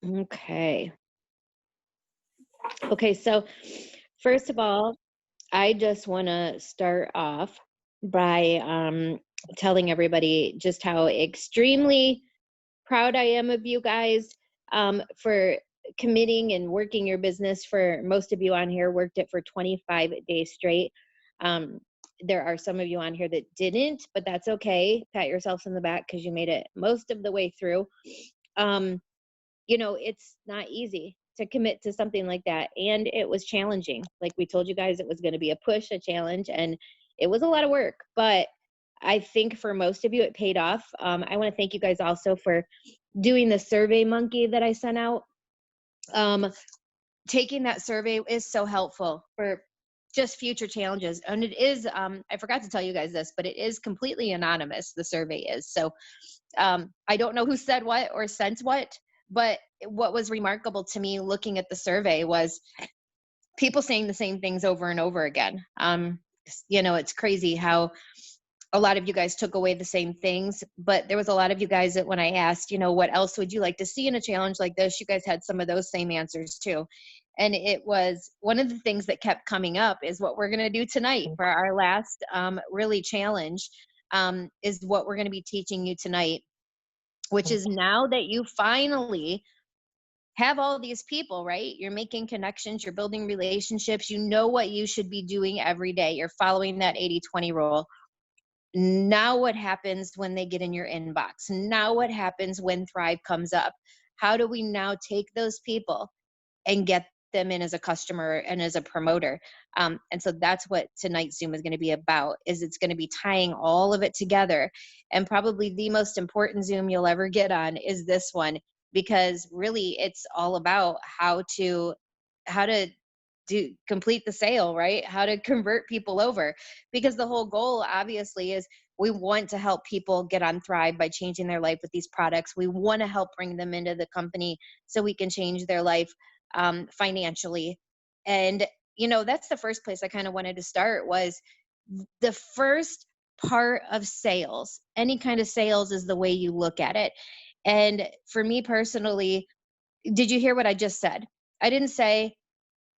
Okay. Okay, so first of all, I just want to start off by telling everybody just how extremely proud I am of you guys for committing and working your business. For most of you on here, worked it for 25 days straight. Um, there are some of you on here that didn't, but that's okay. Pat yourselves in the back because you made it most of the way through. Um, it's not easy to commit to something like that. And it was challenging. Like we told you guys, it was going to be a push, a challenge, and it was a lot of work. But I think for most of you, it paid off. I want to thank you guys also for doing the Survey Monkey that I sent out. Taking that survey is so helpful for just future challenges. And it is, I forgot to tell you guys this, but it is completely anonymous. The survey is. So I don't know who said what or sent what, but what was remarkable to me looking at the survey was people saying the same things over and over again. It's crazy how a lot of you guys took away the same things, but there was a lot of you guys that when I asked, what else would you like to see in a challenge like this, you guys had some of those same answers too. And it was one of the things that kept coming up is what we're going to do tonight for our last really challenge, is what we're going to be teaching you tonight, which is now that you finally have all these people, right? You're making connections, you're building relationships, you know what you should be doing every day. You're following that 80-20 rule. Now what happens when they get in your inbox? Now what happens when Thrive comes up? How do we now take those people and get them in as a customer and as a promoter? And so that's what tonight's Zoom is going to be about, is it's going to be tying all of it together. And probably the most important Zoom you'll ever get on is this one, because really it's all about how to complete the sale, right? How to convert people over, because the whole goal obviously is we want to help people get on Thrive by changing their life with these products. We want to help bring them into the company so we can change their life financially. And that's the first place I kind of wanted to start. Was the first part of sales, any kind of sales, is the way you look at it. And for me personally, did you hear what I just said? I didn't say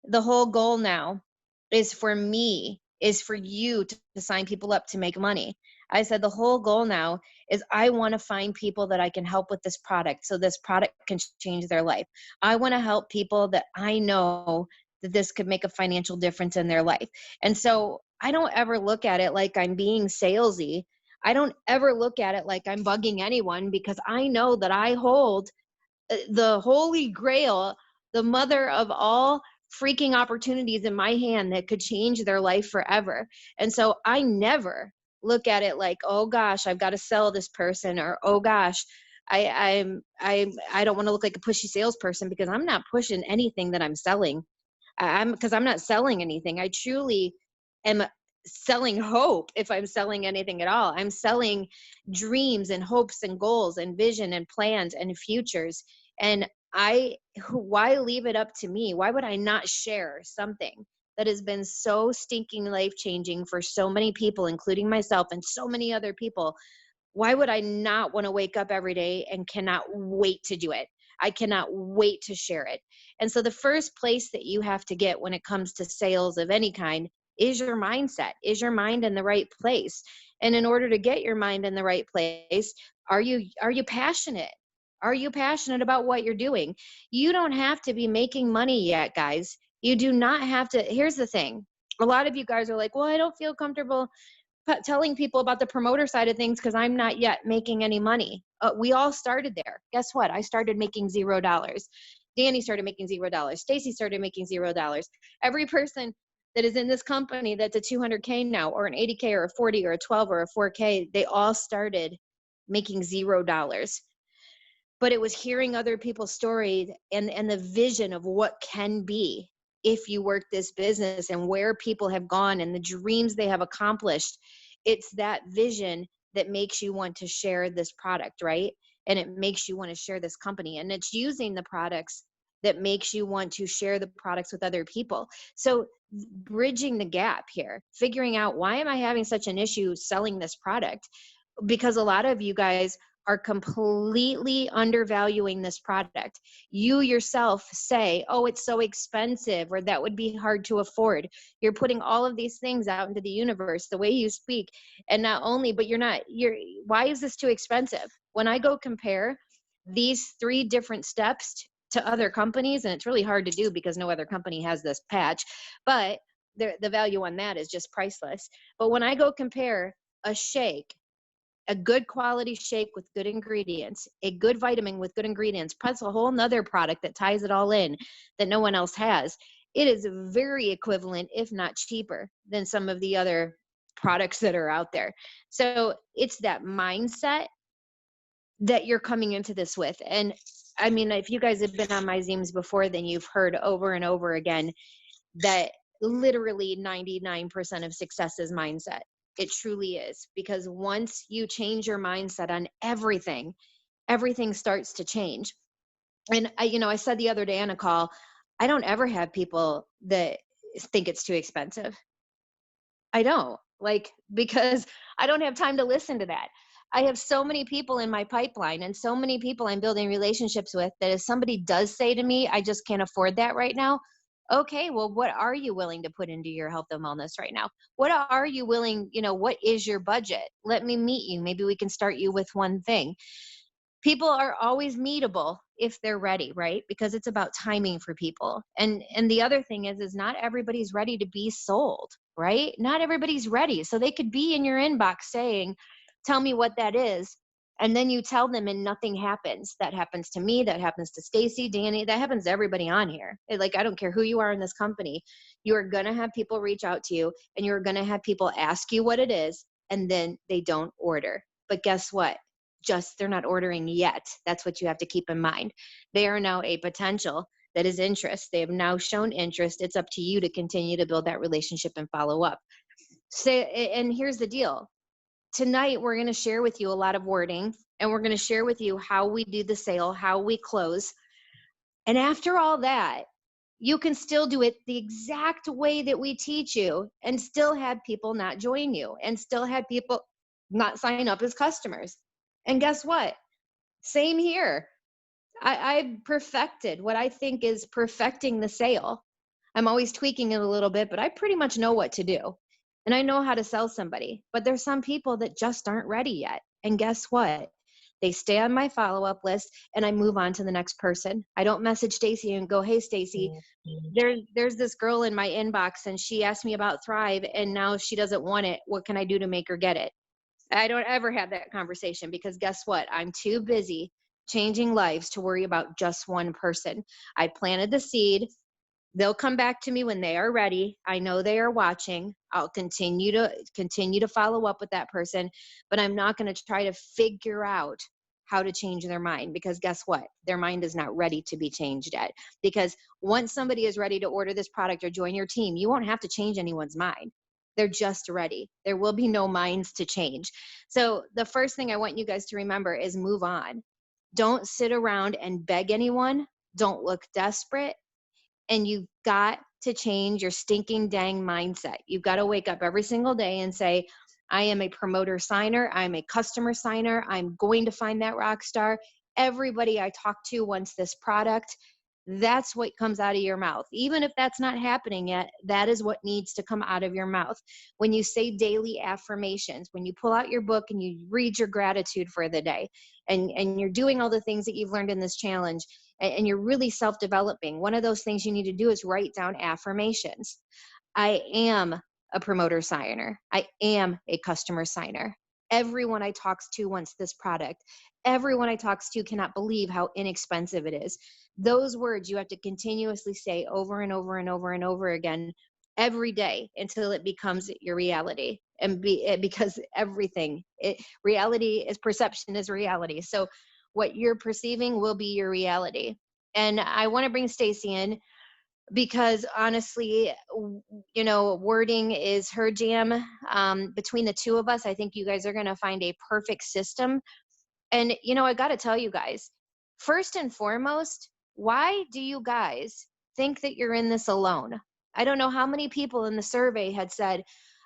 the whole goal now is for you to sign people up to make money. I said the whole goal now is I want to find people that I can help with this product so this product can change their life. I want to help people that I know that this could make a financial difference in their life. And so I don't ever look at it like I'm being salesy. I don't ever look at it like I'm bugging anyone, because I know that I hold the holy grail, the mother of all freaking opportunities in my hand that could change their life forever. And so I never look at it like, oh gosh, I've got to sell this person, or oh gosh, I don't want to look like a pushy salesperson, because I'm not pushing anything that I'm selling. Because I'm not selling anything. I truly am selling hope. If I'm selling anything at all, I'm selling dreams and hopes and goals and vision and plans and futures. And why leave it up to me? Why would I not share something that has been so stinking life changing for so many people, including myself and so many other people? Why would I not want to wake up every day and cannot wait to do it? I cannot wait to share it. And so the first place that you have to get when it comes to sales of any kind is your mindset. Is your mind in the right place? And in order to get your mind in the right place, are you passionate? Are you passionate about what you're doing? You don't have to be making money yet, guys. You do not have to. Here's the thing. A lot of you guys are like, well, I don't feel comfortable telling people about the promoter side of things because I'm not yet making any money. We all started there. Guess what? I started making $0. Danny started making $0. Stacy started making $0. Every person that is in this company that's a 200K now, or an 80K, or a 40, or a 12, or a 4K, they all started making $0. But it was hearing other people's stories and the vision of what can be if you work this business, and where people have gone and the dreams they have accomplished. It's that vision that makes you want to share this product, right? And it makes you want to share this company. And it's using the products that makes you want to share the products with other people. So bridging the gap here, figuring out, why am I having such an issue selling this product? Because a lot of you guys are completely undervaluing this product. You yourself say, oh, it's so expensive, or that would be hard to afford. You're putting all of these things out into the universe, the way you speak. And not only, but why is this too expensive? When I go compare these 3 different steps to other companies, and it's really hard to do because no other company has this patch, but the value on that is just priceless. But when I go compare a shake, a good quality shake with good ingredients, a good vitamin with good ingredients, plus a whole nother product that ties it all in that no one else has, it is very equivalent, if not cheaper, than some of the other products that are out there. So it's that mindset that you're coming into this with. And I mean, if you guys have been on my Zooms before, then you've heard over and over again that literally 99% of success is mindset. It truly is, because once you change your mindset on everything, everything starts to change. And I said the other day on a call, I don't ever have people that think it's too expensive. I don't, because I don't have time to listen to that. I have so many people in my pipeline and so many people I'm building relationships with that if somebody does say to me, I just can't afford that right now. Okay, well, what are you willing to put into your health and wellness right now? What are you willing, what is your budget? Let me meet you. Maybe we can start you with one thing. People are always meetable if they're ready, right? Because it's about timing for people. And the other thing is not everybody's ready to be sold, right? Not everybody's ready. So they could be in your inbox saying, tell me what that is. And then you tell them and nothing happens. That happens to me. That happens to Stacy, Danny. That happens to everybody on here. I don't care who you are in this company. You are going to have people reach out to you, and you're going to have people ask you what it is, and then they don't order. But guess what? Just they're not ordering yet. That's what you have to keep in mind. They are now a potential that is interest. They have now shown interest. It's up to you to continue to build that relationship and follow up. So, and here's the deal. Tonight, we're going to share with you a lot of wording, and we're going to share with you how we do the sale, how we close. And after all that, you can still do it the exact way that we teach you and still have people not join you and still have people not sign up as customers. And guess what? Same here. I perfected what I think is perfecting the sale. I'm always tweaking it a little bit, but I pretty much know what to do. And I know how to sell somebody. But there's some people that just aren't ready yet. And guess what? They stay on my follow-up list and I move on to the next person. I don't message Stacy and go, hey, Stacy, there's this girl in my inbox and she asked me about Thrive and now she doesn't want it. What can I do to make her get it? I don't ever have that conversation because guess what? I'm too busy changing lives to worry about just one person. I planted the seed. They'll come back to me when they are ready. I know they are watching. I'll continue to follow up with that person, but I'm not going to try to figure out how to change their mind because guess what? Their mind is not ready to be changed yet. Because once somebody is ready to order this product or join your team, you won't have to change anyone's mind. They're just ready. There will be no minds to change. So the first thing I want you guys to remember is move on. Don't sit around and beg anyone. Don't look desperate. And you've got to change your stinking dang mindset. You've got to wake up every single day and say, I am a promoter signer. I'm a customer signer. I'm going to find that rock star. Everybody I talk to wants this product. That's what comes out of your mouth. Even if that's not happening yet, that is what needs to come out of your mouth. When you say daily affirmations, when you pull out your book and you read your gratitude for the day, and you're doing all the things that you've learned in this challenge, and you're really self-developing, one of those things you need to do is write down affirmations. I am a promoter signer. I am a customer signer. Everyone I talks to wants this product. Everyone I talks to cannot believe how inexpensive it is. Those words you have to continuously say over and over and over and over again every day until it becomes your reality. Because reality is perception is reality. So what you're perceiving will be your reality. And I want to bring Stacy in because honestly, wording is her jam. Between the two of us, I think you guys are going to find a perfect system. And, I got to tell you guys, first and foremost, Why do you guys think that you're in this alone? I don't know how many people in the survey had said,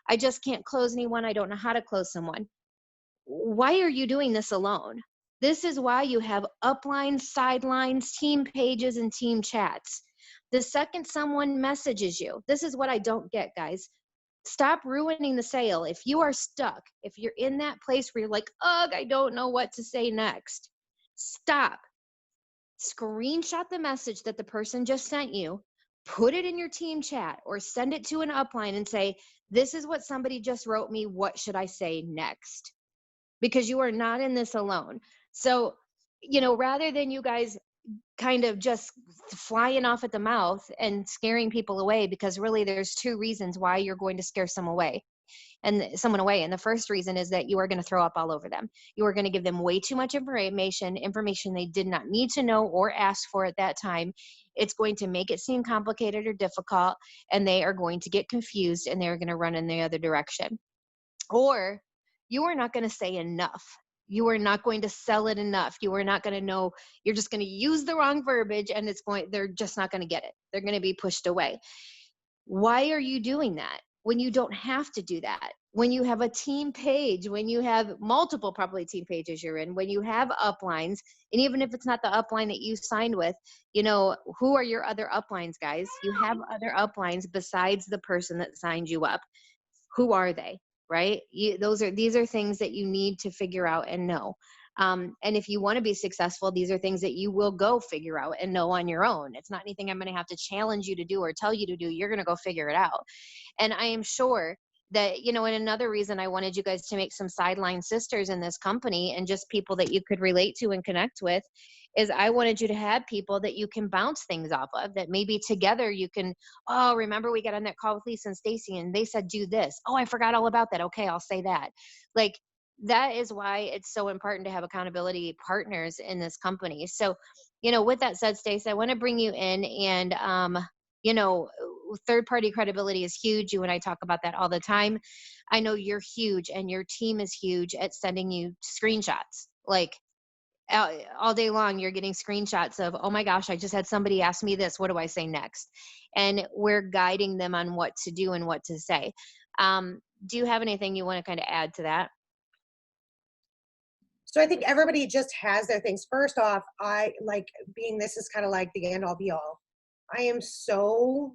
I just can't close anyone. I don't know how to close someone. Why are you doing this alone? This is why you have uplines, sidelines, team pages, and team chats. The second someone messages you, this is what I don't get, guys. Stop ruining the sale. If you are stuck, if you're in that place where you're like, ugh, I don't know what to say next, stop. Screenshot the message that the person just sent you, put it in your team chat, or send it to an upline and say, this is what somebody just wrote me. What should I say next? Because you are not in this alone. So, rather than you guys kind of just flying off at the mouth and scaring people away, because really there's two reasons why you're going to scare someone away. And the first reason is that you are going to throw up all over them. You are going to give them way too much information they did not need to know or ask for at that time. It's going to make it seem complicated or difficult, and they are going to get confused and they're going to run in the other direction. Or you are not going to say enough. You are not going to sell it enough. You are not going to know. You're just going to use the wrong verbiage, and they're just not going to get it. They're going to be pushed away. Why are you doing that when you don't have to do that? When you have a team page, when you have multiple probably team pages you're in, when you have uplines, and even if it's not the upline that you signed with, who are your other uplines, guys? You have other uplines besides the person that signed you up. Who are they? Right? These are things that you need to figure out and know. And if you want to be successful, these are things that you will go figure out and know on your own. It's not anything I'm going to have to challenge you to do or tell you to do. You're going to go figure it out. And I am sure that, and another reason I wanted you guys to make some sideline sisters in this company and just people that you could relate to and connect with is I wanted you to have people that you can bounce things off of, that maybe together you can, oh, remember we got on that call with Lisa and Stacy and they said, do this. Oh, I forgot all about that. Okay, I'll say that. Like, that is why it's so important to have accountability partners in this company. So, with that said, Stacy, I want to bring you in and, third party credibility is huge. You and I talk about that all the time. I know you're huge and your team is huge at sending you screenshots. Like, all day long you're getting screenshots of, oh my gosh, I just had somebody ask me this, what do I say next? And we're guiding them on what to do and what to say. Do you have anything you want to kind of add to that? So I think everybody just has their things. First off, I like being, this is kind of like the end all be all. I am so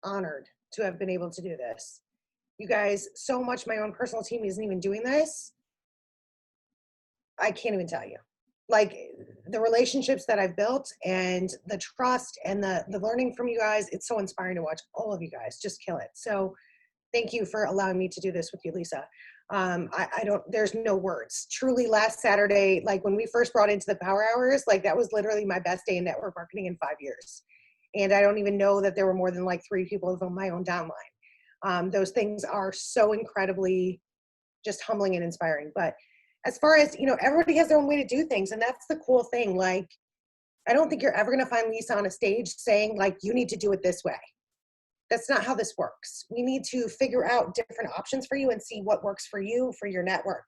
honored to have been able to do this. You guys, so much my own personal team isn't even doing this. I can't even tell you. Like, the relationships that I've built and the trust and the learning from you guys, it's so inspiring to watch all of you guys just kill it. So thank you for allowing me to do this with you, Lisa. There's no words. Truly, last Saturday, like when we first brought into the power hours, like that was literally my best day in network marketing in 5 years. And I don't even know that there were more than like 3 people on my own downline. Those things are so incredibly just humbling and inspiring. But as far as, everybody has their own way to do things. And that's the cool thing. Like, I don't think you're ever going to find Lisa on a stage saying like, you need to do it this way. That's not how this works. We need to figure out different options for you and see what works for you, for your network.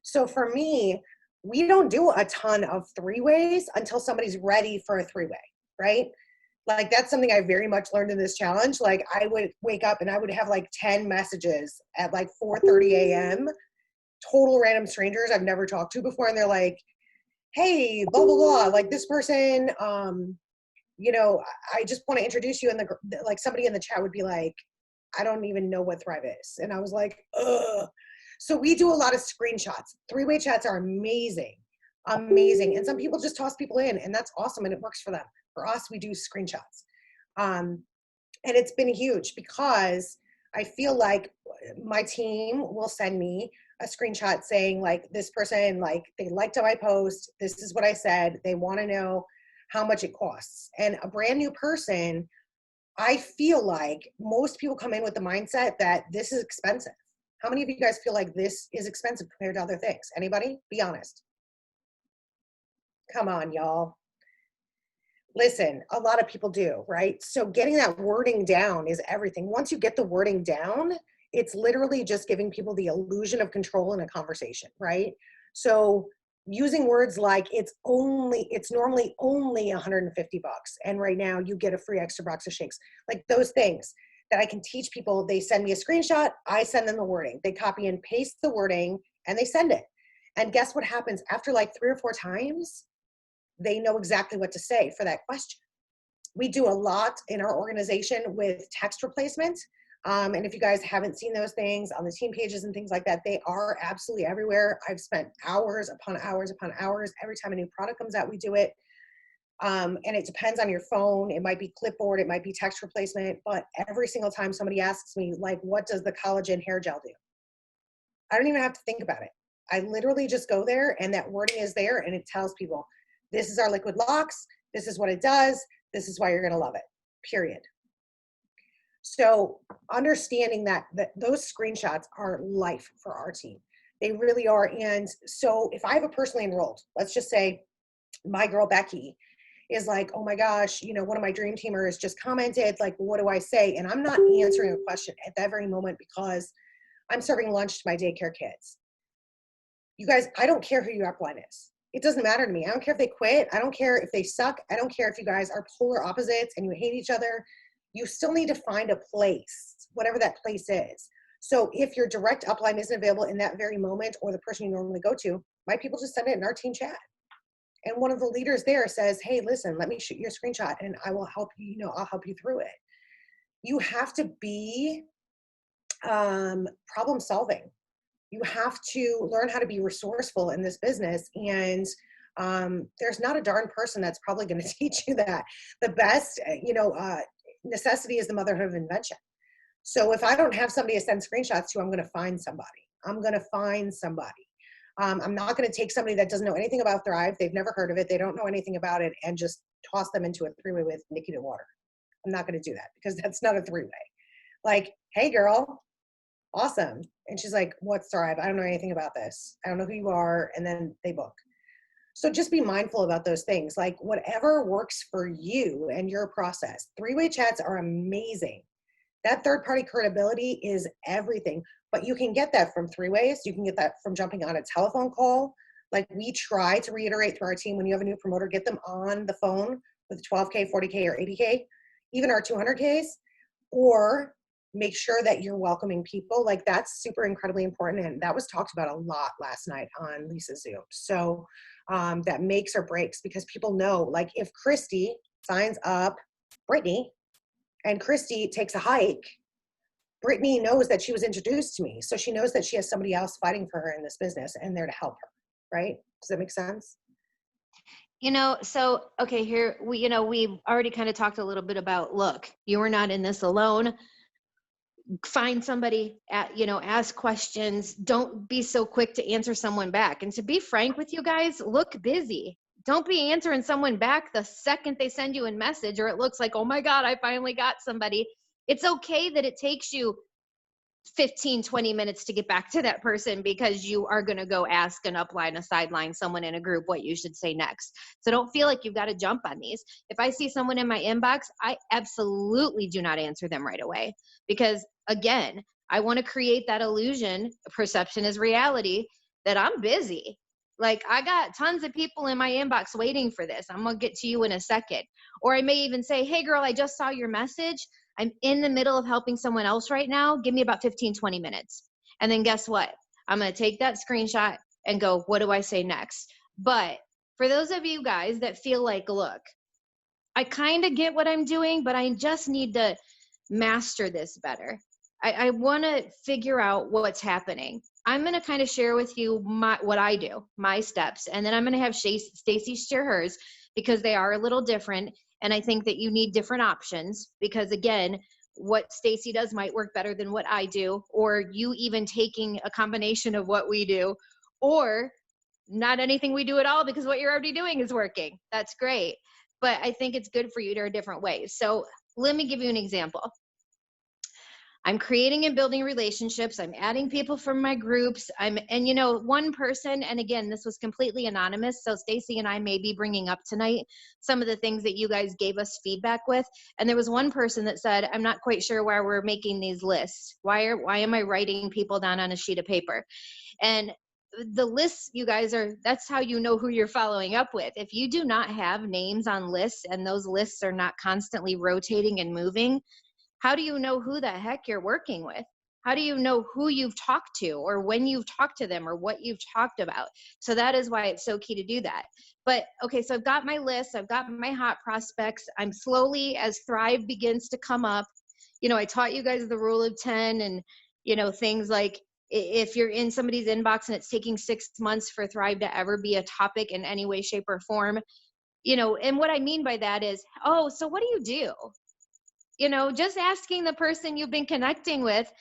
So for me, we don't do a ton of 3-ways until somebody's ready for a 3-way, right? Like, that's something I very much learned in this challenge. Like, I would wake up and I would have like 10 messages at like 4:30 a.m. total random strangers I've never talked to before. And they're like, hey, blah, blah, blah. Like, this person, I just want to introduce you. And like somebody in the chat would be like, I don't even know what Thrive is. And I was like, ugh. So we do a lot of screenshots. 3-way chats are amazing. Amazing. And some people just toss people in, and that's awesome. And it works for them. For us, we do screenshots. And it's been huge because I feel like my team will send me a screenshot saying like, this person, like, they liked my post. This is what I said. They want to know how much it costs. And a brand new person, I feel like most people come in with the mindset that this is expensive. How many of you guys feel like this is expensive compared to other things? Anybody? Be honest. Come on, y'all. Listen, a lot of people do, right? So getting that wording down is everything. Once you get the wording down, it's literally just giving people the illusion of control in a conversation, right? So using words like it's normally only $150, and right now you get a free extra box of shakes. Like those things that I can teach people. They send me a screenshot, I send them the wording. They copy and paste the wording and they send it. And guess what happens after like 3 or 4 times? They know exactly what to say for that question. We do a lot in our organization with text replacement. And if you guys haven't seen those things on the team pages and things like that, they are absolutely everywhere. I've spent hours upon hours upon hours. Every time a new product comes out, we do it. And it depends on your phone. It might be clipboard, it might be text replacement, but every single time somebody asks me, like, what does the collagen hair gel do? I don't even have to think about it. I literally just go there and that wording is there and it tells people, this is our liquid locks, this is what it does, this is why you're gonna love it, period. So understanding that those screenshots are life for our team. They really are. And so if I have a personally enrolled, let's just say my girl Becky is like, oh my gosh, one of my dream teamers just commented, like, what do I say? And I'm not answering a question at that very moment because I'm serving lunch to my daycare kids. You guys, I don't care who your upline is. It doesn't matter to me. I don't care if they quit. I don't care if they suck. I don't care if you guys are polar opposites and you hate each other. You still need to find a place, whatever that place is. So if your direct upline isn't available in that very moment or the person you normally go to, my people just send it in our team chat. And one of the leaders there says, hey, listen, let me shoot your screenshot and I will help you, I'll help you through it. You have to be problem solving. You have to learn how to be resourceful in this business. And there's not a darn person that's probably going to teach you that. The best, necessity is the motherhood of invention. So if I don't have somebody to send screenshots to, I'm going to find somebody. I'm not going to take somebody that doesn't know anything about Thrive. They've never heard of it. They don't know anything about it and just toss them into a three-way with Nikki DeWater. I'm not going to do that because that's not a three-way. Like, hey girl, awesome. And she's like, what's Thrive? I don't know anything about this. I don't know who you are. And then they book. So just be mindful about those things. Like whatever works for you and your process. Three-way chats are amazing. That third-party credibility is everything. But you can get that from three ways. You can get that from jumping on a telephone call. Like we try to reiterate through our team, when you have a new promoter, get them on the phone with 12K, 40K, or 80K, even our 200Ks, or make sure that you're welcoming people. Like that's super incredibly important. And that was talked about a lot last night on Lisa's Zoom. So that makes or breaks, because people know, like if Christy signs up Brittany and Christy takes a hike, Brittany knows that she was introduced to me. So she knows that she has somebody else fighting for her in this business and there to help her, right? Does that make sense? So, okay, here, we've already kind of talked a little bit about, look, you are not in this alone. Find somebody, ask questions. Don't be so quick to answer someone back. And to be frank with you guys, look busy. Don't be answering someone back the second they send you a message, or it looks like, oh my God, I finally got somebody. It's okay that it takes you 15, 20 minutes to get back to that person, because you are going to go ask an upline, a sideline, someone in a group what you should say next. So don't feel like you've got to jump on these. If I see someone in my inbox, I absolutely do not answer them right away, because again, I want to create that illusion, perception is reality, that I'm busy. Like I got tons of people in my inbox waiting for this. I'm going to get to you in a second. Or I may even say, hey girl, I just saw your message. I'm in the middle of helping someone else right now. Give me about 15, 20 minutes. And then guess what? I'm going to take that screenshot and go, what do I say next? But for those of you guys that feel like, look, I kind of get what I'm doing, but I just need to master this better. I want to figure out what's happening. I'm going to kind of share with you what I do, my steps, and then I'm going to have Stacy share hers, because they are a little different. And I think that you need different options, because again, what Stacy does might work better than what I do, or you even taking a combination of what we do, or not anything we do at all, because what you're already doing is working. That's great. But I think it's good for you to different ways. So let me give you an example. I'm creating and building relationships. I'm adding people from my groups. One person, and again, this was completely anonymous. So Stacy and I may be bringing up tonight some of the things that you guys gave us feedback with. And there was one person that said, I'm not quite sure why we're making these lists. Why am I writing people down on a sheet of paper? And the lists, you guys that's how you know who you're following up with. If you do not have names on lists and those lists are not constantly rotating and moving, how do you know who the heck you're working with? How do you know who you've talked to or when you've talked to them or what you've talked about? So that is why it's so key to do that. But okay, so I've got my list, I've got my hot prospects. I'm slowly, as Thrive begins to come up, I taught you guys the rule of 10 and, things like if you're in somebody's inbox and it's taking 6 months for Thrive to ever be a topic in any way, shape, or form, and what I mean by that is, oh, so what do you do? Just asking the person you've been connecting with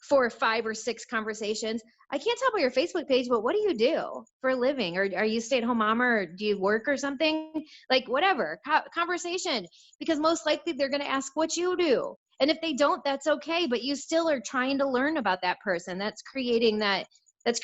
for 5 or 6 conversations. I can't tell by your Facebook page, but what do you do for a living? Or are you a stay-at-home mama, or do you work or something? Like whatever, conversation, because most likely they're going to ask what you do. And if they don't, that's okay, but you still are trying to learn about that person. That's creating that, I'm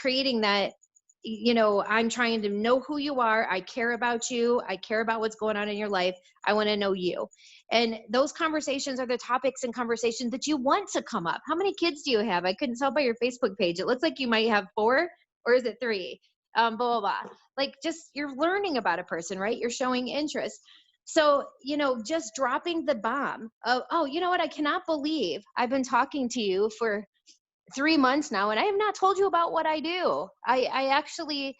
trying to know who you are. I care about you. I care about what's going on in your life. I want to know you. And those conversations are the topics and conversations that you want to come up. How many kids do you have? I couldn't tell by your Facebook page. It looks like you might have 4, or is it 3? Blah, blah, blah. Like, just, you're learning about a person, right? You're showing interest. So, just dropping the bomb of, oh, you know what? I cannot believe I've been talking to you for 3 months now, and I have not told you about what I do. I actually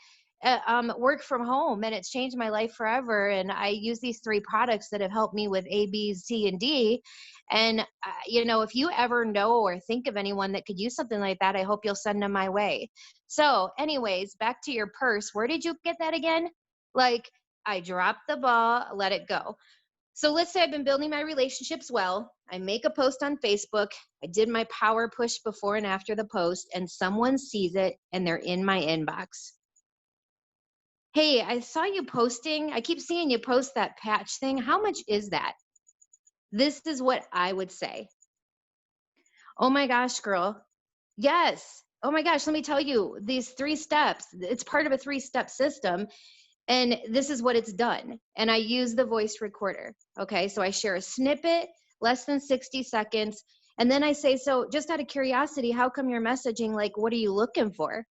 work from home, and it's changed my life forever. And I use these 3 products that have helped me with A, B, C, and D. And, if you ever know or think of anyone that could use something like that, I hope you'll send them my way. So anyways, back to your purse. Where did you get that again? Like, I dropped the ball, let it go. So let's say I've been building my relationships well. I make a post on Facebook. I did my power push before and after the post, and someone sees it and they're in my inbox. Hey, I saw you posting. I keep seeing you post that patch thing. How much is that? This is what I would say. Oh my gosh, girl. Yes. Oh my gosh, let me tell you these 3 steps. It's part of a 3-step system. And this is what it's done. And I use the voice recorder. Okay. So I share a snippet, less than 60 seconds. And then I say, so just out of curiosity, how come you're messaging? Like, what are you looking for?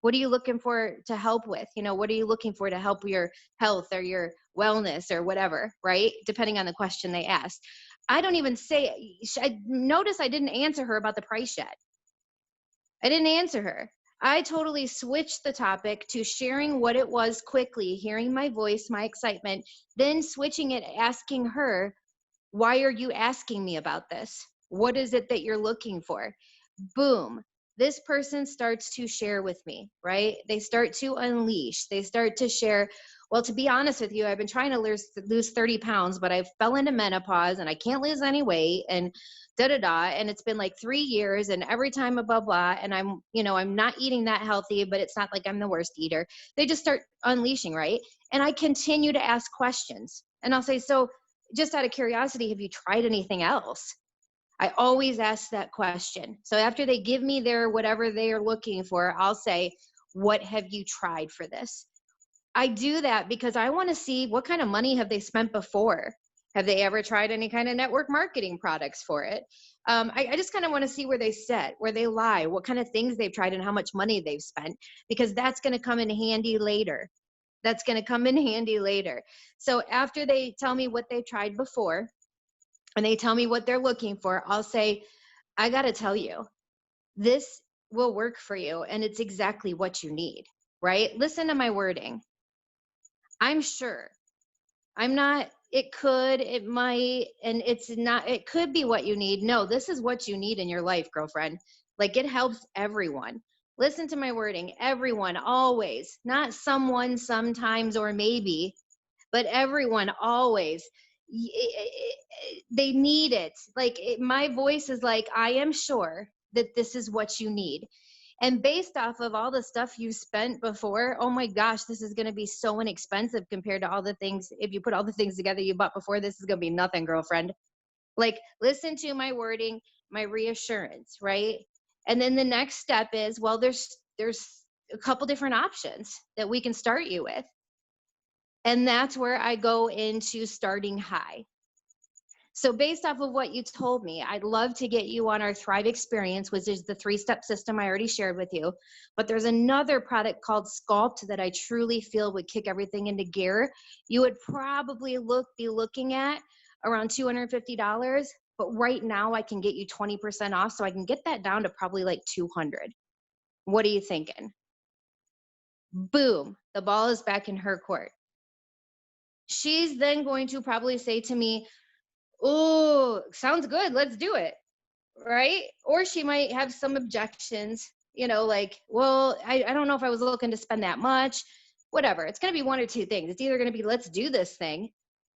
What are you looking for to help with? What are you looking for to help your health or your wellness or whatever, right? Depending on the question they ask. I don't even say, I notice I didn't answer her about the price yet. I didn't answer her. I totally switched the topic to sharing what it was quickly, hearing my voice, my excitement, then switching it, asking her, why are you asking me about this? What is it that you're looking for? Boom. This person starts to share with me, right? They start to unleash. They start to share. Well, to be honest with you, I've been trying to lose 30 pounds, but I fell into menopause and I can't lose any weight and da da da. And it's been like 3 years, and every time a blah blah. And I'm not eating that healthy, but it's not like I'm the worst eater. They just start unleashing, right? And I continue to ask questions. And I'll say, so just out of curiosity, have you tried anything else? I always ask that question. So after they give me their whatever they are looking for, I'll say, what have you tried for this? I do that because I want to see what kind of money have they spent before. Have they ever tried any kind of network marketing products for it? I just kind of want to see where they sit, where they lie, what kind of things they've tried, and how much money they've spent, because that's going to come in handy later. That's going to come in handy later. So after they tell me what they've tried before and they tell me what they're looking for, I'll say, I got to tell you, this will work for you, and it's exactly what you need, right? Listen to my wording. I'm sure. I'm not, it could, it might, and it's not, it could be what you need. No, this is what you need in your life, girlfriend. Like, it helps everyone. Listen to my wording. Everyone, always, not someone, sometimes, or maybe, but everyone, always. They need it. Like, my voice is like, I am sure that this is what you need. And based off of all the stuff you spent before, oh my gosh, this is going to be so inexpensive compared to all the things. If you put all the things together you bought before, this is going to be nothing, girlfriend. Like, listen to my wording, my reassurance, right? And then the next step is, well, there's a couple different options that we can start you with. And that's where I go into starting high. So based off of what you told me, I'd love to get you on our Thrive experience, which is the 3-step system I already shared with you. But there's another product called Sculpt that I truly feel would kick everything into gear. You would probably be looking at around $250. But right now I can get you 20% off. So I can get that down to probably like 200. What are you thinking? Boom, the ball is back in her court. She's then going to probably say to me, oh, sounds good, let's do it, right? Or she might have some objections, like, well, I don't know if I was looking to spend that much, whatever. It's going to be one or two things. It's either going to be, let's do this thing.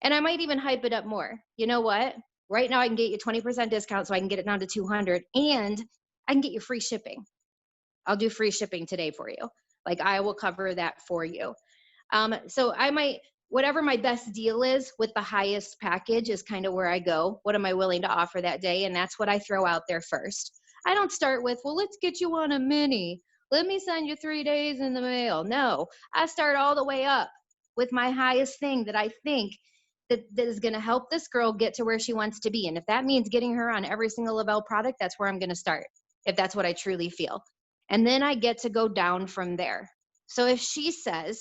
And I might even hype it up more. You know what? Right now I can get you 20% discount so I can get it down to 200 and I can get you free shipping. I'll do free shipping today for you. Like I will cover that for you. So I might, whatever my best deal is with the highest package is kind of where I go. What am I willing to offer that day? And that's what I throw out there first. I don't start with, well, let's get you on a mini. Let me send you 3 days in the mail. No, I start all the way up with my highest thing that I think that is going to help this girl get to where she wants to be. And if that means getting her on every single Lavelle product, that's where I'm going to start, if that's what I truly feel. And then I get to go down from there. So if she says,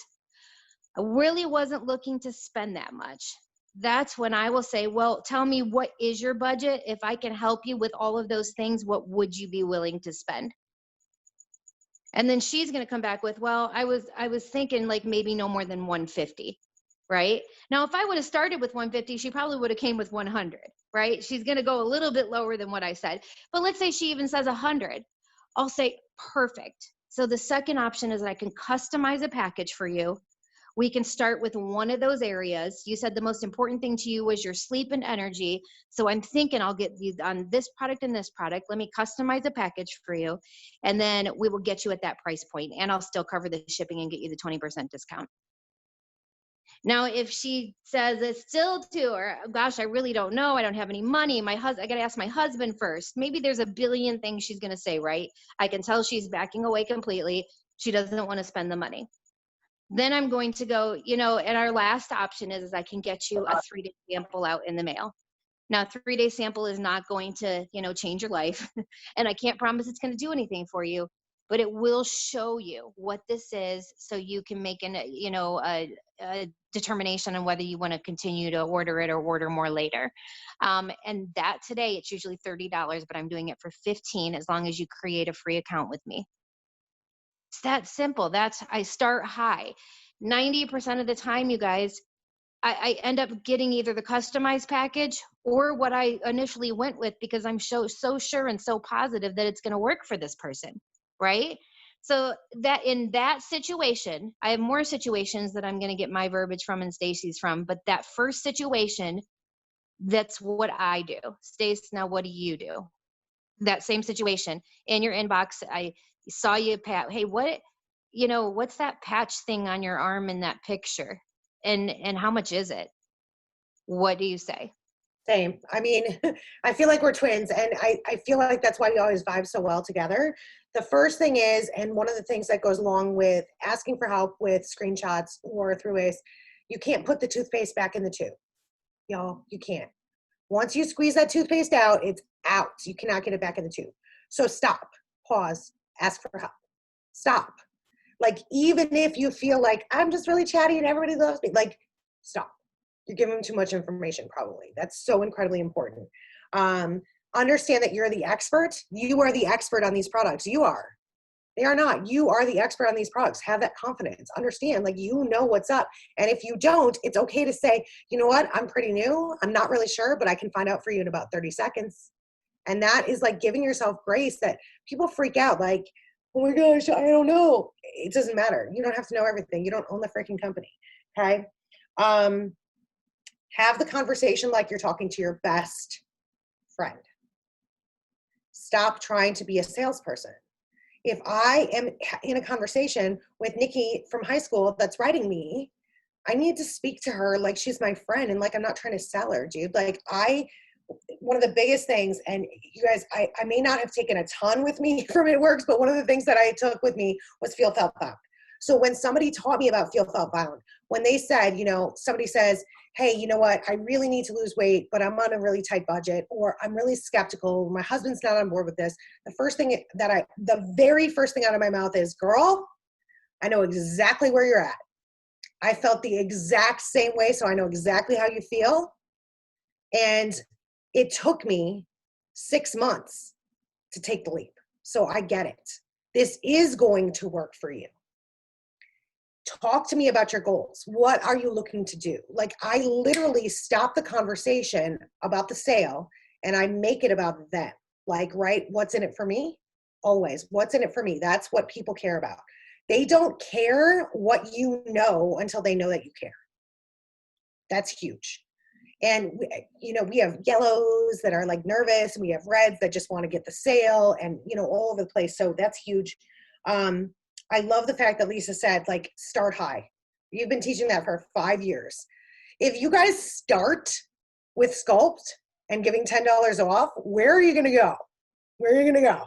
I really wasn't looking to spend that much, that's when I will say, well, tell me, what is your budget? If I can help you with all of those things, what would you be willing to spend? And then she's going to come back with, well, I was thinking like maybe no more than 150, right? Now, if I would have started with 150, she probably would have came with 100, right? She's going to go a little bit lower than what I said. But let's say she even says 100. I'll say, perfect. So the second option is that I can customize a package for you. We can start with one of those areas. You said the most important thing to you was your sleep and energy. So I'm thinking I'll get you on this product and this product. Let me customize a package for you. And then we will get you at that price point, and I'll still cover the shipping and get you the 20% discount. Now, if she says it's still too, or gosh, I really don't know, I don't have any money, I got to ask my husband first. Maybe there's a billion things she's going to say, right? I can tell she's backing away completely. She doesn't want to spend the money. Then I'm going to go, and our last option is I can get you a 3-day sample out in the mail. Now, 3-day sample is not going to, change your life. And I can't promise it's going to do anything for you, but it will show you what this is so you can make a determination on whether you want to continue to order it or order more later. And that today, it's usually $30, but I'm doing it for $15 as long as you create a free account with me. It's that simple. I start high. 90% of the time, you guys, I end up getting either the customized package or what I initially went with because I'm so sure and so positive that it's going to work for this person, right? So that in that situation, I have more situations that I'm going to get my verbiage from and Stacy's from, but that first situation, that's what I do. Stace, now what do you do? That same situation in your inbox, I saw you, Pat. Hey, what's that patch thing on your arm in that picture? And how much is it? What do you say? Same. I mean, I feel like we're twins, and I feel like that's why we always vibe so well together. The first thing is, and one of the things that goes along with asking for help with screenshots or throughways, you can't put the toothpaste back in the tube. Y'all, you can't. Once you squeeze that toothpaste out, it's out. You cannot get it back in the tube. So stop, pause, ask for help. Stop. Like, even if you feel like I'm just really chatty and everybody loves me, like, stop. You're giving them too much information, probably. That's so incredibly important. Understand that you're the expert. You are the expert on these products. You are. They are not. You are the expert on these products. Have that confidence. Understand, like, you know what's up. And if you don't, it's okay to say, you know what, I'm pretty new. I'm not really sure, but I can find out for you in about 30 seconds. And that is like giving yourself grace. That people freak out like, oh my gosh, I don't know. It doesn't matter. You don't have to know everything. You don't own the freaking company. Okay. Have the conversation like you're talking to your best friend. Stop trying to be a salesperson. If I am in a conversation with Nikki from high school that's writing me, I need to speak to her like she's my friend and like I'm not trying to sell her, dude. Like one of the biggest things, and you guys, I may not have taken a ton with me from It Works, but one of the things that I took with me was feel, felt, found. So when somebody taught me about Feel Felt Bound, when they said, you know, somebody says, hey, you know what, I really need to lose weight, but I'm on a really tight budget, or I'm really skeptical, my husband's not on board with this. The very first thing out of my mouth is, girl, I know exactly where you're at. I felt the exact same way, so I know exactly how you feel. And it took me 6 months to take the leap. So I get it. This is going to work for you. Talk to me about your goals. What are you looking to do? Like, I literally stop the conversation about the sale and I make it about them. Like, right, what's in it for me? Always, what's in it for me? That's what people care about. They don't care what you know until they know that you care. That's huge. And we have yellows that are like nervous, and we have reds that just want to get the sale, and all over the place. So that's huge. I love the fact that Lisa said, like, start high. You've been teaching that for 5 years. If you guys start with Sculpt and giving $10 off, where are you going to go? Where are you going to go?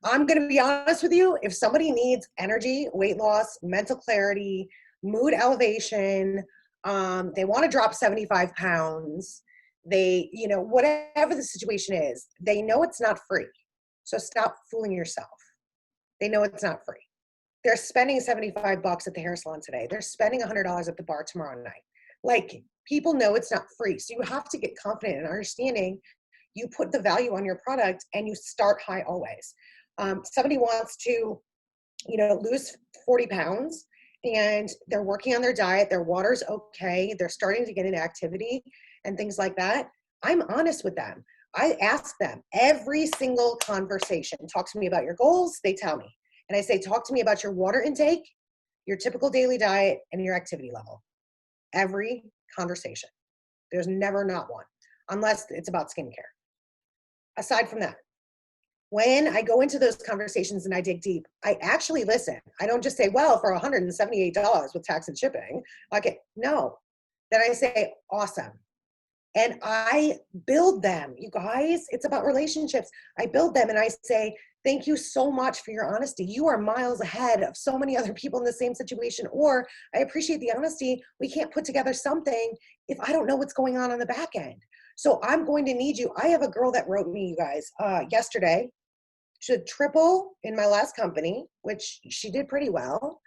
I'm going to be honest with you. If somebody needs energy, weight loss, mental clarity, mood elevation, they want to drop 75 pounds, whatever the situation is, they know it's not free. So stop fooling yourself. They know it's not free. They're spending $75 at the hair salon today. They're spending $100 at the bar tomorrow night. Like, people know it's not free. So you have to get confident in understanding you put the value on your product and you start high always. Somebody wants to, lose 40 pounds and they're working on their diet, their water's okay, they're starting to get into activity and things like that. I'm honest with them. I ask them every single conversation, talk to me about your goals, they tell me. And I say, talk to me about your water intake, your typical daily diet, and your activity level. Every conversation. There's never not one, unless it's about skincare. Aside from that, when I go into those conversations and I dig deep, I actually listen. I don't just say, well, for $178 with tax and shipping. Okay, no. Then I say, awesome. And I build them. You guys, it's about relationships. I build them and I say, thank you so much for your honesty. You are miles ahead of so many other people in the same situation. Or I appreciate the honesty. We can't put together something if I don't know what's going on the back end. So I'm going to need you. I have a girl that wrote me, you guys, yesterday. She did triple in my last company, which she did pretty well.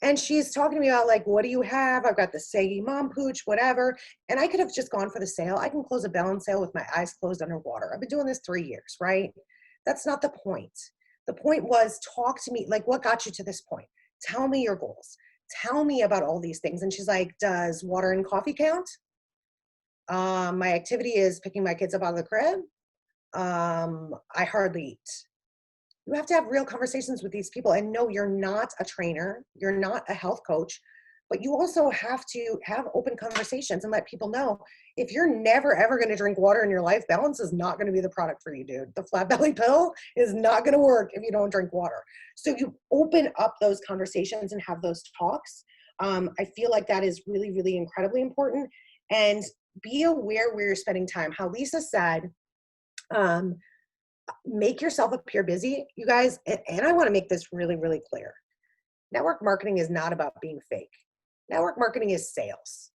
And she's talking to me about, like, what do you have? I've got the Saggy Mom Pooch, whatever. And I could have just gone for the sale. I can close a balance sale with my eyes closed underwater. I've been doing this 3 years, right? That's not the point. The point was, talk to me. Like, what got you to this point? Tell me your goals. Tell me about all these things. And she's like, does water and coffee count? My activity is picking my kids up out of the crib. I hardly eat. You have to have real conversations with these people. And no, you're not a trainer. You're not a health coach. But you also have to have open conversations and let people know, if you're never, ever going to drink water in your life, Balance is not going to be the product for you, dude. The flat belly pill is not going to work if you don't drink water. So you open up those conversations and have those talks. I feel like that is really, really incredibly important. And be aware where you're spending time. How Lisa said, make yourself appear busy, you guys. And I want to make this really, really clear. Network marketing is not about being fake. Network marketing is sales.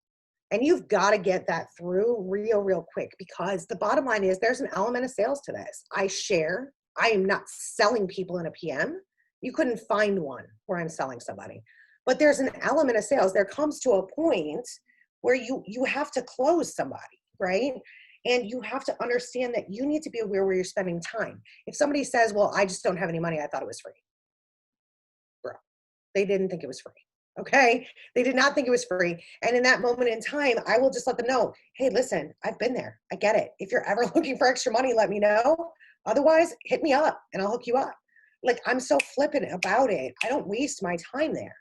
And you've got to get that through real quick, because the bottom line is there's an element of sales to this. I am not selling people in a PM. You couldn't find one where I'm selling somebody. But there's an element of sales. There comes to a point where you have to close somebody, right? And you have to understand that you need to be aware where you're spending time. If somebody says, well, I just don't have any money, I thought it was free. Bro, they didn't think it was free. Okay? They did not think it was free. And in that moment in time, I will just let them know, hey, listen, I've been there. I get it. If you're ever looking for extra money, let me know. Otherwise, hit me up and I'll hook you up. Like, I'm so flippant about it. I don't waste my time there.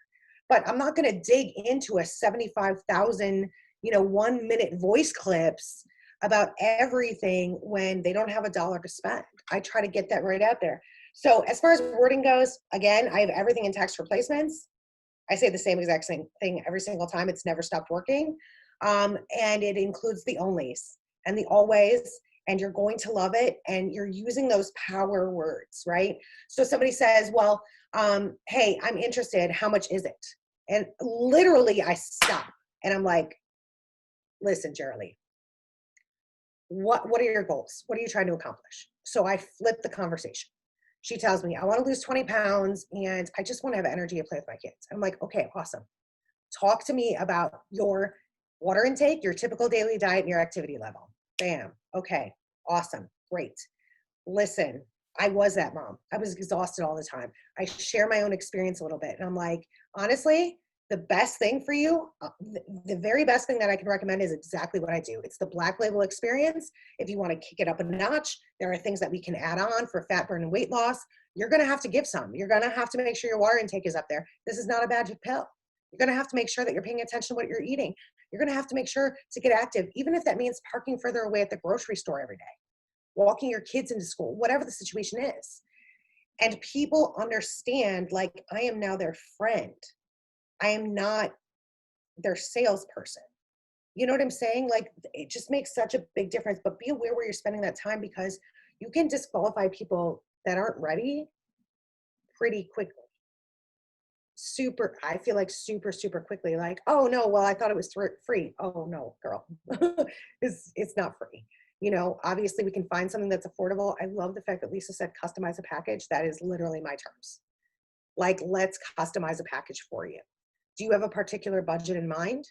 But I'm not going to dig into a 75,000, 1 minute voice clips about everything when they don't have $1 to spend. I try to get that right out there. So as far as wording goes, again, I have everything in text replacements. I say the same exact same thing every single time. It's never stopped working. And it includes the onlys and the always and you're going to love it. And you're using those power words, right? So somebody says, well, hey, I'm interested. How much is it? And literally I stop and I'm like, listen, Jerry, what are your goals? What are you trying to accomplish? So I flip the conversation. She tells me, I want to lose 20 pounds and I just want to have energy to play with my kids. I'm like, okay, awesome. Talk to me about your water intake, your typical daily diet, and your activity level. Bam. Okay. Awesome. Great. Listen, I was that mom. I was exhausted all the time. I share my own experience a little bit. And I'm like, honestly, the best thing for you, the very best thing that I can recommend is exactly what I do. It's the Black Label experience. If you want to kick it up a notch, there are things that we can add on for fat burn and weight loss. You're going to have to give some. You're going to have to make sure your water intake is up there. This is not a magic pill. You're going to have to make sure that you're paying attention to what you're eating. You're going to have to make sure to get active, even if that means parking further away at the grocery store every day, walking your kids into school, whatever the situation is. And people understand, like, I am now their friend. I am not their salesperson. You know what I'm saying? Like, it just makes such a big difference. But be aware where you're spending that time, because you can disqualify people that aren't ready pretty quickly. I feel like super quickly, like, oh no, well, I thought it was free. Oh no, girl, it's not free. You know, obviously we can find something that's affordable. I love the fact that Lisa said customize a package. That is literally my terms. Like, let's customize a package for you. Do you have a particular budget in mind?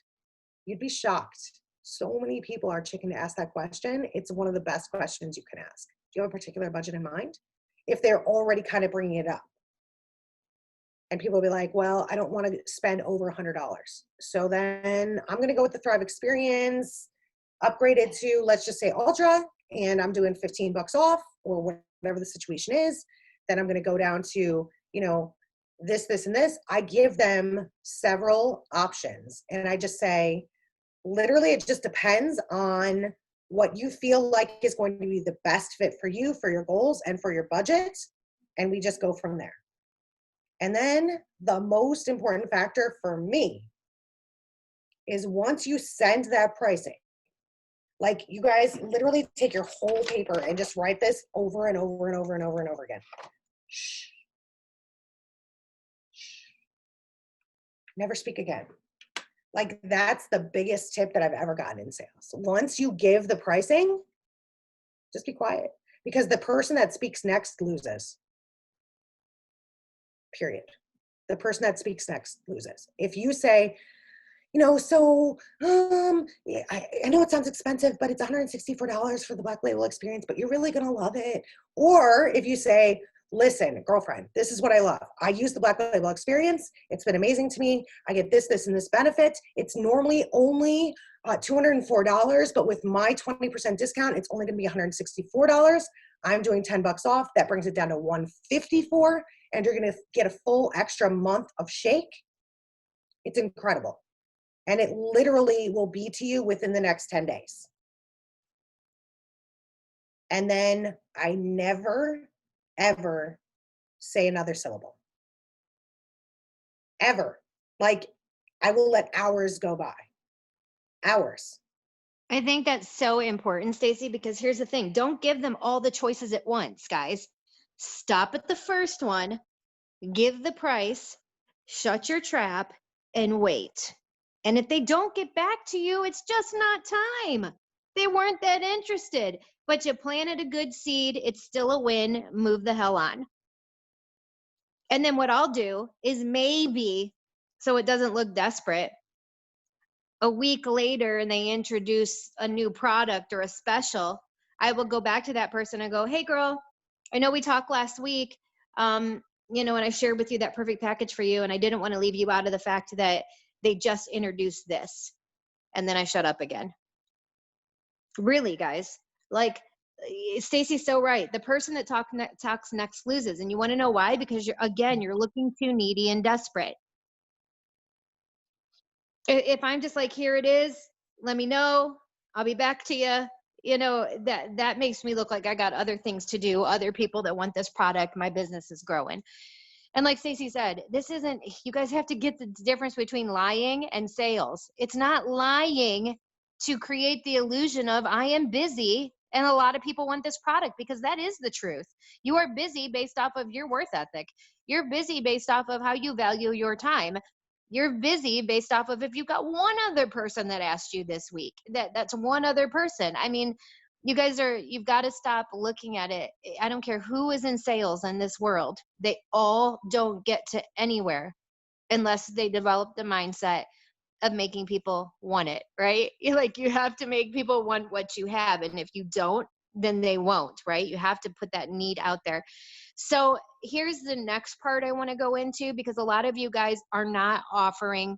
You'd be shocked. So many people are chicken to ask that question. It's one of the best questions you can ask. Do you have a particular budget in mind? If they're already kind of bringing it up. And people will be like, well, I don't want to spend over $100. So then I'm going to go with the Thrive Experience, upgrade it to, let's just say Ultra, and I'm doing $15 off, or whatever the situation is. Then I'm going to go down to, you know, this, and this. I give them several options. And I just say, literally, it just depends on what you feel like is going to be the best fit for you, for your goals, and for your budget. And we just go from there. And then the most important factor for me is once you send that pricing, like, you guys literally take your whole paper and just write this over and over and over and over and over again. Shh. Shh. Never speak again. Like, that's the biggest tip that I've ever gotten in sales. Once you give the pricing, just be quiet, because the person that speaks next loses. Period. The person that speaks next loses. If you say, you know, so yeah, I know it sounds expensive, but it's $164 for the Black Label experience, but you're really gonna love it. Or if you say, listen, girlfriend, this is what I love. I use the Black Label experience. It's been amazing to me. I get this, and this benefit. It's normally only $204, but with my 20% discount, it's only gonna be $164. I'm doing $10 off. That brings it down to $154, and you're gonna get a full extra month of shake. It's incredible. And it literally will be to you within the next 10 days. And then I never, ever say another syllable. Ever. Like, I will let hours go by. Hours. I think that's so important, Stacey, because here's the thing. Don't give them all the choices at once, guys. Stop at the first one, give the price, shut your trap, and wait. And if they don't get back to you, it's just not time. They weren't that interested, but you planted a good seed. It's still a win. Move the hell on. And then what I'll do is, maybe, so it doesn't look desperate, a week later and they introduce a new product or a special, I will go back to that person and go, hey girl, I know we talked last week, you know, and I shared with you that perfect package for you, and I didn't want to leave you out of the fact that they just introduced this. And then I shut up again. Really, guys, like, Stacey's so right. The person that talks next loses. And you want to know why? Because you're looking too needy and desperate. If I'm just like, here it is, let me know, I'll be back to you, you know, that makes me look like I got other things to do, other people that want this product, my business is growing. And like Stacey said, you guys have to get the difference between lying and sales. It's not lying to create the illusion of I am busy And a lot of people want this product because that is the truth. You are busy based off of your worth ethic. You're busy based off of how you value your time. You're busy based off of if you've got one other person that asked you this week. That's one other person. I mean, you've got to stop looking at it. I don't care who is in sales in this world. They all don't get to anywhere unless they develop the mindset of making people want it, right? Like you have to make people want what you have. And if you don't, then they won't, right? You have to put that need out there. So here's the next part I want to go into, because a lot of you guys are not offering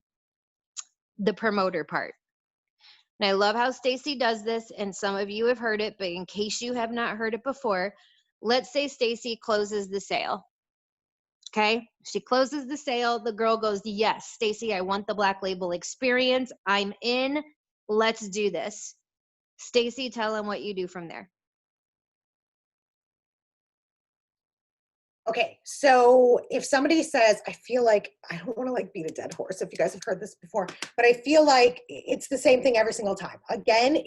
the promoter part. And I love how Stacy does this, and some of you have heard it, but in case you have not heard it before, let's say Stacy closes the sale. Okay, she closes the sale. The girl goes, yes, Stacy, I want the Black Label experience. I'm in. Let's do this. Stacy, tell them what you do from there. Okay, so if somebody says, I feel like, I don't want to like beat a dead horse if you guys have heard this before, but I feel like it's the same thing every single time. Again,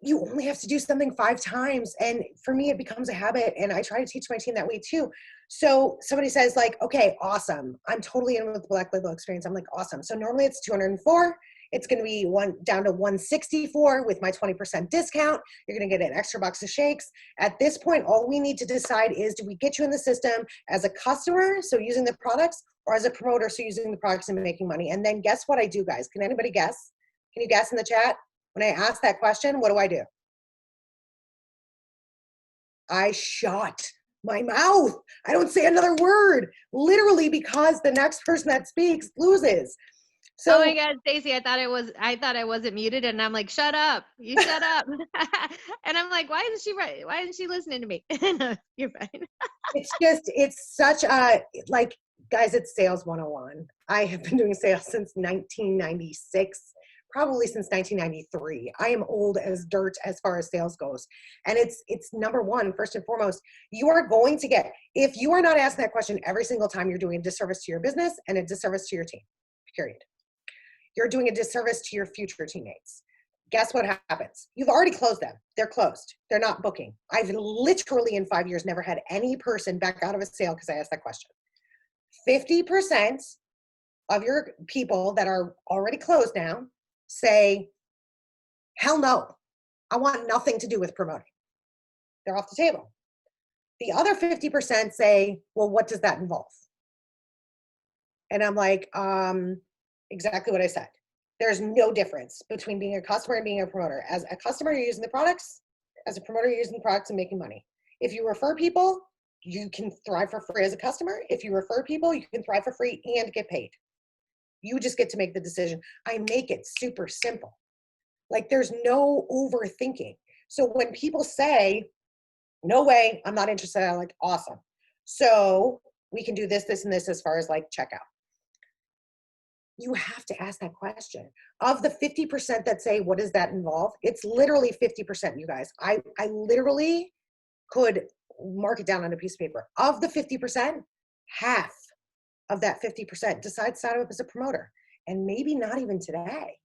you only have to do something 5 times. And for me, it becomes a habit. And I try to teach my team that way too. So somebody says like, okay, awesome. I'm totally in with the Black Label experience. I'm like, awesome. So normally it's 204. It's going to be down to 164 with my 20% discount. You're going to get an extra box of shakes. At this point, all we need to decide is, do we get you in the system as a customer, so using the products, or as a promoter, so using the products and making money? And then guess what I do, guys? Can anybody guess? Can you guess in the chat? When I ask that question, what do? I shut my mouth. I don't say another word, literally, because the next person that speaks loses. So, oh my God, Stacy, I thought I wasn't muted, and I'm like, shut up. You shut up. And I'm like, why isn't she listening to me? No, you're fine. it's such a, like, guys, it's sales 101. I have been doing sales since 1996. Probably since 1993. I am old as dirt as far as sales goes. And it's number one, first and foremost, you are going to get, if you are not asking that question every single time, you're doing a disservice to your business and a disservice to your team, period. You're doing a disservice to your future teammates. Guess what happens? You've already closed them. They're closed. They're not booking. I've literally in 5 years never had any person back out of a sale because I asked that question. 50% of your people that are already closed now say, hell no, I want nothing to do with promoting. They're off the table. The other 50% say, well, what does that involve? And I'm like, exactly what I said. There's no difference between being a customer and being a promoter. As a customer, you're using the products. As a promoter, you're using the products and making money. If you refer people, you can thrive for free as a customer. If you refer people, you can thrive for free and get paid. You just get to make the decision. I make it super simple. Like, there's no overthinking. So when people say, no way, I'm not interested, I'm like, awesome. So we can do this, this, and this as far as like checkout. You have to ask that question. Of the 50% that say, what does that involve? It's literally 50%, you guys. I literally could mark it down on a piece of paper. Of the 50%, half of that 50% decide to sign up as a promoter. And maybe not even today.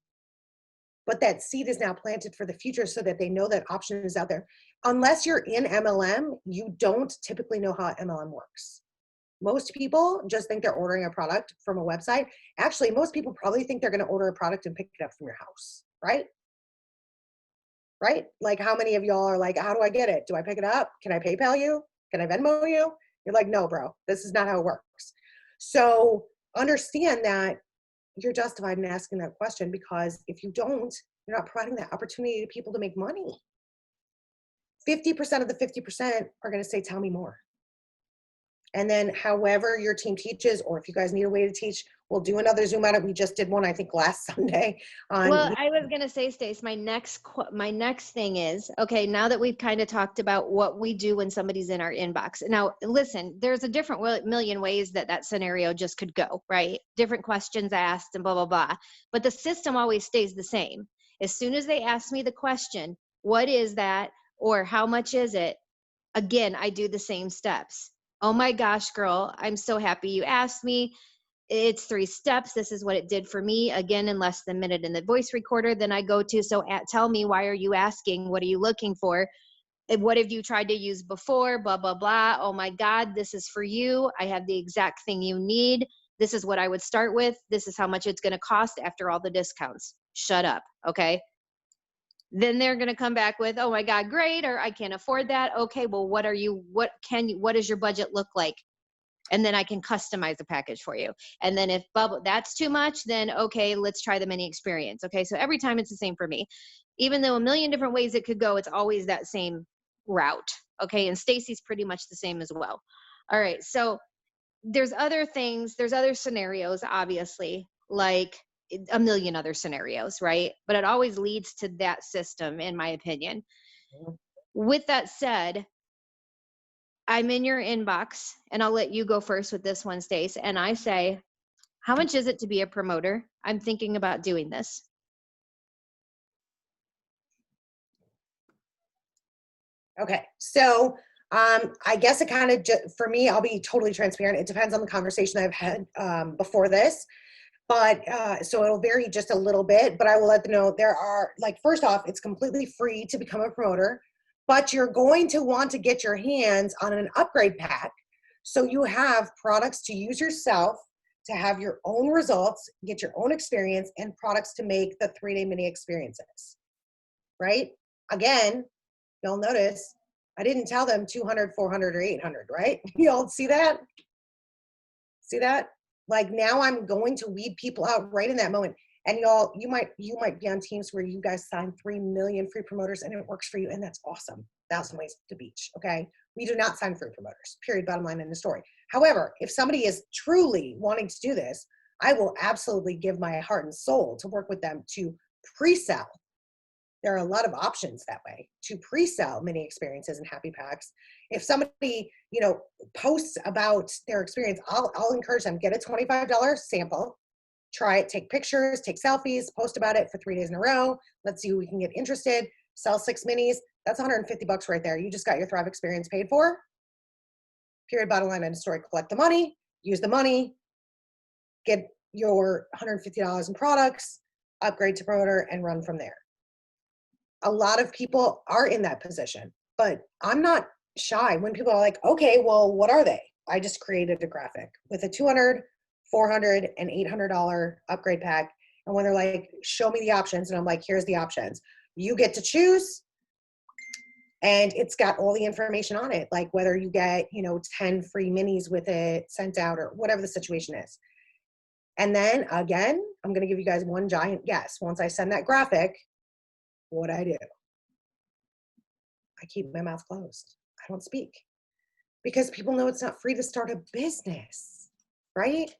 But that seed is now planted for the future so that they know that option is out there. Unless you're in MLM, you don't typically know how MLM works. Most people just think they're ordering a product from a website. Actually, most people probably think they're going to order a product and pick it up from your house, right? Right? Like, how many of y'all are like, how do I get it? Do I pick it up? Can I PayPal you? Can I Venmo you? You're like, no, bro, this is not how it works. So understand that you're justified in asking that question, because if you don't, you're not providing that opportunity to people to make money. 50% of the 50% are going to say, tell me more. And then however your team teaches, or if you guys need a way to teach, we'll do another Zoom on it. We just did one, I think, last Sunday. Well, I was going to say, Stace, my next thing is, okay, now that we've kind of talked about what we do when somebody's in our inbox. Now, listen, there's a different million ways that scenario just could go, right? Different questions asked and blah, blah, blah. But the system always stays the same. As soon as they ask me the question, what is that? Or how much is it? Again, I do the same steps. Oh my gosh, girl, I'm so happy you asked me. it's 3 steps. This is what it did for me. Again, in less than a minute in the voice recorder. Then I go to, so tell me, why are you asking? What are you looking for? What have you tried to use before? Blah, blah, blah. Oh my God, this is for you. I have the exact thing you need. This is what I would start with. This is how much it's going to cost after all the discounts. Shut up. Okay. Then they're going to come back with, oh my God, great. Or I can't afford that. Okay. Well, what does your budget look like? And then I can customize the package for you. And then if that's too much, then okay, let's try the mini experience. Okay. So every time it's the same for me, even though a million different ways it could go, it's always that same route. Okay. And Stacy's pretty much the same as well. All right. So there's other things, there's other scenarios, obviously, like a million other scenarios, right? But it always leads to that system, in my opinion. With that said, I'm in your inbox, and I'll let you go first with this one, Stace. And I say, how much is it to be a promoter? I'm thinking about doing this. Okay. So I guess it kind of, for me, I'll be totally transparent. It depends on the conversation I've had before this. But so it'll vary just a little bit, but I will let them know there are, like, first off, it's completely free to become a promoter, but you're going to want to get your hands on an upgrade pack. So you have products to use yourself, to have your own results, get your own experience, and products to make the 3-day mini experiences, right? Again, you'll notice I didn't tell them 200, 400, or 800, right? You all see that? See that? Like, now I'm going to weed people out right in that moment. And y'all, you might be on teams where you guys sign 3 million free promoters and it works for you, and that's awesome. 1,000 ways to beach, okay? We do not sign free promoters, period, bottom line in the story. However, if somebody is truly wanting to do this, I will absolutely give my heart and soul to work with them to pre-sell. There are a lot of options that way to pre-sell mini experiences and happy packs. If somebody, posts about their experience, I'll encourage them, get a $25 sample, try it, take pictures, take selfies, post about it for 3 days in a row. Let's see who we can get interested. Sell 6 minis. That's $150 right there. You just got your Thrive experience paid for. Period, bottom line, end of story. Collect the money, use the money, get your $150 in products, upgrade to promoter, and run from there. A lot of people are in that position, but I'm not shy when people are like, okay, well, what are they? I just created a graphic with a $200, $400, and $800 upgrade pack. And when they're like, show me the options, and I'm like, here's the options. You get to choose, and it's got all the information on it, like whether you get, 10 free minis with it sent out or whatever the situation is. And then again, I'm going to give you guys one giant guess. Once I send that graphic, what I do? I keep my mouth closed. I don't speak because people know it's not free to start a business, right?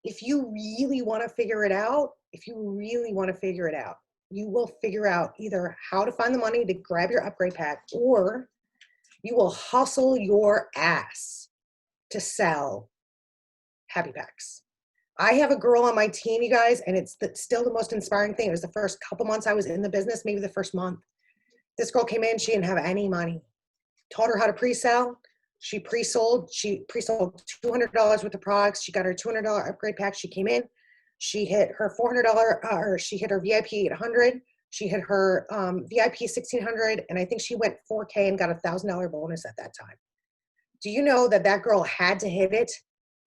If you really want to figure it out, you will figure out either how to find the money to grab your upgrade pack, or you will hustle your ass to sell happy packs. I have a girl on my team, you guys, and it's still the most inspiring thing. It was the first couple months I was in the business, maybe the first month. This girl came in, she didn't have any money. Taught her how to pre-sell. She pre-sold $200 worth of products. She got her $200 upgrade pack. She came in, she hit her $400, she hit her VIP 800. She hit her VIP 1600, and I think she went 4K and got a $1,000 bonus at that time. Do you know that girl had to hit it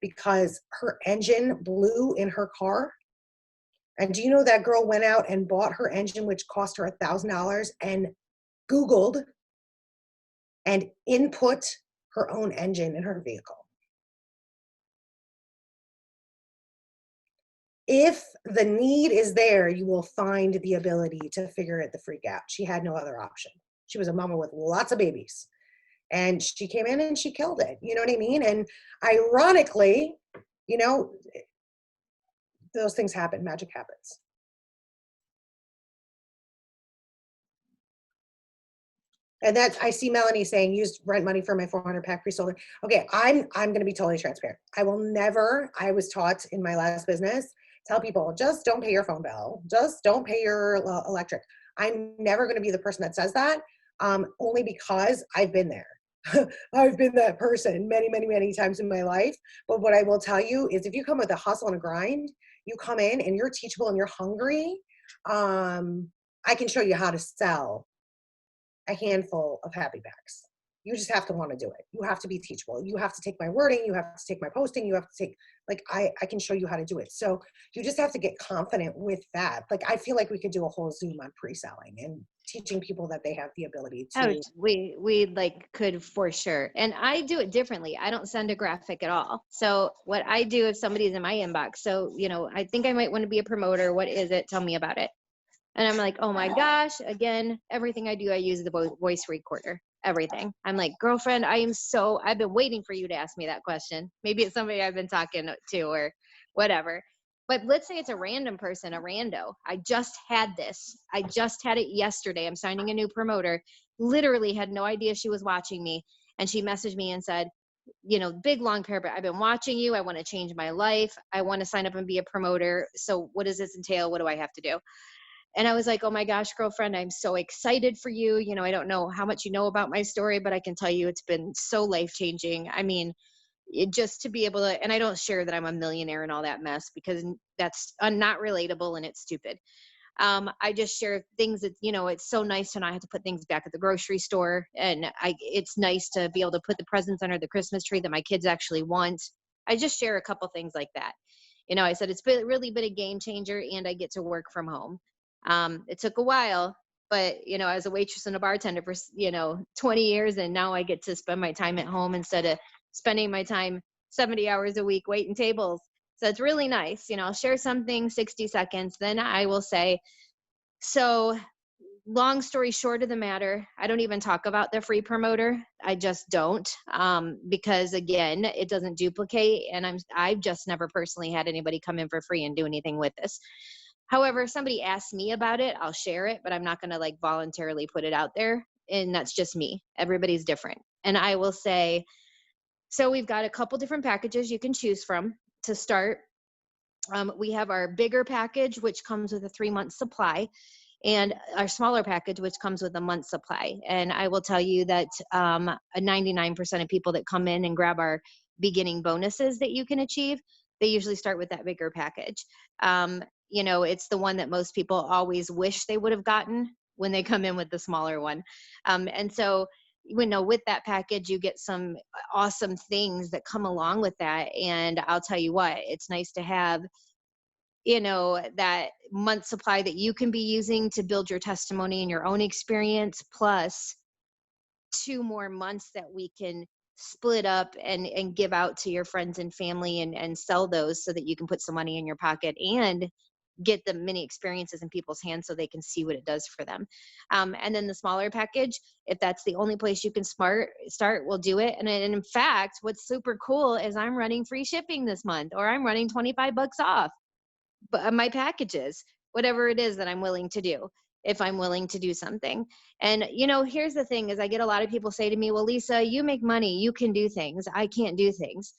because her engine blew in her car? And do you know that girl went out and bought her engine, which cost her $1,000, and Googled and input her own engine in her vehicle? If the need is there, you will find the ability to figure it the freak out. She had no other option. She was a mama with lots of babies, and she came in and she killed it. You know what I mean? And ironically, those things happen. Magic happens. And that, I see Melanie saying, used rent money for my 400 pack pre-sold. Okay, I'm going to be totally transparent. I will never, I was taught in my last business, tell people, just don't pay your phone bill. Just don't pay your electric. I'm never going to be the person that says that, only because I've been there. I've been that person many, many, many times in my life. But what I will tell you is if you come with a hustle and a grind, you come in and you're teachable and you're hungry, I can show you how to sell a handful of happy bags. You just have to want to do it. You have to be teachable. You have to take my wording. You have to take my posting. You have to take, like, I can show you how to do it. So you just have to get confident with that. Like, I feel like we could do a whole Zoom on pre-selling and teaching people that they have the ability Oh, to. we like could for sure. And I do it differently. I don't send a graphic at all. So what I do if somebody's in my inbox, so I think I might want to be a promoter. What is it? Tell me about it. And I'm like, oh my gosh, again, everything I do, I use the voice recorder, everything. I'm like, girlfriend, I've been waiting for you to ask me that question. Maybe it's somebody I've been talking to or whatever. But let's say it's a random person, a rando. I just had this. I just had it yesterday. I'm signing a new promoter. Literally had no idea she was watching me. And she messaged me and said, big long paragraph. I've been watching you. I want to change my life. I want to sign up and be a promoter. So what does this entail? What do I have to do? And I was like, oh my gosh, girlfriend, I'm so excited for you. I don't know how much you know about my story, but I can tell you it's been so life changing. I mean, just to be able to, and I don't share that I'm a millionaire and all that mess because that's not relatable and it's stupid. I just share things that, it's so nice to not have to put things back at the grocery store. And it's nice to be able to put the presents under the Christmas tree that my kids actually want. I just share a couple things like that. I said, really been a game changer and I get to work from home. It took a while, but I was a waitress and a bartender for 20 years, and now I get to spend my time at home instead of spending my time 70 hours a week waiting tables. So it's really nice. I'll share something 60 seconds, then I will say, so long story short of the matter, I don't even talk about the free promoter. I just don't, because again, it doesn't duplicate, and I've just never personally had anybody come in for free and do anything with this. However, if somebody asks me about it, I'll share it, but I'm not going to like voluntarily put it out there. And that's just me. Everybody's different. And I will say, so we've got a couple different packages you can choose from to start. We have our bigger package, which comes with a 3-month supply, and our smaller package, which comes with a month supply. And I will tell you that 99% of people that come in and grab our beginning bonuses that you can achieve, they usually start with that bigger package. It's the one that most people always wish they would have gotten when they come in with the smaller one. And so, with that package, you get some awesome things that come along with that. And I'll tell you what, it's nice to have that month supply that you can be using to build your testimony and your own experience, plus 2 more months that we can split up and give out to your friends and family and sell those so that you can put some money in your pocket and get the mini experiences in people's hands so they can see what it does for them. And then the smaller package, if that's the only place you can start, we'll do it. And in fact, what's super cool is I'm running free shipping this month, or I'm running 25 bucks off my packages, whatever it is that I'm willing to do, if I'm willing to do something. And here's the thing is I get a lot of people say to me, well, Lisa, you make money, you can do things, I can't do things.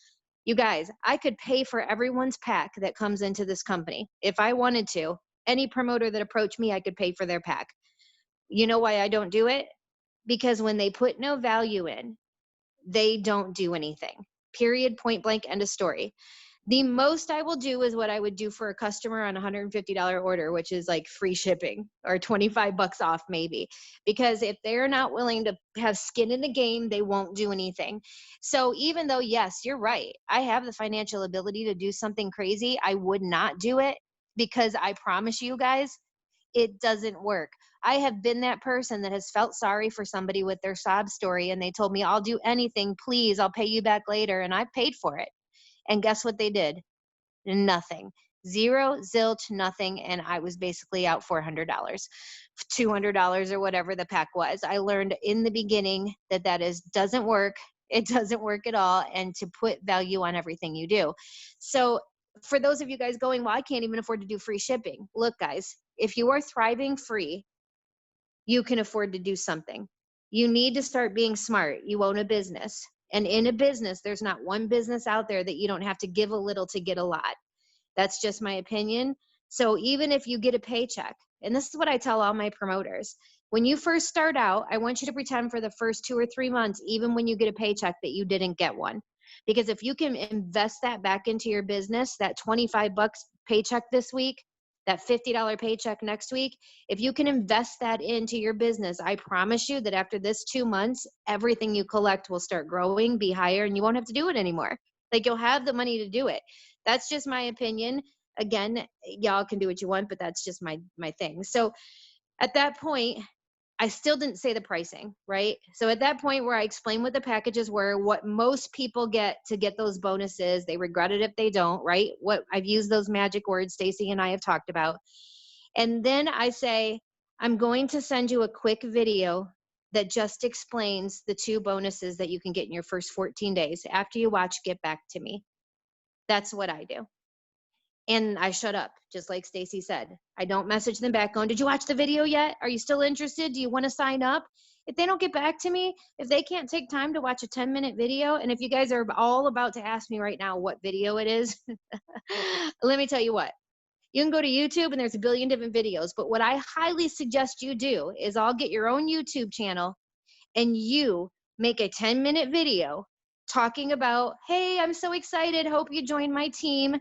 You guys, I could pay for everyone's pack that comes into this company if I wanted to. Any promoter that approached me, I could pay for their pack. You know why I don't do it? Because when they put no value in, they don't do anything. Period, point blank, end of story. The most I will do is what I would do for a customer on a $150 order, which is like free shipping or 25 bucks off maybe. Because if they're not willing to have skin in the game, they won't do anything. So even though, yes, you're right, I have the financial ability to do something crazy, I would not do it because I promise you guys, it doesn't work. I have been that person that has felt sorry for somebody with their sob story and they told me, I'll do anything, please, I'll pay you back later. And I paid for it. And guess what they did? Nothing. Zero, zilch, nothing. And I was basically out $400, $200 or whatever the pack was. I learned in the beginning that doesn't work. It doesn't work at all. And to put value on everything you do. So for those of you guys going, well, I can't even afford to do free shipping. Look, guys, if you are thriving free, you can afford to do something. You need to start being smart. You own a business. And in a business, there's not one business out there that you don't have to give a little to get a lot. That's just my opinion. So even if you get a paycheck, and this is what I tell all my promoters, When you first start out, I want you to pretend for the first 2 or 3 months, even when you get a paycheck, that you didn't get one. Because if you can invest that back into your business, that 25 bucks paycheck this week, that $50 paycheck next week, if you can invest that into your business, I promise you that after this 2 months, everything you collect will start growing, be higher, and you won't have to do it anymore. Like, you'll have the money to do it. That's just my opinion. Again, y'all can do what you want, but that's just my thing. So at that point, I still didn't say the pricing, right? So at that point where I explained what the packages were, what most people get to get those bonuses, they regret it if they don't, right? What I've used those magic words Stacy and I have talked about. And then I say, I'm going to send you a quick video that just explains the 2 bonuses that you can get in your first 14 days. After you watch, get back to me. That's what I do. And I shut up, just like Stacy said. I don't message them back going, did you watch the video yet? Are you still interested? Do you want to sign up? If they don't get back to me, if they can't take time to watch a 10-minute video, and if you guys are all about to ask me right now what video it is, let me tell you what. You can go to YouTube and there's a billion different videos, but what I highly suggest you do is I'll get your own YouTube channel and you make a 10-minute video talking about, hey, I'm so excited. Hope you join my team.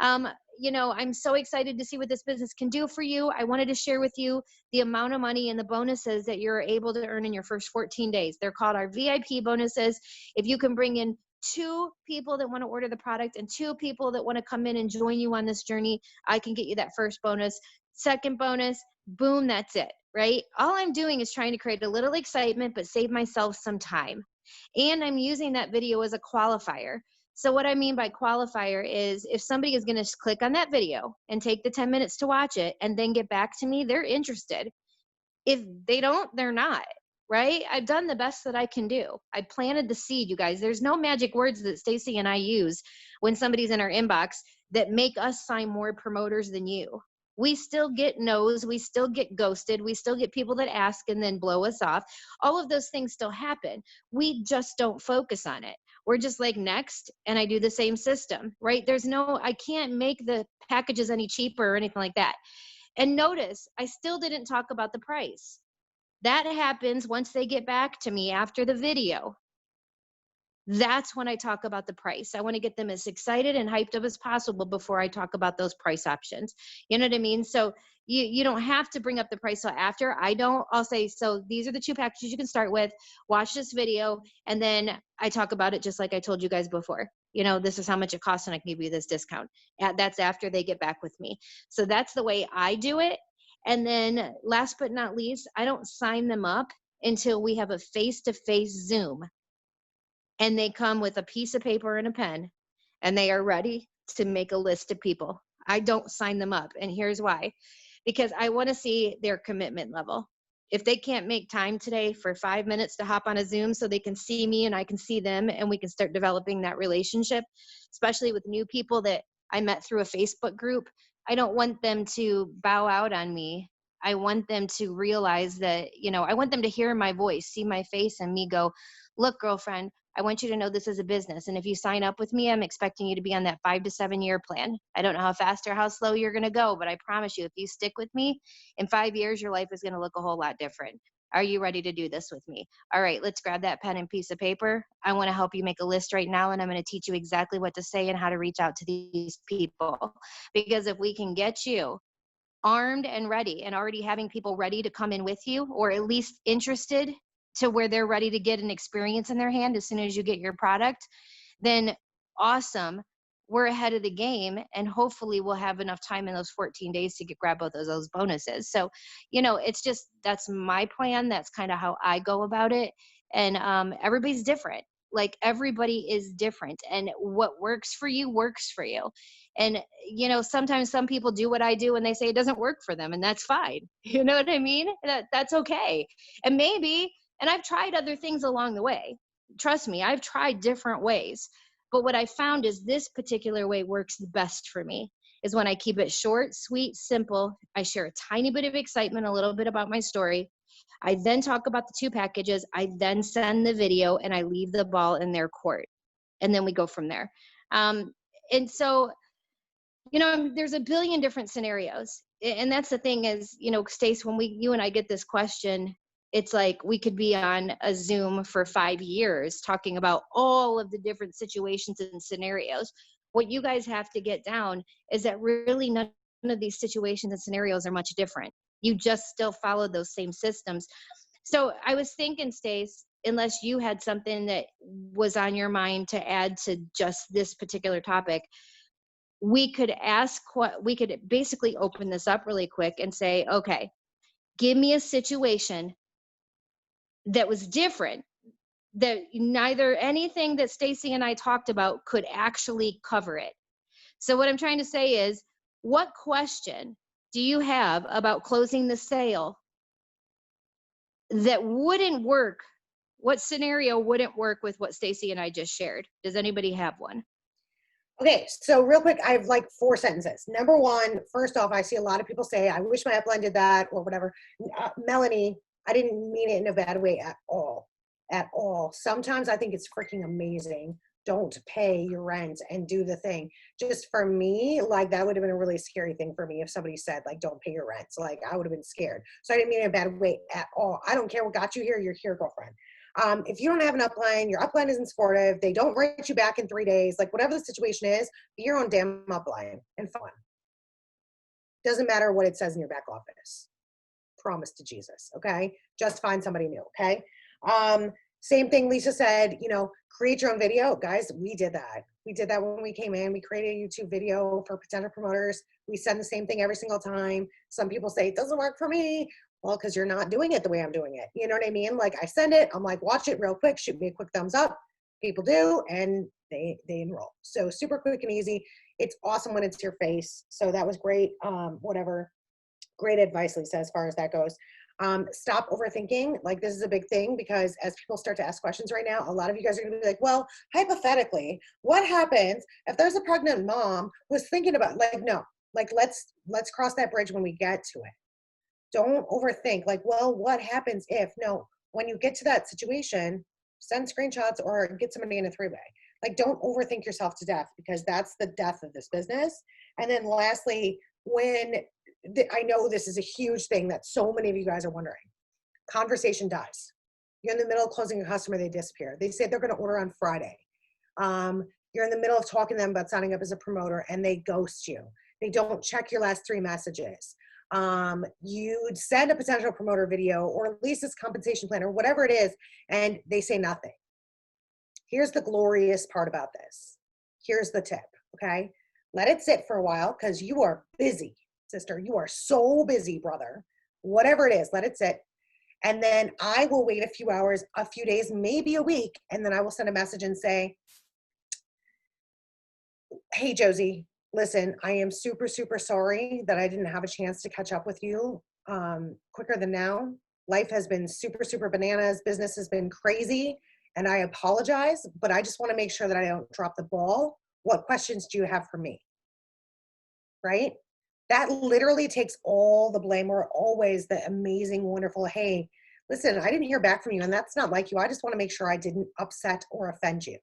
I'm so excited to see what this business can do for you. I wanted to share with you the amount of money and the bonuses that you're able to earn in your first 14 days. They're called our VIP bonuses. If you can bring in 2 people that want to order the product and 2 people that want to come in and join you on this journey, I can get you that first bonus. Second bonus, boom, that's it, right? All I'm doing is trying to create a little excitement, but save myself some time. And I'm using that video as a qualifier. So what I mean by qualifier is if somebody is going to click on that video and take the 10 minutes to watch it and then get back to me, they're interested. If they don't, they're not, right? I've done the best that I can do. I planted the seed, you guys. There's no magic words that Stacy and I use when somebody's in our inbox that make us sign more promoters than you. We still get no's, we still get ghosted, we still get people that ask and then blow us off. All of those things still happen. We just don't focus on it. We're just like, next, and I do the same system, right? I can't make the packages any cheaper or anything like that. And notice, I still didn't talk about the price. That happens once they get back to me after the video. That's when I talk about the price. I want to get them as excited and hyped up as possible before I talk about those price options. You know what I mean? So you don't have to bring up the price till after. I don't. I'll say, so these are the 2 packages you can start with. Watch this video. And then I talk about it just like I told you guys before. This is how much it costs and I can give you this discount. That's after they get back with me. So that's the way I do it. And then last but not least, I don't sign them up until we have a face-to-face Zoom. And they come with a piece of paper and a pen, and they are ready to make a list of people. I don't sign them up. And here's why. Because I want to see their commitment level. If they can't make time today for 5 minutes to hop on a Zoom so they can see me and I can see them and we can start developing that relationship, especially with new people that I met through a Facebook group, I don't want them to bow out on me. I want them to realize that, I want them to hear my voice, see my face, and me go, look, girlfriend, I want you to know this is a business. And if you sign up with me, I'm expecting you to be on that 5 to 7 year plan. I don't know how fast or how slow you're going to go, but I promise you, if you stick with me, in 5 years, your life is going to look a whole lot different. Are you ready to do this with me? All right, let's grab that pen and piece of paper. I want to help you make a list right now, and I'm going to teach you exactly what to say and how to reach out to these people. Because if we can get you armed and ready and already having people ready to come in with you, or at least interested to where they're ready to get an experience in their hand as soon as you get your product, then awesome. We're ahead of the game, and hopefully we'll have enough time in those 14 days to grab both of those bonuses. So, it's just, that's my plan. That's kind of how I go about it. And everybody's different. Like, everybody is different, and what works for you works for you. And, sometimes some people do what I do and they say it doesn't work for them, and that's fine. You know what I mean? That's okay. And maybe, and I've tried other things along the way. Trust me, I've tried different ways. But what I found is this particular way works the best for me, is when I keep it short, sweet, simple. I share a tiny bit of excitement, a little bit about my story. I then talk about the 2 packages. I then send the video, and I leave the ball in their court. And then we go from there. And so, there's a billion different scenarios. And that's the thing is, Stace, when you and I get this question, it's like we could be on a Zoom for 5 years talking about all of the different situations and scenarios. What you guys have to get down is that really none of these situations and scenarios are much different. You just still follow those same systems. So I was thinking, Stace, unless you had something that was on your mind to add to just this particular topic, we could we could basically open this up really quick and say, okay, give me a situation that was different, that neither anything that Stacy and I talked about could actually cover it. So what I'm trying to say is, what question do you have about closing the sale that wouldn't work? What scenario wouldn't work with what Stacy and I just shared? Does anybody have one? Okay, so real quick, I have like 4 sentences. Number one, first off, I see a lot of people say, I wish my upline did that or whatever. Melanie, I didn't mean it in a bad way at all. At all. Sometimes I think it's freaking amazing. Don't pay your rent and do the thing. Just for me, like that would have been a really scary thing for me if somebody said, like, don't pay your rent. So, like, I would have been scared. So I didn't mean it in a bad way at all. I don't care what got you here. You're here, girlfriend. If you don't have an upline, your upline isn't supportive, they don't write you back in 3 days, like whatever the situation is, be your own damn upline and fun. Doesn't matter what it says in your back office. Promise to Jesus, okay? Just find somebody new, okay? Same thing Lisa said, create your own video. Guys, we did that. We did that when we came in. We created a YouTube video for potential promoters. We send the same thing every single time. Some people say, it doesn't work for me. Well, because you're not doing it the way I'm doing it. You know what I mean? Like I send it, I'm like, watch it real quick, shoot me a quick thumbs up. People do, and they enroll. So super quick and easy. It's awesome when it's your face. So that was great. Whatever. Great advice, Lisa, as far as that goes. Stop overthinking. Like this is a big thing because as people start to ask questions right now, a lot of you guys are gonna be like, well, hypothetically, what happens if there's a pregnant mom who's thinking about, like, no, like let's cross that bridge when we get to it. Don't overthink, like, well, what happens if? No, when you get to that situation, send screenshots or get somebody in a 3-way. Like, don't overthink yourself to death because that's the death of this business. And then lastly, I know this is a huge thing that so many of you guys are wondering, conversation dies. You're in the middle of closing a customer, they disappear. They say they're going to order on Friday. You're in the middle of talking to them about signing up as a promoter and they ghost you. They don't check your last 3 messages. You'd send a potential promoter video or Lisa's compensation plan or whatever it is, and they say nothing. Here's the glorious part about this. Here's the tip, okay? Let it sit for a while because you are busy, sister. You are so busy, brother. Whatever it is, let it sit. And then I will wait a few hours, a few days, maybe a week, and then I will send a message and say, hey, Josie, listen, I am super, super sorry that I didn't have a chance to catch up with you quicker than now. Life has been super, super bananas. Business has been crazy, and I apologize, but I just want to make sure that I don't drop the ball. What questions do you have for me? Right? That literally takes all the blame or always the amazing, wonderful, hey, listen, I didn't hear back from you, and that's not like you. I just want to make sure I didn't upset or offend you.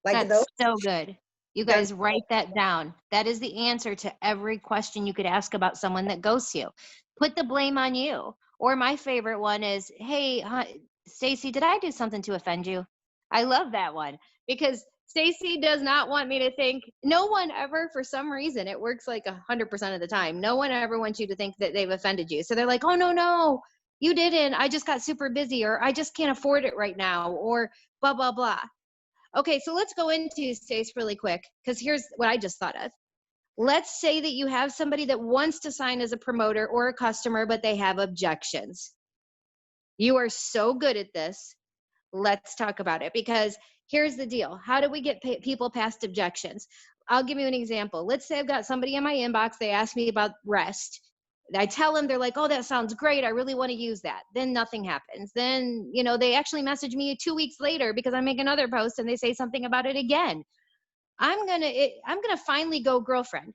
Like that's so good. You guys write that down. That is the answer to every question you could ask about someone that ghosts you. Put the blame on you. Or my favorite one is, hey, Stacy, did I do something to offend you? I love that one because Stacy does not want me to think, no one ever, for some reason, it works like 100% of the time. No one ever wants you to think that they've offended you. So they're like, oh, no, you didn't. I just got super busy, or I just can't afford it right now, or blah, blah, blah. Okay, so let's go into Stace really quick because here's what I just thought of. Let's say that you have somebody that wants to sign as a promoter or a customer, but they have objections. You are so good at this. Let's talk about it because here's the deal. How do we get people past objections? I'll give you an example. Let's say I've got somebody in my inbox. They ask me about rest. I tell them, they're like, oh, that sounds great. I really want to use that. Then nothing happens. Then, they actually message me 2 weeks later because I make another post and they say something about it again. I'm going to finally go girlfriend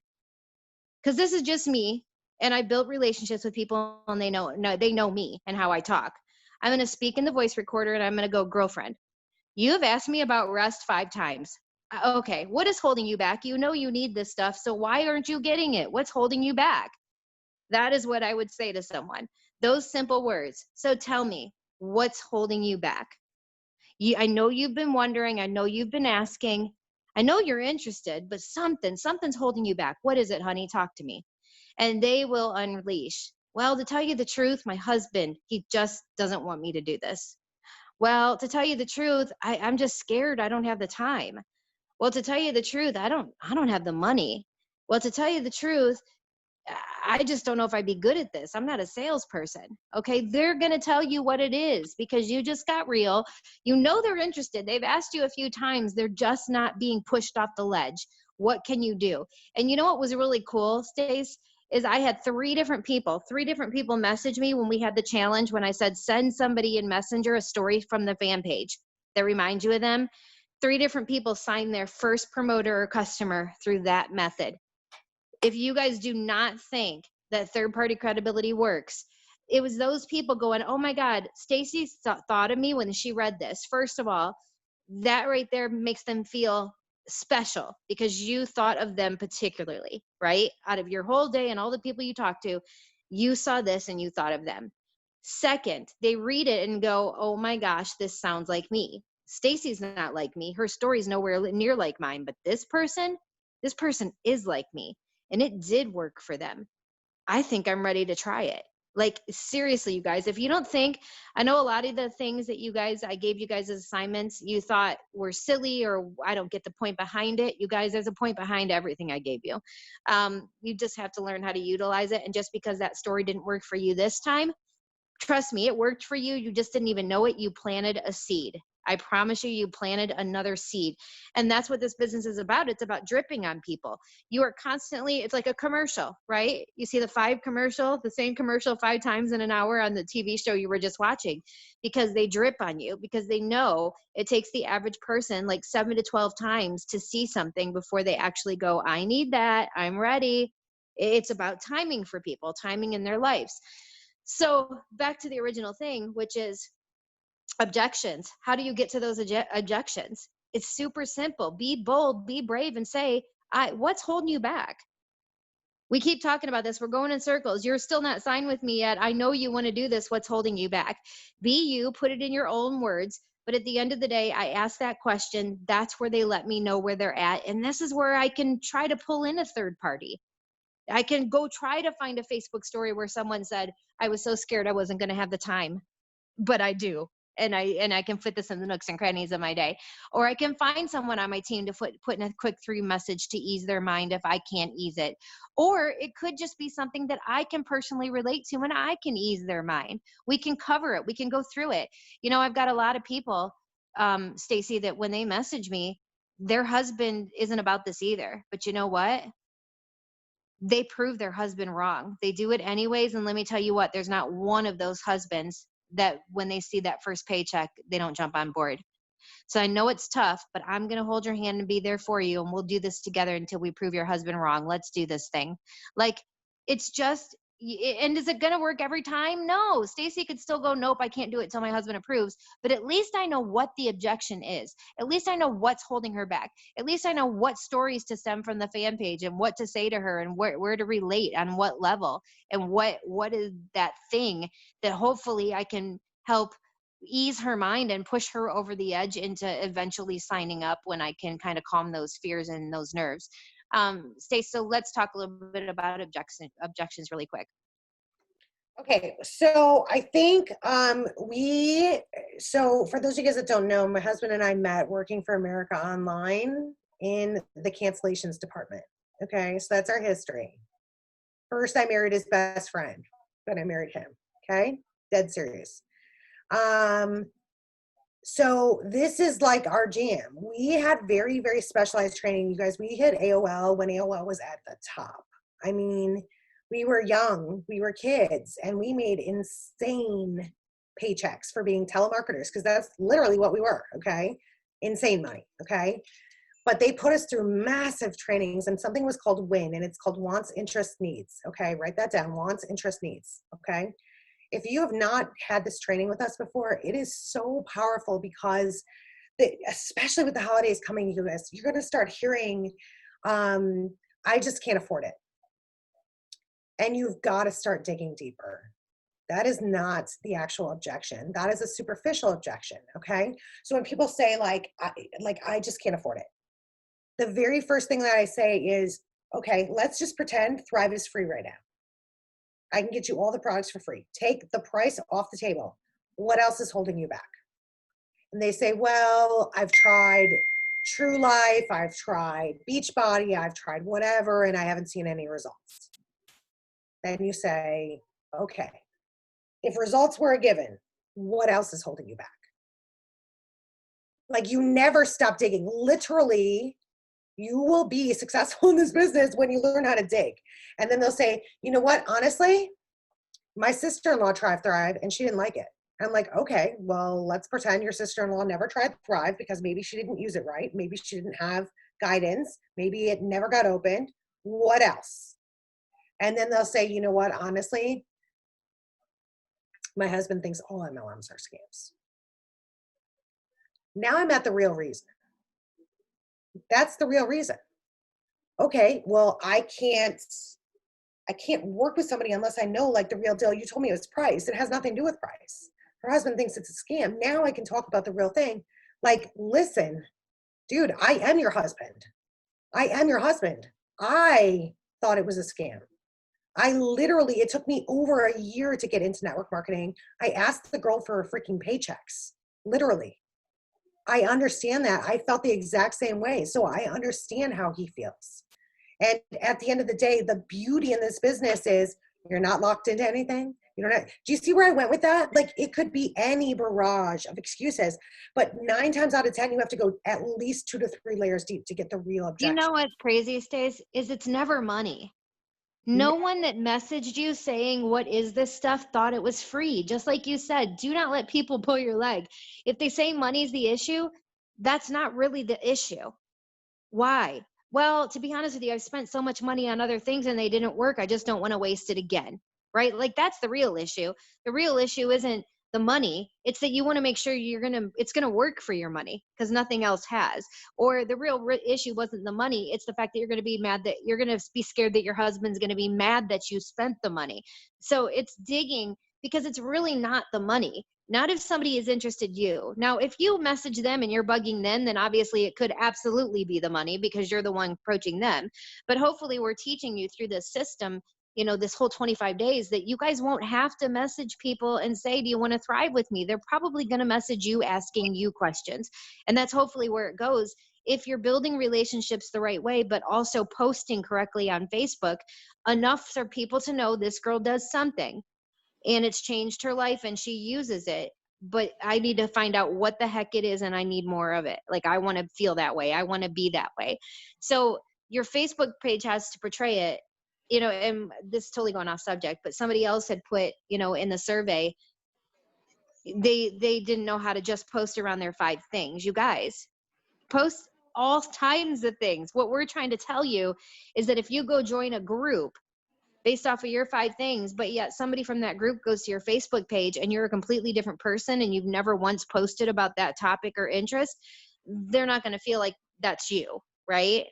because this is just me. And I built relationships with people and they know me and how I talk. I'm going to speak in the voice recorder and I'm going to go girlfriend. You have asked me about rest 5 times. Okay, what is holding you back? You know you need this stuff, so why aren't you getting it? What's holding you back? That is what I would say to someone. Those simple words. So tell me, what's holding you back? I know you've been wondering. I know you've been asking. I know you're interested, but something's holding you back. What is it, honey? Talk to me. And they will unleash. Well, to tell you the truth, my husband, he just doesn't want me to do this. Well, to tell you the truth, I'm just scared. I don't have the time. Well, to tell you the truth, I don't have the money. Well, to tell you the truth, I just don't know if I'd be good at this. I'm not a salesperson. Okay. They're going to tell you what it is because you just got real. You know they're interested. They've asked you a few times. They're just not being pushed off the ledge. What can you do? And you know what was really cool, Stace, is I had three different people message me when we had the challenge when I said send somebody in Messenger a story from the fan page that reminds you of them. Three different people signed their first promoter or customer through that method. If you guys do not think that third party credibility works, it was those people going, oh my God, Stacy thought of me when she read this. First of all, that right there makes them feel special because you thought of them particularly, right? Out of your whole day and all the people you talk to, you saw this and you thought of them. Second, they read it and go, oh my gosh, this sounds like me. Stacy's not like me. Her story's nowhere near like mine, but this person is like me and it did work for them. I think I'm ready to try it. Like, seriously, you guys, if you don't think, I know a lot of the things that I gave you guys as assignments, you thought were silly or I don't get the point behind it. You guys, there's a point behind everything I gave you. You just have to learn how to utilize it. And just because that story didn't work for you this time, trust me, it worked for you. You just didn't even know it. You planted a seed. I promise you, you planted another seed. And that's what this business is about. It's about dripping on people. You are constantly, it's like a commercial, right? You see the same commercial 5 times in an hour on the TV show you were just watching because they drip on you, because they know it takes the average person like 7 to 12 times to see something before they actually go, I need that. I'm ready. It's about timing for people, timing in their lives. So back to the original thing, which is objections. How do you get to those objections? It's super simple. Be bold, be brave, and say, what's holding you back? We keep talking about this. We're going in circles. You're still not signed with me yet. I know you want to do this. What's holding you back? Be you, put it in your own words. But at the end of the day, I ask that question. That's where they let me know where they're at. And this is where I can try to pull in a third party. I can go try to find a Facebook story where someone said, I was so scared I wasn't going to have the time, but I do. And I can fit this in the nooks and crannies of my day. Or I can find someone on my team to put in a quick 3 message to ease their mind if I can't ease it. Or it could just be something that I can personally relate to and I can ease their mind. We can cover it. We can go through it. I've got a lot of people, Stacy, that when they message me, their husband isn't about this either. But you know what? They prove their husband wrong. They do it anyways. And let me tell you what, there's not one of those husbands that when they see that first paycheck, they don't jump on board. So I know it's tough, but I'm going to hold your hand and be there for you. And we'll do this together until we prove your husband wrong. Let's do this thing. Like, it's just, and is it going to work every time? No. Stacy could still go, nope, I can't do it until my husband approves. But at least I know what the objection is. At least I know what's holding her back. At least I know what stories to send from the fan page and what to say to her and where to relate on what level and what is that thing that hopefully I can help ease her mind and push her over the edge into eventually signing up when I can kind of calm those fears and those nerves. Stace, so let's talk a little bit about objections really quick. Okay, so I think so for those of you guys that don't know, my husband and I met working for America Online in the cancellations department. Okay, so that's our history. First, I married his best friend, then I married him. Okay, dead serious. So this is like our jam. We had very, very specialized training. You guys, we hit AOL when AOL was at the top. I mean, we were young, we were kids, and we made insane paychecks for being telemarketers because that's literally what we were, okay? Insane money, okay? But they put us through massive trainings, and something was called WIN, and it's called Wants, Interest, Needs, okay? Write that down, Wants, Interest, Needs, okay? If you have not had this training with us before, it is so powerful because especially with the holidays coming, you guys, you're going to start hearing, I just can't afford it. And you've got to start digging deeper. That is not the actual objection. That is a superficial objection. Okay. So when people say I just can't afford it, the very first thing that I say is, okay, let's just pretend Thrive is free right now. I can get you all the products for free. Take the price off the table. What else is holding you back? And they say, well, I've tried True Life, I've tried Beachbody, I've tried whatever, and I haven't seen any results. Then you say, okay, if results were a given, what else is holding you back? Like, you never stop digging. Literally, you will be successful in this business when you learn how to dig. And then they'll say, you know what, honestly, my sister-in-law tried Thrive and she didn't like it. I'm like, okay, well, let's pretend your sister-in-law never tried Thrive because maybe she didn't use it right. Maybe she didn't have guidance. Maybe it never got opened. What else? And then they'll say, you know what, honestly, my husband thinks all MLMs are scams. Now I'm at the real reason. That's the real reason. Okay, well, I can't work with somebody unless I know like the real deal. You told me it was price. It has nothing to do with price. Her husband thinks it's a scam. Now I can talk about the real thing. Like, listen, dude, I am your husband. I am your husband. I thought it was a scam. It took me over a year to get into network marketing. I asked the girl for her freaking paychecks, literally. I understand that. I felt the exact same way. So I understand how he feels. And at the end of the day, the beauty in this business is you're not locked into anything. You don't have, do you see where I went with that? Like, it could be any barrage of excuses, but 9 times out of 10, you have to go at least 2 to 3 layers deep to get the real objection. You know what's crazy, Stace, is it's never money. No one that messaged you saying, what is this stuff, thought it was free. Just like you said, do not let people pull your leg. If they say money's the issue, that's not really the issue. Why? Well, to be honest with you, I've spent so much money on other things and they didn't work. I just don't want to waste it again. Right? Like, that's the real issue. The real issue isn't the money. It's that you want to make sure it's going to work for your money because nothing else has. Or the real issue wasn't the money. It's the fact that you're going to be mad, that you're going to be scared that your husband's going to be mad that you spent the money. So it's digging, because it's really not the money. Not if somebody is interested you. Now, if you message them and you're bugging them, then obviously it could absolutely be the money because you're the one approaching them. But hopefully we're teaching you through this system, this whole 25 days, that you guys won't have to message people and say, do you want to thrive with me? They're probably going to message you asking you questions. And that's hopefully where it goes. If you're building relationships the right way, but also posting correctly on Facebook, enough for people to know this girl does something and it's changed her life and she uses it, but I need to find out what the heck it is and I need more of it. Like, I want to feel that way. I want to be that way. So your Facebook page has to portray it, and this is totally going off subject, but somebody else had put, in the survey, they didn't know how to just post around their 5 things. You guys, post all kinds of things. What we're trying to tell you is that if you go join a group based off of your 5 things, but yet somebody from that group goes to your Facebook page and you're a completely different person and you've never once posted about that topic or interest, they're not going to feel like that's you, right?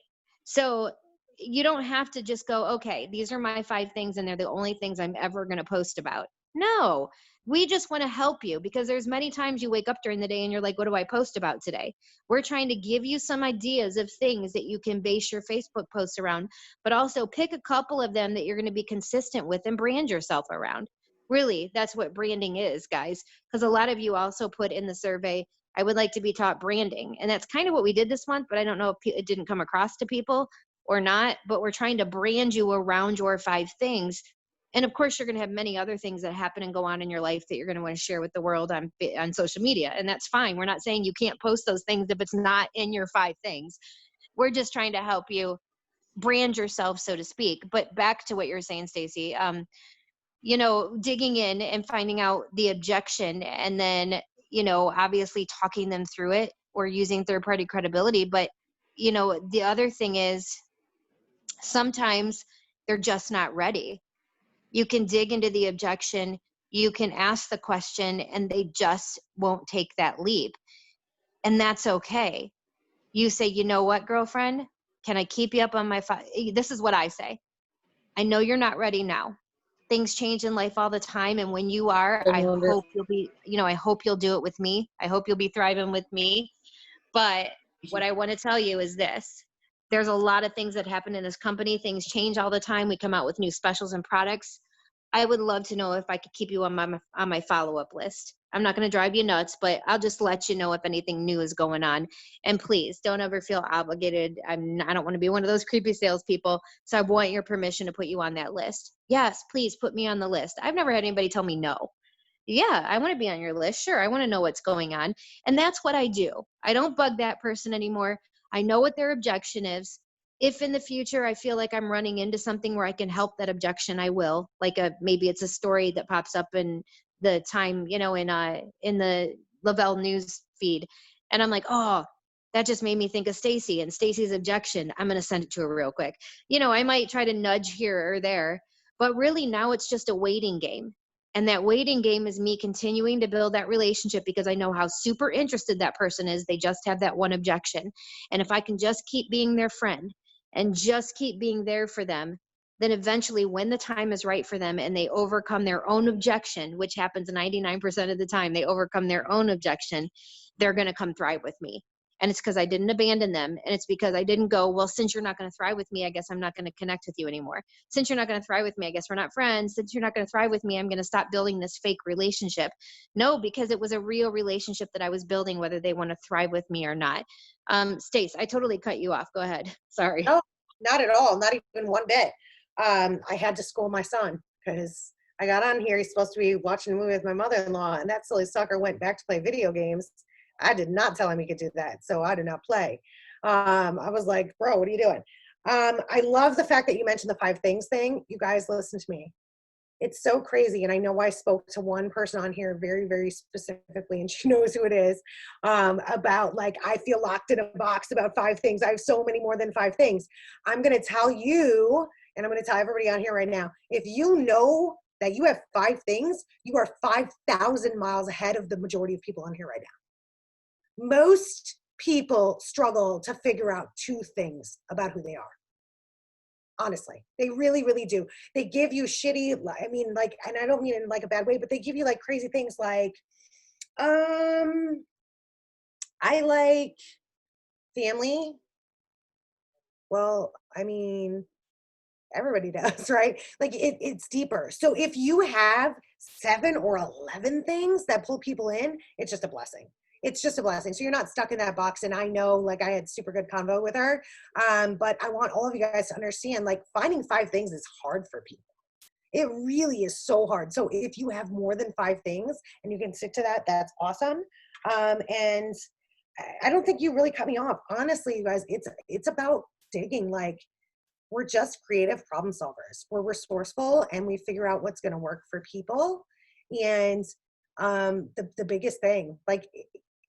So you don't have to just go, okay, these are my 5 things and they're the only things I'm ever going to post about. No, we just want to help you, because there's many times you wake up during the day and you're like, what do I post about today? We're trying to give you some ideas of things that you can base your Facebook posts around, but also pick a couple of them that you're going to be consistent with and brand yourself around. Really, that's what branding is, guys, because a lot of you also put in the survey, I would like to be taught branding. And that's kind of what we did this month, but I don't know if it didn't come across to people or not, but we're trying to brand you around your 5 things. And of course, you're going to have many other things that happen and go on in your life that you're going to want to share with the world on social media. And that's fine. We're not saying you can't post those things if it's not in your 5 things. We're just trying to help you brand yourself, so to speak. But back to what you're saying, Stacey, digging in and finding out the objection, and then, obviously talking them through it or using third-party credibility. But, the other thing is sometimes they're just not ready. You can dig into the objection, you can ask the question, and they just won't take that leap. And that's okay. You say, you know what, girlfriend, can I keep you up on my this is what I say. I know you're not ready now. Things change in life all the time, and when you are, I hope you'll be, I hope you'll do it with me. I hope you'll be thriving with me. But what I want to tell you is this: there's a lot of things that happen in this company. Things change all the time. We come out with new specials and products. I would love to know if I could keep you on my follow-up list. I'm not going to drive you nuts, but I'll just let you know if anything new is going on. And please don't ever feel obligated. I don't want to be one of those creepy salespeople. So I want your permission to put you on that list. Yes, please put me on the list. I've never had anybody tell me no. Yeah, I want to be on your list. Sure, I want to know what's going on. And that's what I do. I don't bug that person anymore. I know what their objection is. If in the future I feel like I'm running into something where I can help that objection, I will. Like maybe it's a story that pops up in the time, in the Lavelle news feed. And I'm like, oh, that just made me think of Stacy and Stacy's objection. I'm going to send it to her real quick. I might try to nudge here or there, but really now it's just a waiting game. And that waiting game is me continuing to build that relationship because I know how super interested that person is. They just have that one objection. And if I can just keep being their friend and just keep being there for them, then eventually when the time is right for them and they overcome their own objection, which happens 99% of the time, they overcome their own objection, they're going to come thrive with me. And it's because I didn't abandon them. And it's because I didn't go, well, since you're not going to thrive with me, I guess I'm not going to connect with you anymore. Since you're not going to thrive with me, I guess we're not friends. Since you're not going to thrive with me, I'm going to stop building this fake relationship. No, because it was a real relationship that I was building, whether they want to thrive with me or not. Stace, I totally cut you off. Go ahead. Sorry. No, not at all. Not even one bit. I had to school my son because I got on here. He's supposed to be watching a movie with my mother-in-law, and that silly sucker went back to play video games. I did not tell him he could do that, so I did not play. I was like, bro, what are you doing? I love the fact that you mentioned the 5 things thing. You guys, listen to me. It's so crazy. And I know I spoke to one person on here very, very specifically, and she knows who it is, about like, I feel locked in a box about 5 things. I have so many more than 5 things. I'm going to tell you, and I'm going to tell everybody on here right now, if you know that you have 5 things, you are 5,000 miles ahead of the majority of people on here right now. Most people struggle to figure out 2 things about who they are. Honestly, they really, really do. They give you shitty, I mean, like, and I don't mean it in like a bad way, but they give you like crazy things like, I like family. Well, I mean, everybody does, right? Like it's deeper. So if you have 7 or 11 things that pull people in, it's just a blessing. It's just a blessing. So you're not stuck in that box. And I know, like, I had super good convo with her. But I want all of you guys to understand, like, finding 5 things is hard for people. It really is so hard. So if you have more than 5 things and you can stick to that, that's awesome. And I don't think you really cut me off. Honestly, you guys, it's about digging. Like, we're just creative problem solvers. We're resourceful and we figure out what's going to work for people. And the biggest thing, like,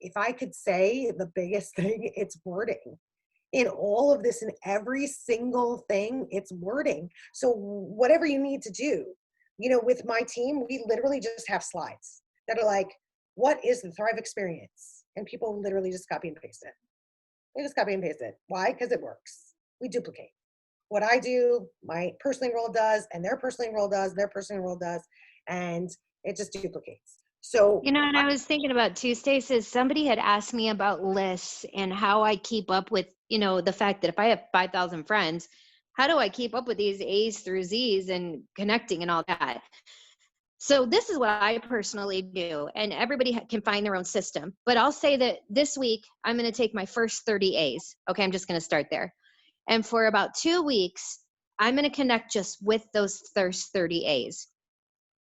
if I could say the biggest thing, it's wording. In all of this, in every single thing, it's wording. So whatever you need to do, with my team, we literally just have slides that are like, what is the Thrive experience? And people literally just copy and paste it. They just copy and paste it. Why? Because it works. We duplicate. What I do, my personally enrolled does, and their personally enrolled does, their personally enrolled does, and it just duplicates. So, And I was thinking about too, Stacey, somebody had asked me about lists and how I keep up with, the fact that if I have 5,000 friends, how do I keep up with these A's through Z's and connecting and all that? So this is what I personally do, and everybody can find their own system. But I'll say that this week, I'm going to take my first 30 A's. Okay, I'm just going to start there. And for about 2 weeks, I'm going to connect just with those first 30 A's.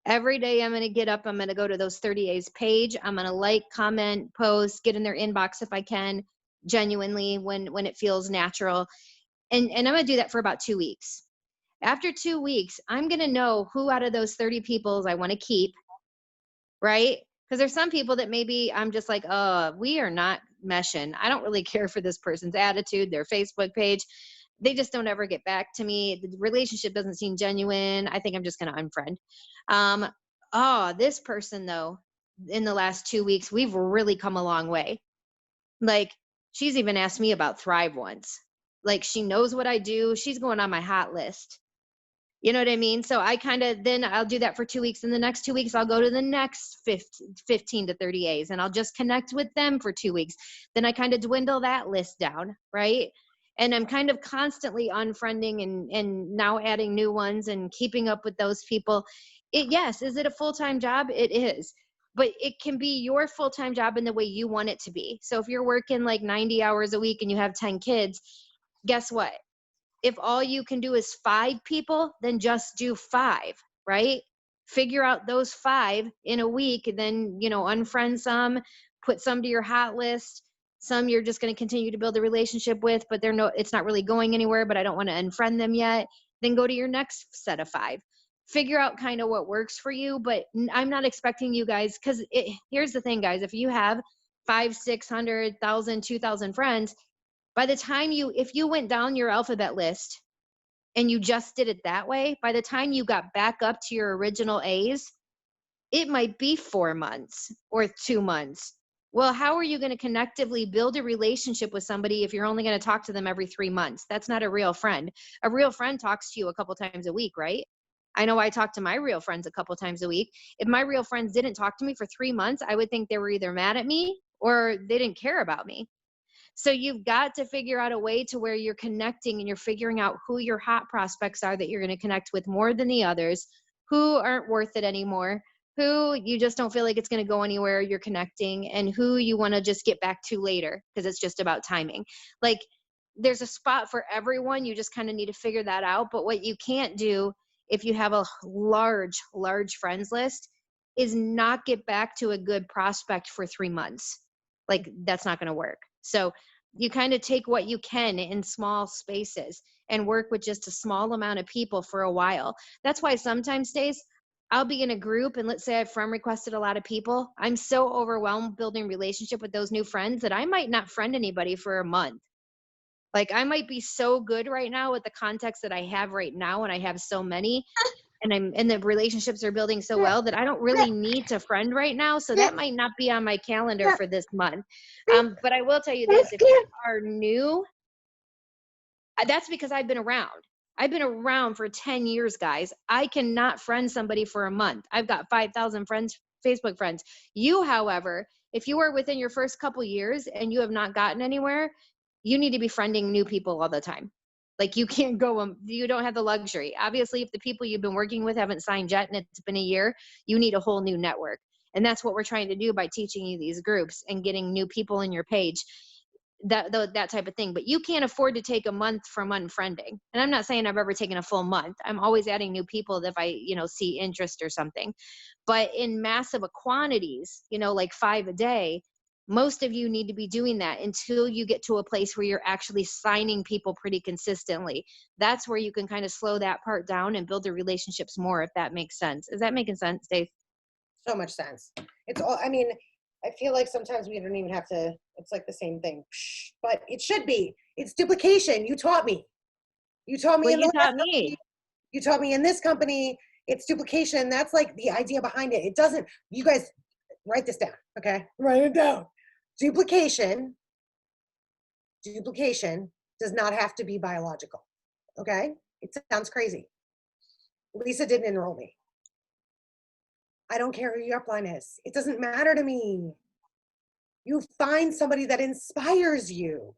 Every day I'm going to get up, I'm going to go to those 30 A's page. I'm going to like, comment, post, get in their inbox if I can, genuinely when it feels natural. And I'm going to do that for about 2 weeks. After 2 weeks, I'm going to know who out of those 30 people I want to keep, right? Because there's some people that maybe I'm just like, oh, we are not meshing. I don't really care for this person's attitude, their Facebook page. They just don't ever get back to me. The relationship doesn't seem genuine. I think I'm just going to unfriend. This person though, in the last 2 weeks, we've really come a long way. Like, she's even asked me about Thrive once. Like, she knows what I do. She's going on my hot list. You know what I mean? So I kind of, then I'll do that for 2 weeks. And the next 2 weeks, I'll go to the next 15 to 30 A's and I'll just connect with them for 2 weeks. Then I kind of dwindle that list down, right? And I'm kind of constantly unfriending and now adding new ones and keeping up with those people. Yes, is it a full time job? It is. But it can be your full time job in the way you want it to be. So if you're working like 90 hours a week and you have 10 kids, guess what? If all you can do is 5 people, then just do 5, right? Figure out those 5 in a week, and then, unfriend some, put some to your hot list. Some you're just going to continue to build a relationship with, but it's not really going anywhere, but I don't want to unfriend them yet. Then go to your next set of 5. Figure out kind of what works for you, but I'm not expecting you guys, because here's the thing, guys. If you have 5, 600,000, 2,000 friends, by the time if you went down your alphabet list and you just did it that way, by the time you got back up to your original A's, it might be 4 months or 2 months. Well, how are you going to connectively build a relationship with somebody if you're only going to talk to them every 3 months? That's not a real friend. A real friend talks to you a couple times a week, right? I know I talk to my real friends a couple times a week. If my real friends didn't talk to me for 3 months, I would think they were either mad at me or they didn't care about me. So you've got to figure out a way to where you're connecting and you're figuring out who your hot prospects are that you're going to connect with more than the others, who aren't worth it anymore, who you just don't feel like it's going to go anywhere, you're connecting, and who you want to just get back to later because it's just about timing. Like, there's a spot for everyone. You just kind of need to figure that out. But what you can't do if you have a large, large friends list is not get back to a good prospect for 3 months. Like, that's not going to work. So you kind of take what you can in small spaces and work with just a small amount of people for a while. That's why sometimes, Stace, I'll be in a group and let's say I've friend requested a lot of people. I'm so overwhelmed building relationship with those new friends that I might not friend anybody for a month. Like, I might be so good right now with the context that I have right now, and I have so many, and the relationships are building so well that I don't really need to friend right now. So that might not be on my calendar for this month. But I will tell you this: if you are new, that's because I've been around. I've been around for 10 years, guys. I cannot friend somebody for a month. I've got 5,000 friends, Facebook friends. You, however, if you are within your first couple years and you have not gotten anywhere, you need to be friending new people all the time. Like, you can't go, you don't have the luxury. Obviously, if the people you've been working with haven't signed yet and it's been a year, you need a whole new network. And that's what we're trying to do by teaching you these groups and getting new people in your page, that type of thing. But you can't afford to take a month from unfriending. And I'm not saying I've ever taken a full month. I'm always adding new people if I see interest or something. But in massive quantities, like 5 a day, most of you need to be doing that until you get to a place where you're actually signing people pretty consistently. That's where you can kind of slow that part down and build the relationships more, if that makes sense. Is that making sense, Dave? So much sense. It's all, I mean, I feel like sometimes we don't even have to, it's like the same thing, but it should be. It's duplication. You taught me. You taught me Well, in you the last taught me. company. You taught me in this company. It's duplication. That's like the idea behind it. It doesn't, you guys write this down, okay? Write it down. Duplication does not have to be biological, okay? It sounds crazy. Lisa didn't enroll me. I don't care who your upline is. It doesn't matter to me. You find somebody that inspires you.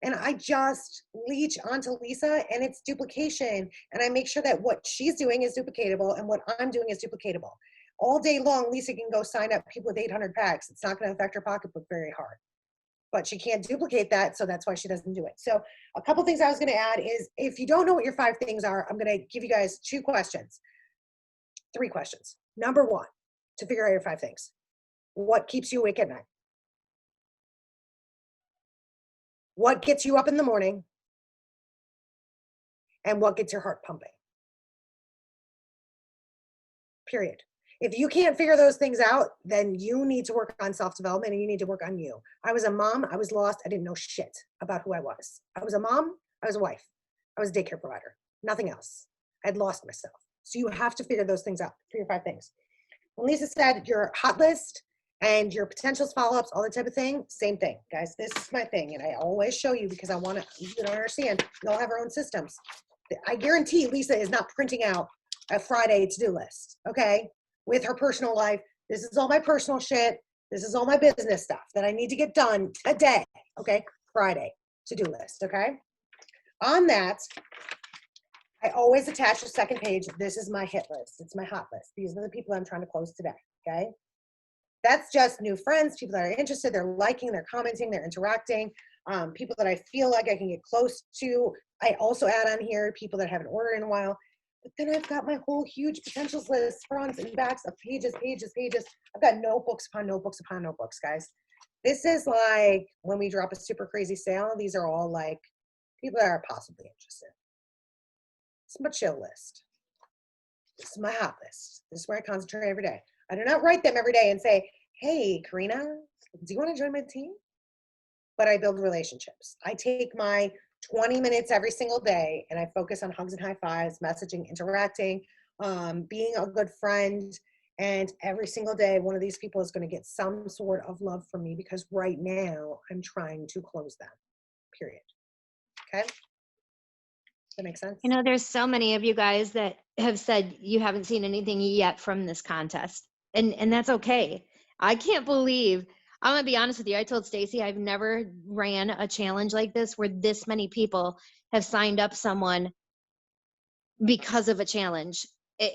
And I just leech onto Lisa, and it's duplication. And I make sure that what she's doing is duplicatable and what I'm doing is duplicatable. All day long, Lisa can go sign up people with 800 packs. It's not going to affect her pocketbook very hard. But she can't duplicate that, so that's why she doesn't do it. So a couple things I was going to add is, if you don't know what your 5 things are, I'm going to give you guys 3 questions. Number 1, to figure out your 5 things. What keeps you awake at night? What gets you up in the morning? And what gets your heart pumping? Period. If you can't figure those things out, then you need to work on self-development and you need to work on you. I was a mom. I was lost. I didn't know shit about who I was. I was a mom. I was a wife. I was a daycare provider. Nothing else. I had lost myself. So you have to figure those things out for your 5 things. When Lisa said your hot list And your potentials, follow-ups, all that type of thing, same thing, guys. This is my thing, and I always show you because I want to, you don't understand. We all have our own systems. I guarantee Lisa is not printing out a Friday to-do list, okay, with her personal life. This is all my personal shit. This is all my business stuff that I need to get done today, okay? Friday to-do list, okay? On that, I always attach a second page. This is my hit list. It's my hot list. These are the people I'm trying to close today, okay? That's just new friends, people that are interested, they're liking, they're commenting, they're interacting, people that I feel like I can get close to. I also add on here people that haven't ordered in a while. But then I've got my whole huge potentials list, fronts and backs of pages, pages, pages. I've got notebooks upon notebooks upon notebooks, guys. This is like when we drop a super crazy sale, these are all like people that are possibly interested. It's my chill list. This is my hot list. This is where I concentrate every day. I do not write them every day and say, hey, Karina, do you want to join my team? But I build relationships. I take my 20 minutes every single day and I focus on hugs and high fives, messaging, interacting, being a good friend. And every single day, one of these people is going to get some sort of love from me because right now I'm trying to close them, period. Okay? That makes sense? You know, there's so many of you guys that have said you haven't seen anything yet from this contest. And that's okay. I can't believe, I'm gonna be honest with you. I told Stacy I've never ran a challenge like this where this many people have signed up someone because of a challenge.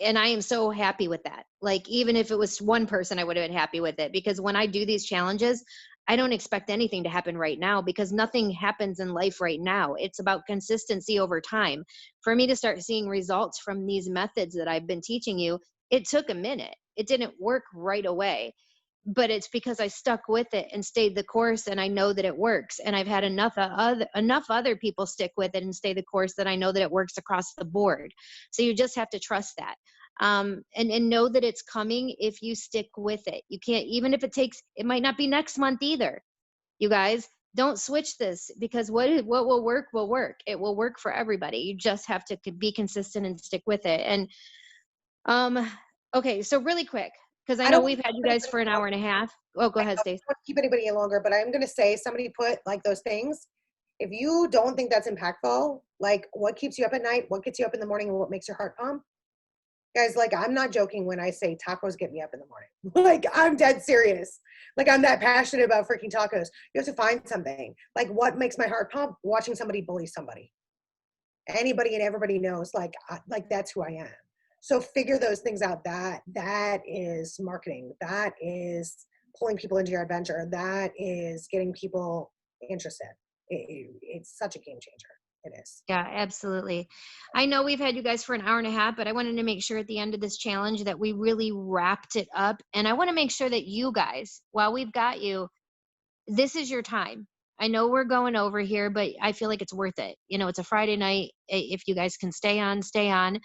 And I am so happy with that. Like, even if it was one person, I would have been happy with it, because when I do these challenges, I don't expect anything to happen right now, because nothing happens in life right now. It's about consistency over time. For me to start seeing results from these methods that I've been teaching you, it took a minute. It didn't work right away, but it's because I stuck with it and stayed the course, and I know that it works. And I've had enough other people stick with it and stay the course that I know that it works across the board. So you just have to trust that. And know that it's coming if you stick with it. You can't, even if it might not be next month either. You guys, don't switch this, because what will work will work. It will work for everybody. You just have to be consistent and stick with it. And um, okay, so really quick, because I I know don't we've had you guys for an hour and a half. Oh, go ahead, don't Stacey. want to keep anybody any longer, but I'm going to say somebody put like those things. If you don't think that's impactful, like what keeps you up at night, what gets you up in the morning, and what makes your heart pump, guys, like I'm not joking when I say tacos get me up in the morning. Like I'm dead serious. Like I'm that passionate about freaking tacos. You have to find something. Like what makes my heart pump? Watching somebody bully somebody. Anybody and everybody knows like that's who I am. So figure those things out. That is marketing. That is pulling people into your adventure. That is getting people interested. It's such a game changer. It is. Yeah, absolutely. I know we've had you guys for an hour and a half, but I wanted to make sure at the end of this challenge that we really wrapped it up. And I want to make sure that you guys, while we've got you, this is your time. I know we're going over here, but I feel like it's worth it. You know, it's a Friday night. If you guys can stay on, stay on.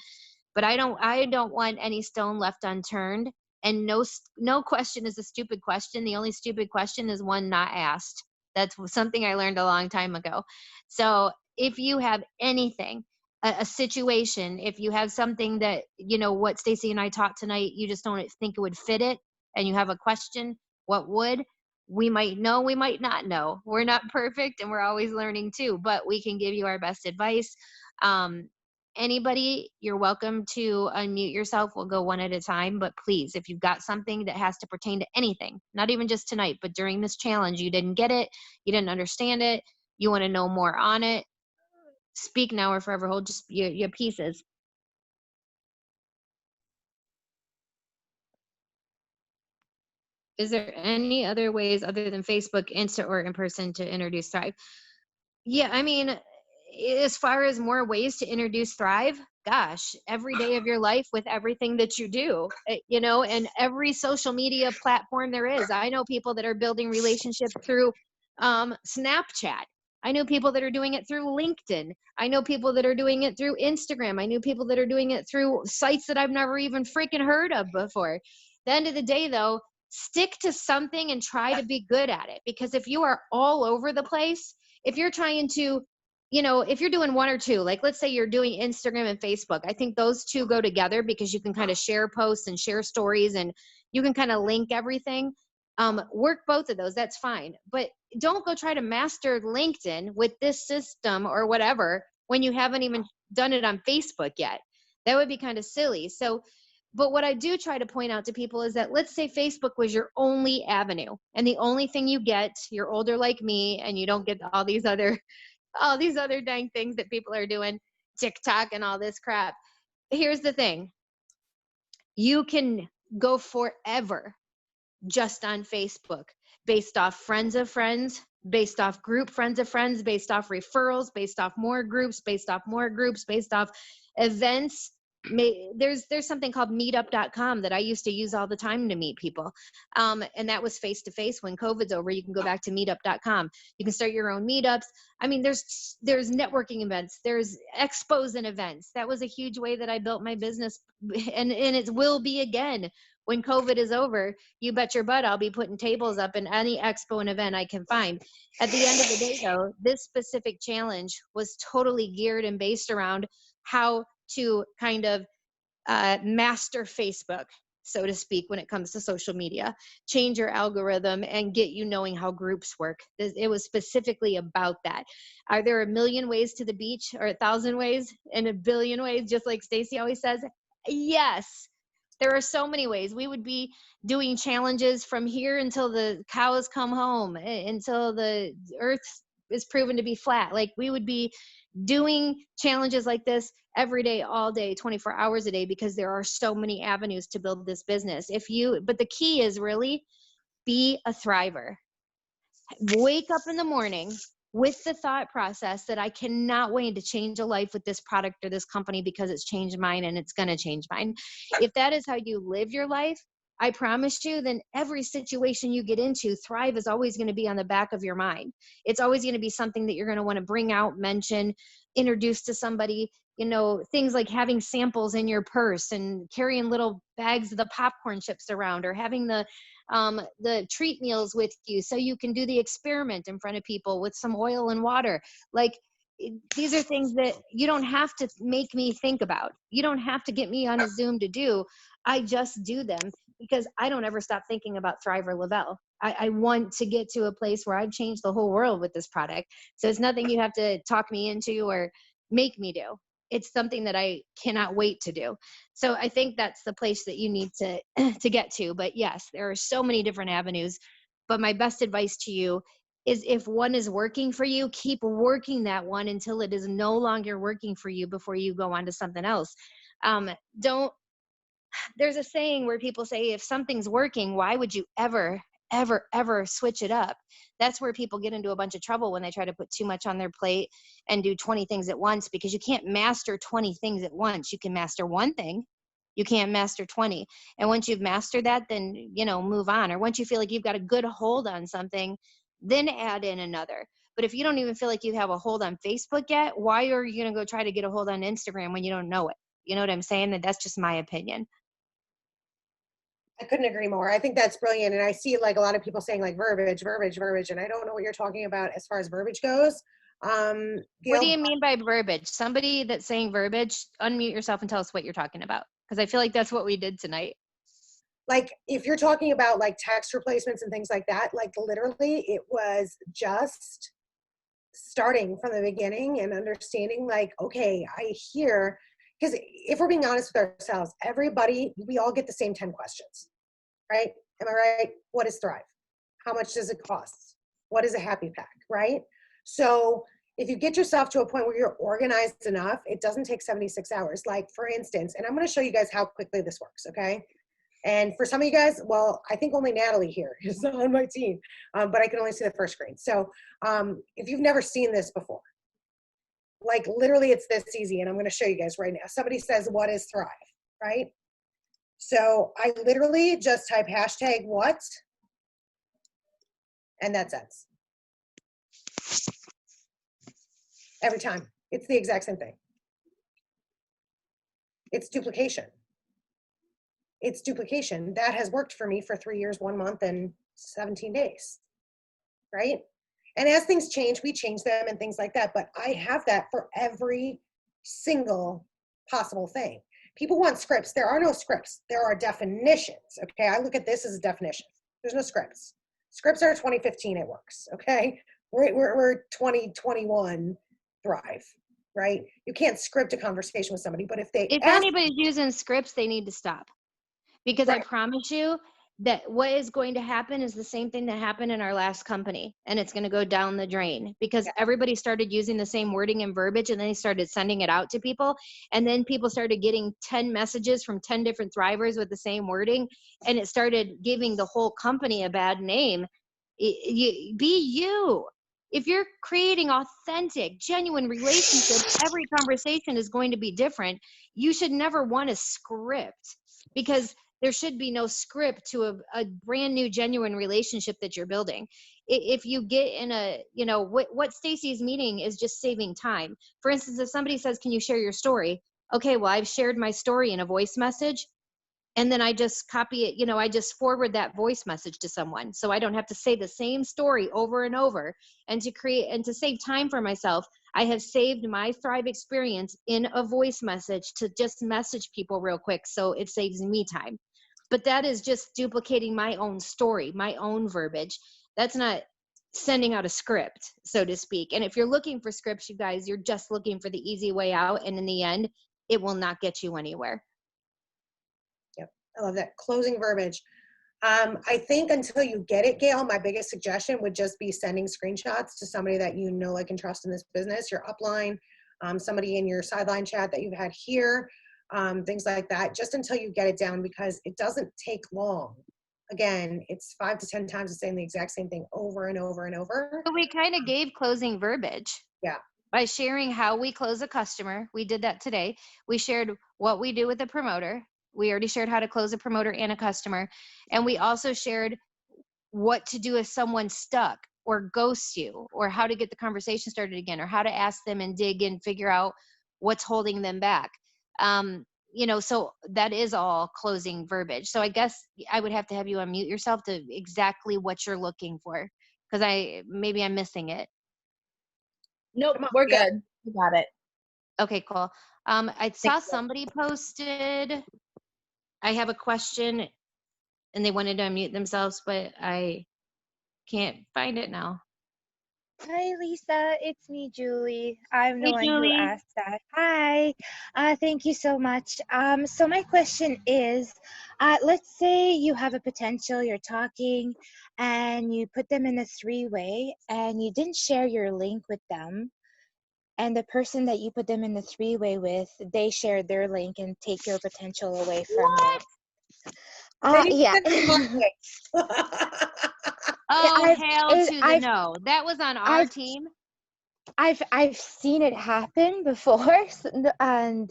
But I don't want any stone left unturned. And no question is a stupid question. The only stupid question is one not asked. That's something I learned a long time ago. So if you have anything, a situation, if you have something that, you know, what Stacy and I taught tonight, you just don't think it would fit it, and you have a question, what would? We might know, we might not know. We're not perfect, and we're always learning too, but we can give you our best advice. Um, Anybody, you're welcome to unmute yourself. We'll go one at a time, but please, if you've got something that has to pertain to anything, not even just tonight, but during this challenge, you didn't get it, you didn't understand it, you want to know more on it, speak now or forever hold just your pieces. Is there any other ways other than Facebook, Insta, or in person to introduce Thrive? Yeah, I mean, as far as more ways to introduce Thrive, gosh, every day of your life with everything that you do, you know, and every social media platform there is. I know people that are building relationships through Snapchat. I know people that are doing it through LinkedIn. I know people that are doing it through Instagram. I know people that are doing it through sites that I've never even freaking heard of before. The end of the day, though, stick to something and try to be good at it. Because if you are all over the place, if you're trying to, you know, if you're doing one or two, like let's say you're doing Instagram and Facebook, I think those two go together because you can kind of share posts and share stories and you can kind of link everything. Work both of those, that's fine. But don't go try to master LinkedIn with this system or whatever when you haven't even done it on Facebook yet. That would be kind of silly. So, but what I do try to point out to people is that, let's say Facebook was your only avenue and the only thing you get, you're older like me and you don't get all these other dang things that people are doing, TikTok and all this crap. Here's the thing. You can go forever just on Facebook, based off friends of friends, based off group friends of friends, based off referrals, based off more groups, based off more groups, based off events. There's something called meetup.com that I used to use all the time to meet people. And that was face to face. When COVID's over, you can go back to meetup.com. You can start your own meetups. I mean, there's networking events, there's expos and events. That was a huge way that I built my business, and it will be again. When COVID is over, you bet your butt I'll be putting tables up in any expo and event I can find. At the end of the day, though, this specific challenge was totally geared and based around how to kind of master Facebook, so to speak, when it comes to social media, change your algorithm and get you knowing how groups work. It was specifically about that. Are there a million ways to the beach, or 1,000 ways and a billion ways, just like Stacy always says? Yes. There are so many ways. We would be doing challenges from here until the cows come home, until the earth is proven to be flat. Like, we would be doing challenges like this every day, all day, 24 hours a day, because there are so many avenues to build this business. But the key is really be a thriver. Wake up in the morning with the thought process that I cannot wait to change a life with this product or this company, because it's changed mine and it's going to change mine. If that is how you live your life, I promise you, then every situation you get into, thrive is always going to be on the back of your mind. It's always going to be something that you're going to want to bring out, mention, introduce to somebody. Things like having samples in your purse and carrying little bags of the popcorn chips around, or having the treat meals with you so you can do the experiment in front of people with some oil and water. Like, these are things that you don't have to make me think about. You don't have to get me on a Zoom to do. I just do them because I don't ever stop thinking about Thrive or Lavelle. I want to get to a place where I've changed the whole world with this product. So it's nothing you have to talk me into or make me do. It's something that I cannot wait to do. So I think that's the place that you need to get to. But yes, there are so many different avenues. But my best advice to you is, if one is working for you, keep working that one until it is no longer working for you before you go on to something else. There's a saying where people say, if something's working, why would you ever switch it up? That's where people get into a bunch of trouble, when they try to put too much on their plate and do 20 things at once, because you can't master 20 things at once. You can master one thing. You can't master 20. And once you've mastered that, then, move on. Or once you feel like you've got a good hold on something, then add in another. But if you don't even feel like you have a hold on Facebook yet, why are you going to go try to get a hold on Instagram when you don't know it? You know what I'm saying? That's just my opinion. I couldn't agree more. I think that's brilliant. And I see like a lot of people saying like verbiage, and I don't know what you're talking about as far as verbiage goes. What do you mean by verbiage? Somebody that's saying verbiage, unmute yourself and tell us what you're talking about. Because I feel like that's what we did tonight. Like, if you're talking about like text replacements and things like that, like literally it was just starting from the beginning and understanding like, okay, I hear, because if we're being honest with ourselves, we all get the same 10 questions, right? Am I right? What is Thrive? How much does it cost? What is a happy pack, right? So if you get yourself to a point where you're organized enough, it doesn't take 76 hours. Like, for instance, and I'm going to show you guys how quickly this works, okay? And for some of you guys, well, I think only Natalie here is on my team, but I can only see the first screen. So if you've never seen this before, like literally it's this easy, and I'm going to show you guys right now. Somebody says, what is Thrive, right? So I literally just type hashtag what, and that's it. Every time. It's the exact same thing. It's duplication. It's duplication. That has worked for me for 3 years, 1 month, and 17 days, right? And as things change, we change them and things like that. But I have that for every single possible thing. People want scripts. There are no scripts. There are definitions, okay? I look at this as a definition. There's no scripts. Scripts are 2015. It works. Okay. We're 2021 Thrive, right? You can't script a conversation with somebody, but if they If ask, anybody's using scripts, they need to stop. Because I right, promise you that what is going to happen is the same thing that happened in our last company, and it's going to go down the drain because yeah, everybody started using the same wording and verbiage, and then they started sending it out to people, and then people started getting 10 messages from 10 different thrivers with the same wording, and it started giving the whole company a bad name. Be you. If you're creating authentic, genuine relationships, every conversation is going to be different. You should never want a script, because there should be no script to a brand new genuine relationship that you're building. If you get in a, you know, what Stacy's meaning is just saving time. For instance, if somebody says, can you share your story? Okay, well, I've shared my story in a voice message, and then I just copy it, you know, I just forward that voice message to someone, so I don't have to say the same story over and over. And to create and to save time for myself, I have saved my Thrive experience in a voice message to just message people real quick, so it saves me time. But that is just duplicating my own story, my own verbiage. That's not sending out a script, so to speak. And if you're looking for scripts, you guys, you're just looking for the easy way out, and in the end, it will not get you anywhere. yep. I love that. Closing verbiage. I think until you get it, Gail, my biggest suggestion would just be sending screenshots to somebody that you know, like, and trust in this business, your upline, somebody in your sideline chat that you've had here, things like that, just until you get it down, because it doesn't take long. Again, it's 5 to 10 times saying the exact same thing over and over and over. So we kind of gave closing verbiage Yeah, by sharing how we close a customer. We did that today. We shared what we do with a promoter. We already shared how to close a promoter and a customer. And we also shared what to do if someone's stuck or ghosts you, or how to get the conversation started again, or how to ask them and dig and figure out what's holding them back. You know, so that is all closing verbiage. So I guess I would have to have you unmute yourself to exactly what you're looking for, because maybe I'm missing it. Nope, come on, we're yeah. good. We got it. Okay, cool. I saw Thank you. somebody posted, I have a question, and they wanted to unmute themselves, but I can't find it now. Hi, Lisa. It's me, Julie. I'm the Hey, one who Julie. asked that. Hi. Thank you so much. So my question is, let's say you have a potential, you're talking, and you put them in a three-way, and you didn't share your link with them, and the person that you put them in the three-way with, they shared their link and take your potential away from What? you. Yeah. Oh, I've, hail it, to the no. That was on our I've team. I've seen it happen before, and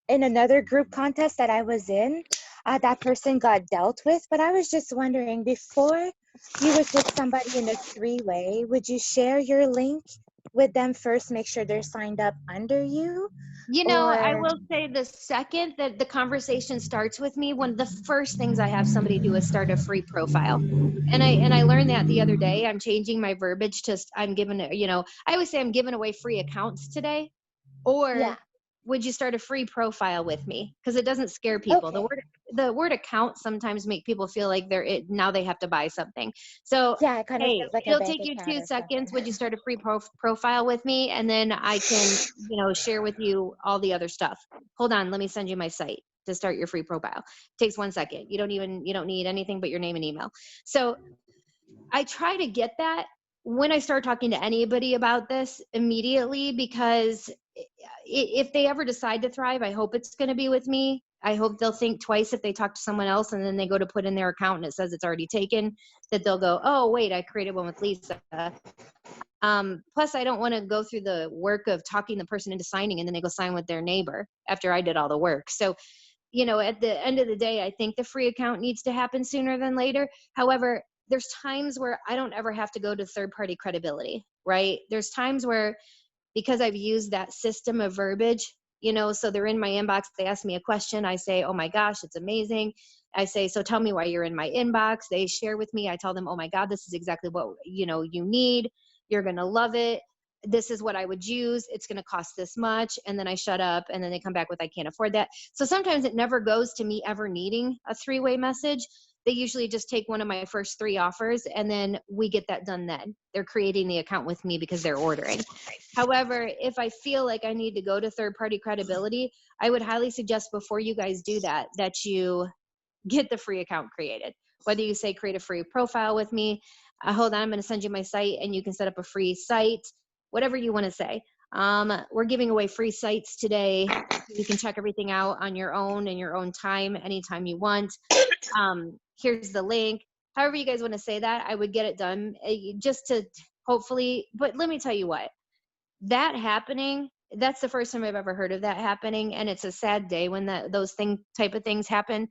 in another group contest that I was in, that person got dealt with. But I was just wondering, before you would put somebody in a three-way, would you share your link with them first, make sure they're signed up under you, You know, I or will say the second that the conversation starts with me, one of the first things I have somebody do is start a free profile. And I learned that the other day. I'm changing my verbiage to I'm giving, you know, I always say I'm giving away free accounts today. Or yeah, would you start a free profile with me? Because it doesn't scare people. okay, The word account sometimes make people feel like now they have to buy something. So yeah, it kind of hey, feels like a it'll bank take you account 2 or seconds. Would something. you start a free profile with me? And then I can, you know, share with you all the other stuff. Hold on, let me send you my site to start your free profile. Takes 1 second. You don't need anything but your name and email. So I try to get that when I start talking to anybody about this immediately, because if they ever decide to thrive, I hope it's going to be with me. I hope they'll think twice if they talk to someone else and then they go to put in their account and it says it's already taken, that they'll go, oh, wait, I created one with Lisa. Plus, I don't want to go through the work of talking the person into signing and then they go sign with their neighbor after I did all the work. So, you know, at the end of the day, I think the free account needs to happen sooner than later. However, there's times where I don't ever have to go to third-party credibility, right? There's times where, because I've used that system of verbiage, you know, so they're in my inbox, they ask me a question, I say, oh my gosh, it's amazing. I say, so tell me why you're in my inbox. They share with me, I tell them, oh my God, this is exactly what, you know, you need. You're going to love it. This is what I would use. It's going to cost this much. And then I shut up and then they come back with, I can't afford that. So sometimes it never goes to me ever needing a three-way message. they usually just take one of my first 3 offers and then we get that done then. They're creating the account with me because they're ordering. However, if I feel like I need to go to third-party credibility, I would highly suggest before you guys do that, that you get the free account created. Whether you say create a free profile with me, hold on, I'm going to send you my site and you can set up a free site, whatever you want to say. We're giving away free sites today. You can check everything out on your own in your own time, anytime you want. Here's the link. However you guys want to say that, I would get it done just to hopefully, but let me tell you what, that happening, that's the first time I've ever heard of that happening. And it's a sad day when those type of things happen.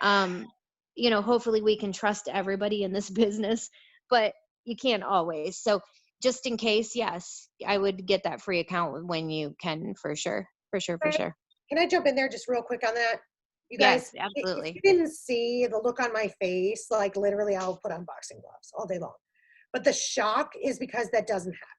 You know, hopefully we can trust everybody in this business, but you can't always. So just in case, yes, I would get that free account when you can, for sure. For sure. Can I jump in there just real quick on that? You guys, Yes, absolutely. if you didn't see the look on my face, like literally I'll put on boxing gloves all day long. But the shock is because that doesn't happen.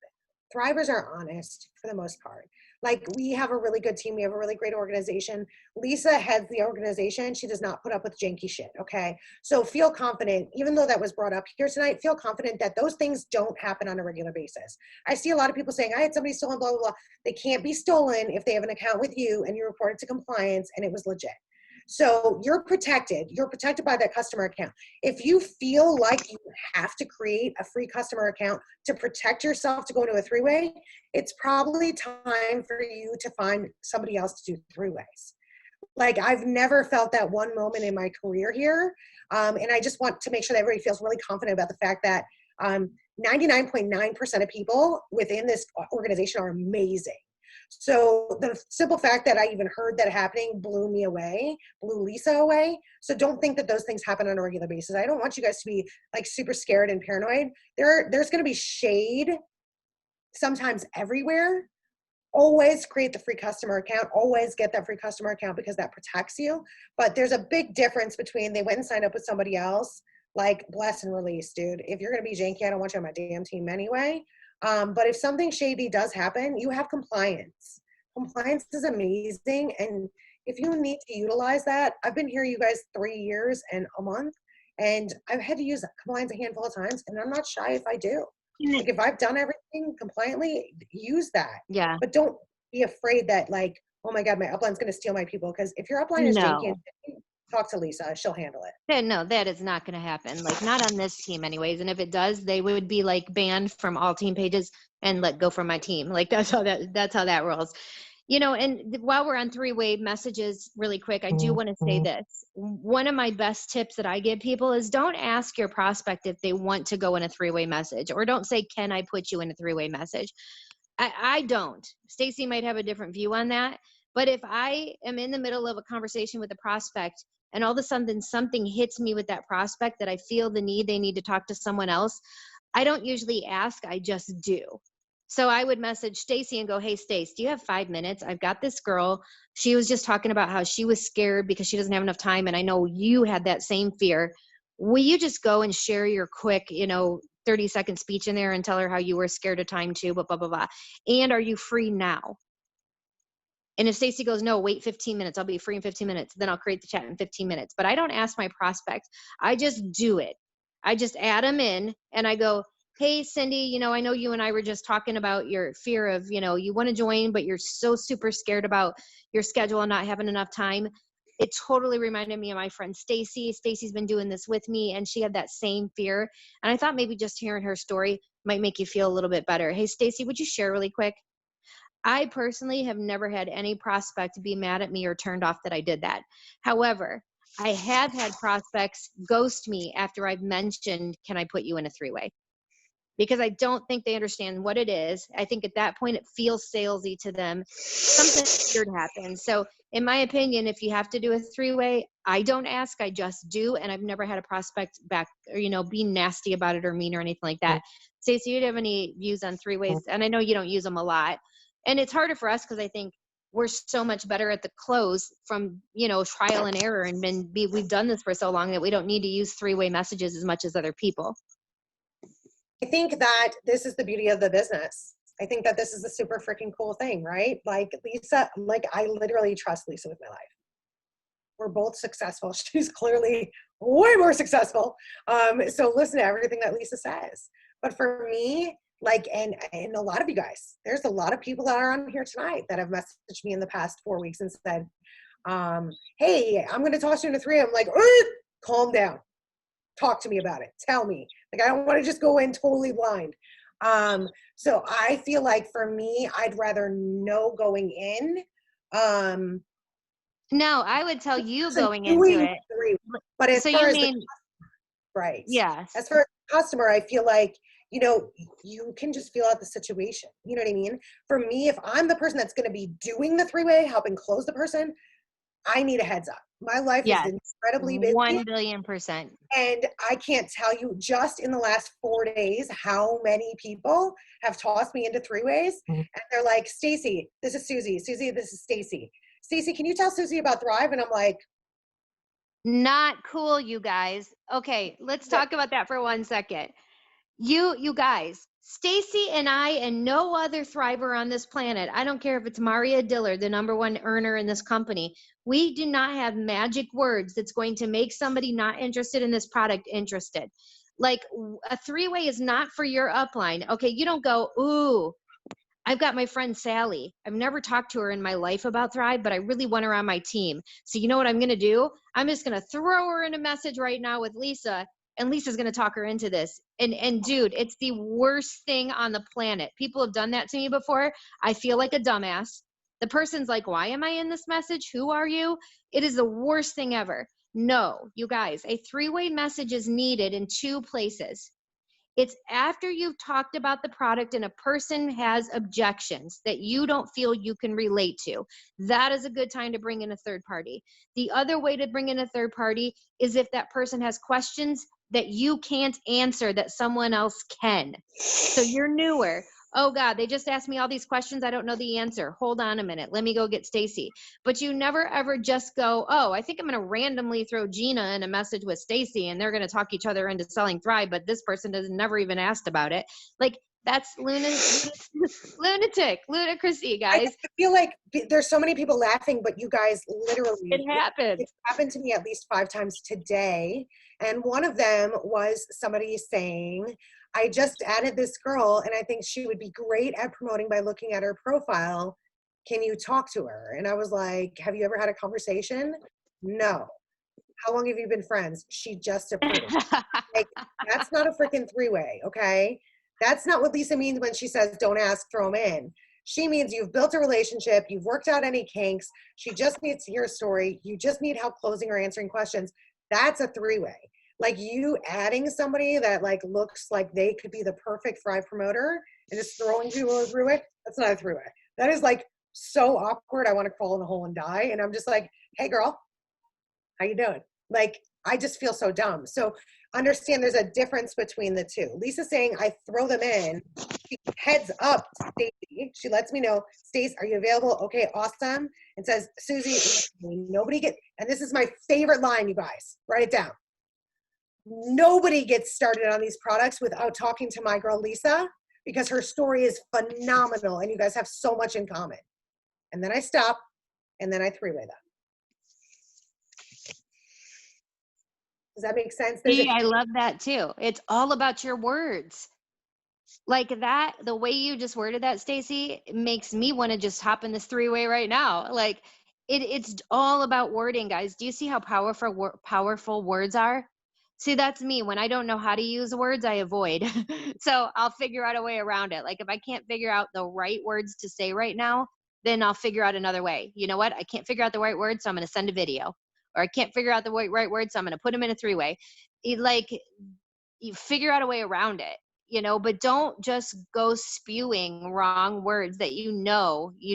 Thrivers are honest for the most part. Like, we have a really good team. We have a really great organization. Lisa heads the organization. She does not put up with janky shit, okay? So feel confident, even though that was brought up here tonight, feel confident that those things don't happen on a regular basis. I see a lot of people saying, I had somebody stolen, blah, blah, blah. They can't be stolen if they have an account with you and you report it to compliance and it was legit. So you're protected. You're protected by that customer account. If you feel like you have to create a free customer account to protect yourself to go to a three-way, it's probably time for you to find somebody else to do three-ways. Like, I've never felt that one moment in my career here. And I just want to make sure that everybody feels really confident about the fact that 99.9% of people within this organization are amazing. So the simple fact that I even heard that happening blew me away, blew Lisa away. So don't think that those things happen on a regular basis. I don't want you guys to be like super scared and paranoid. There's going to be shade sometimes everywhere. Always create the free customer account. Always get that free customer account because that protects you. But there's a big difference between they went and signed up with somebody else, like bless and release, dude. If you're going to be janky, I don't want you on my damn team anyway. But if something shady does happen, you have compliance. Compliance is amazing. And if you need to utilize that, I've been here, you guys, 3 years and a month, and I've had to use compliance a handful of times, and I'm not shy if I do. Like, if I've done everything compliantly, use that. Yeah. But don't be afraid that, like, oh my God, my upline's going to steal my people. Because if your upline is janky, talk to Lisa. She'll handle it. No, that is not going to happen. Like, not on this team anyways. And if it does, they would be like banned from all team pages and let go from my team. Like, that's how that rolls. You know, and while we're on three-way messages really quick, I do want to say this. One of my best tips that I give people is don't ask your prospect if they want to go in a three-way message, or don't say, can I put you in a three-way message? I don't. Stacy might have a different view on that. But if I am in the middle of a conversation with a prospect and all of a sudden something hits me with that prospect that I feel they need to talk to someone else, I don't usually ask, I just do. So I would message Stacy and go, hey, Stace, do you have 5 minutes? I've got this girl. She was just talking about how she was scared because she doesn't have enough time. And I know you had that same fear. Will you just go and share your quick, 30-second speech in there and tell her how you were scared of time too, blah, blah, blah. And are you free now? And if Stacy goes, no, wait 15 minutes, I'll be free in 15 minutes, then I'll create the chat in 15 minutes. But I don't ask my prospects. I just do it. I just add them in and I go, hey, Cindy, I know you and I were just talking about your fear of, you want to join, but you're so super scared about your schedule and not having enough time. It totally reminded me of my friend Stacy. Stacy's been doing this with me and she had that same fear. And I thought maybe just hearing her story might make you feel a little bit better. Hey, Stacy, would you share really quick? I personally have never had any prospect be mad at me or turned off that I did that. However, I have had prospects ghost me after I've mentioned, can I put you in a three-way? Because I don't think they understand what it is. I think at that point it feels salesy to them. Something weird happens. So in my opinion, if you have to do a three-way, I don't ask, I just do. And I've never had a prospect back or, be nasty about it or mean or anything like that. Stacey, do you have any views on three-ways? And I know you don't use them a lot. And it's harder for us because I think we're so much better at the close from, trial and error, and we've done this for so long that we don't need to use three-way messages as much as other people. I think that this is the beauty of the business. I think that this is a super freaking cool thing, right? Like Lisa, I literally trust Lisa with my life. We're both successful. She's clearly way more successful. So listen to everything that Lisa says. But for me, like, and a lot of you guys, there's a lot of people that are on here tonight that have messaged me in the past 4 weeks and said, hey, I'm going to toss you into three. I'm like, calm down. Talk to me about it. Tell me. Like, I don't want to just go in totally blind. So I feel like for me, I'd rather know going in. No, I would tell you So going into it. But as So far you as mean, right. yes. As for a customer, I feel like, you know, you can just feel out the situation. You know what I mean? For me, if I'm the person that's going to be doing the three-way, helping close the person, I need a heads up. My life is Yes. incredibly busy. 1,000,000,000%. And I can't tell you just in the last 4 days how many people have tossed me into three-ways. And they're like, Stacy, this is Susie. Susie, this is Stacy. Stacy, can you tell Susie about Thrive? And I'm like, Not cool, you guys. Okay, let's talk about that for 1 second. You guys, Stacy and I and no other thriver on this planet, I don't care if it's Maria Diller, the #1 earner in this company, we do not have magic words that's going to make somebody not interested in this product interested. Like, a three-way is not for your upline. Okay, you don't go, ooh, I've got my friend Sally. I've never talked to her in my life about Thrive, but I really want her on my team. So you know what I'm going to do? I'm just going to throw her in a message right now with Lisa, and Lisa's going to talk her into this. And dude, it's the worst thing on the planet. People have done that to me before. I feel like a dumbass. The person's like, why am I in this message? Who are you? It is the worst thing ever. No, you guys, a three-way message is needed in 2 places. It's after you've talked about the product and a person has objections that you don't feel you can relate to. That is a good time to bring in a third party. The other way to bring in a third party is if that person has questions that you can't answer that someone else can. So you're newer. Oh God, they just asked me all these questions. I don't know the answer. Hold on a minute. Let me go get Stacy. But you never ever just go, oh, I think I'm going to randomly throw Gina in a message with Stacy and they're going to talk each other into selling Thrive, but this person has never even asked about it. Like, that's lunatic, ludicrousy, guys. I feel like there's so many people laughing, but you guys literally, It happens. it happened to me at least 5 times today. And one of them was somebody saying, I just added this girl and I think she would be great at promoting by looking at her profile. Can you talk to her? And I was like, have you ever had a conversation? No. How long have you been friends? She just approved. Like, that's not a freaking three-way, okay? That's not what Lisa means when she says, don't ask, throw them in. She means you've built a relationship, you've worked out any kinks, she just needs to hear a story, you just need help closing or answering questions. That's a three-way. Like, you adding somebody that like looks like they could be the perfect Thrive promoter and just throwing people through it, that's not a three-way. That is like so awkward, I want to crawl in a hole and die. And I'm just like, hey girl, how you doing? Like, I just feel so dumb. So understand there's a difference between the two. Lisa's saying I throw them in. She heads up Stacy. She lets me know, Stace, are you available? Okay, awesome. And says, Susie, nobody get, and this is my favorite line, you guys. Write it down. Nobody gets started on these products without talking to my girl Lisa, because her story is phenomenal and you guys have so much in common. And then I stop and then I three-way them. Does that make sense? See, I love that too. It's all about your words. Like that, the way you just worded that, Stacy, makes me want to just hop in this three-way right now. Like, it's all about wording, guys. Do you see how powerful words are? See, that's me. When I don't know how to use words, I avoid. So I'll figure out a way around it. Like, if I can't figure out the right words to say right now, then I'll figure out another way. You know what? I can't figure out the right words, so I'm going to send a video. Or I can't figure out the right words, so I'm going to put them in a three-way. Like, you figure out a way around it, you know, but don't just go spewing wrong words that you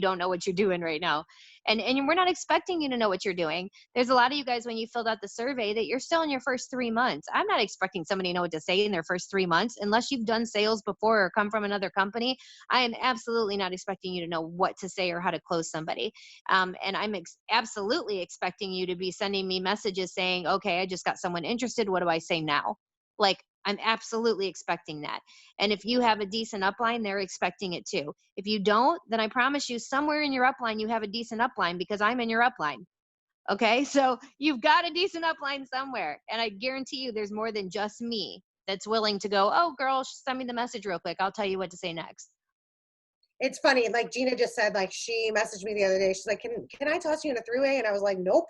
don't know what you're doing right now. And we're not expecting you to know what you're doing. There's a lot of you guys, when you filled out the survey, that you're still in your first 3 months. I'm not expecting somebody to know what to say in their first 3 months unless you've done sales before or come from another company. I am absolutely not expecting you to know what to say or how to close somebody. And I'm absolutely expecting you to be sending me messages saying, okay, I just got someone interested. What do I say now? Like, I'm absolutely expecting that. And if you have a decent upline, they're expecting it too. If you don't, then I promise you somewhere in your upline, you have a decent upline, because I'm in your upline. Okay, so you've got a decent upline somewhere, and I guarantee you there's more than just me that's willing to go, oh girl, send me the message real quick, I'll tell you what to say next. It's funny, like Gina just said, like she messaged me the other day. She's like, can I toss you in a three-way? And I was like, nope.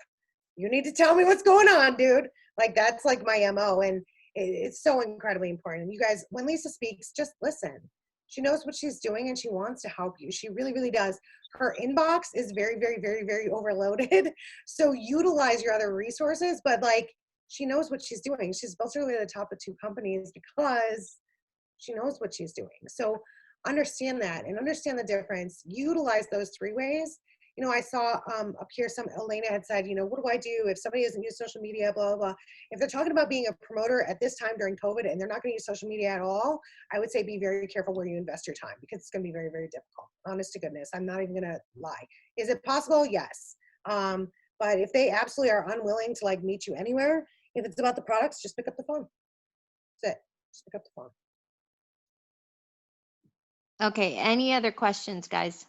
You need to tell me what's going on, dude. Like that's like my MO. And it's so incredibly important. You guys, when Lisa speaks, just listen. She knows what she's doing and she wants to help you. She really, really does. Her inbox is very, very, very, very overloaded. So utilize your other resources, but like she knows what she's doing. She's built her way to the top of 2 companies because she knows what she's doing. So understand that and understand the difference. Utilize those 3 ways. You know, I saw up here Elena had said, you know, what do I do if somebody doesn't use social media, blah, blah, blah. If they're talking about being a promoter at this time during COVID and they're not going to use social media at all, I would say be very careful where you invest your time because it's going to be very, very difficult. Honest to goodness. I'm not even going to lie. Is it possible? Yes. But if they absolutely are unwilling to like meet you anywhere, if it's about the products, just pick up the phone. That's it. Just pick up the phone. Okay, any other questions, guys?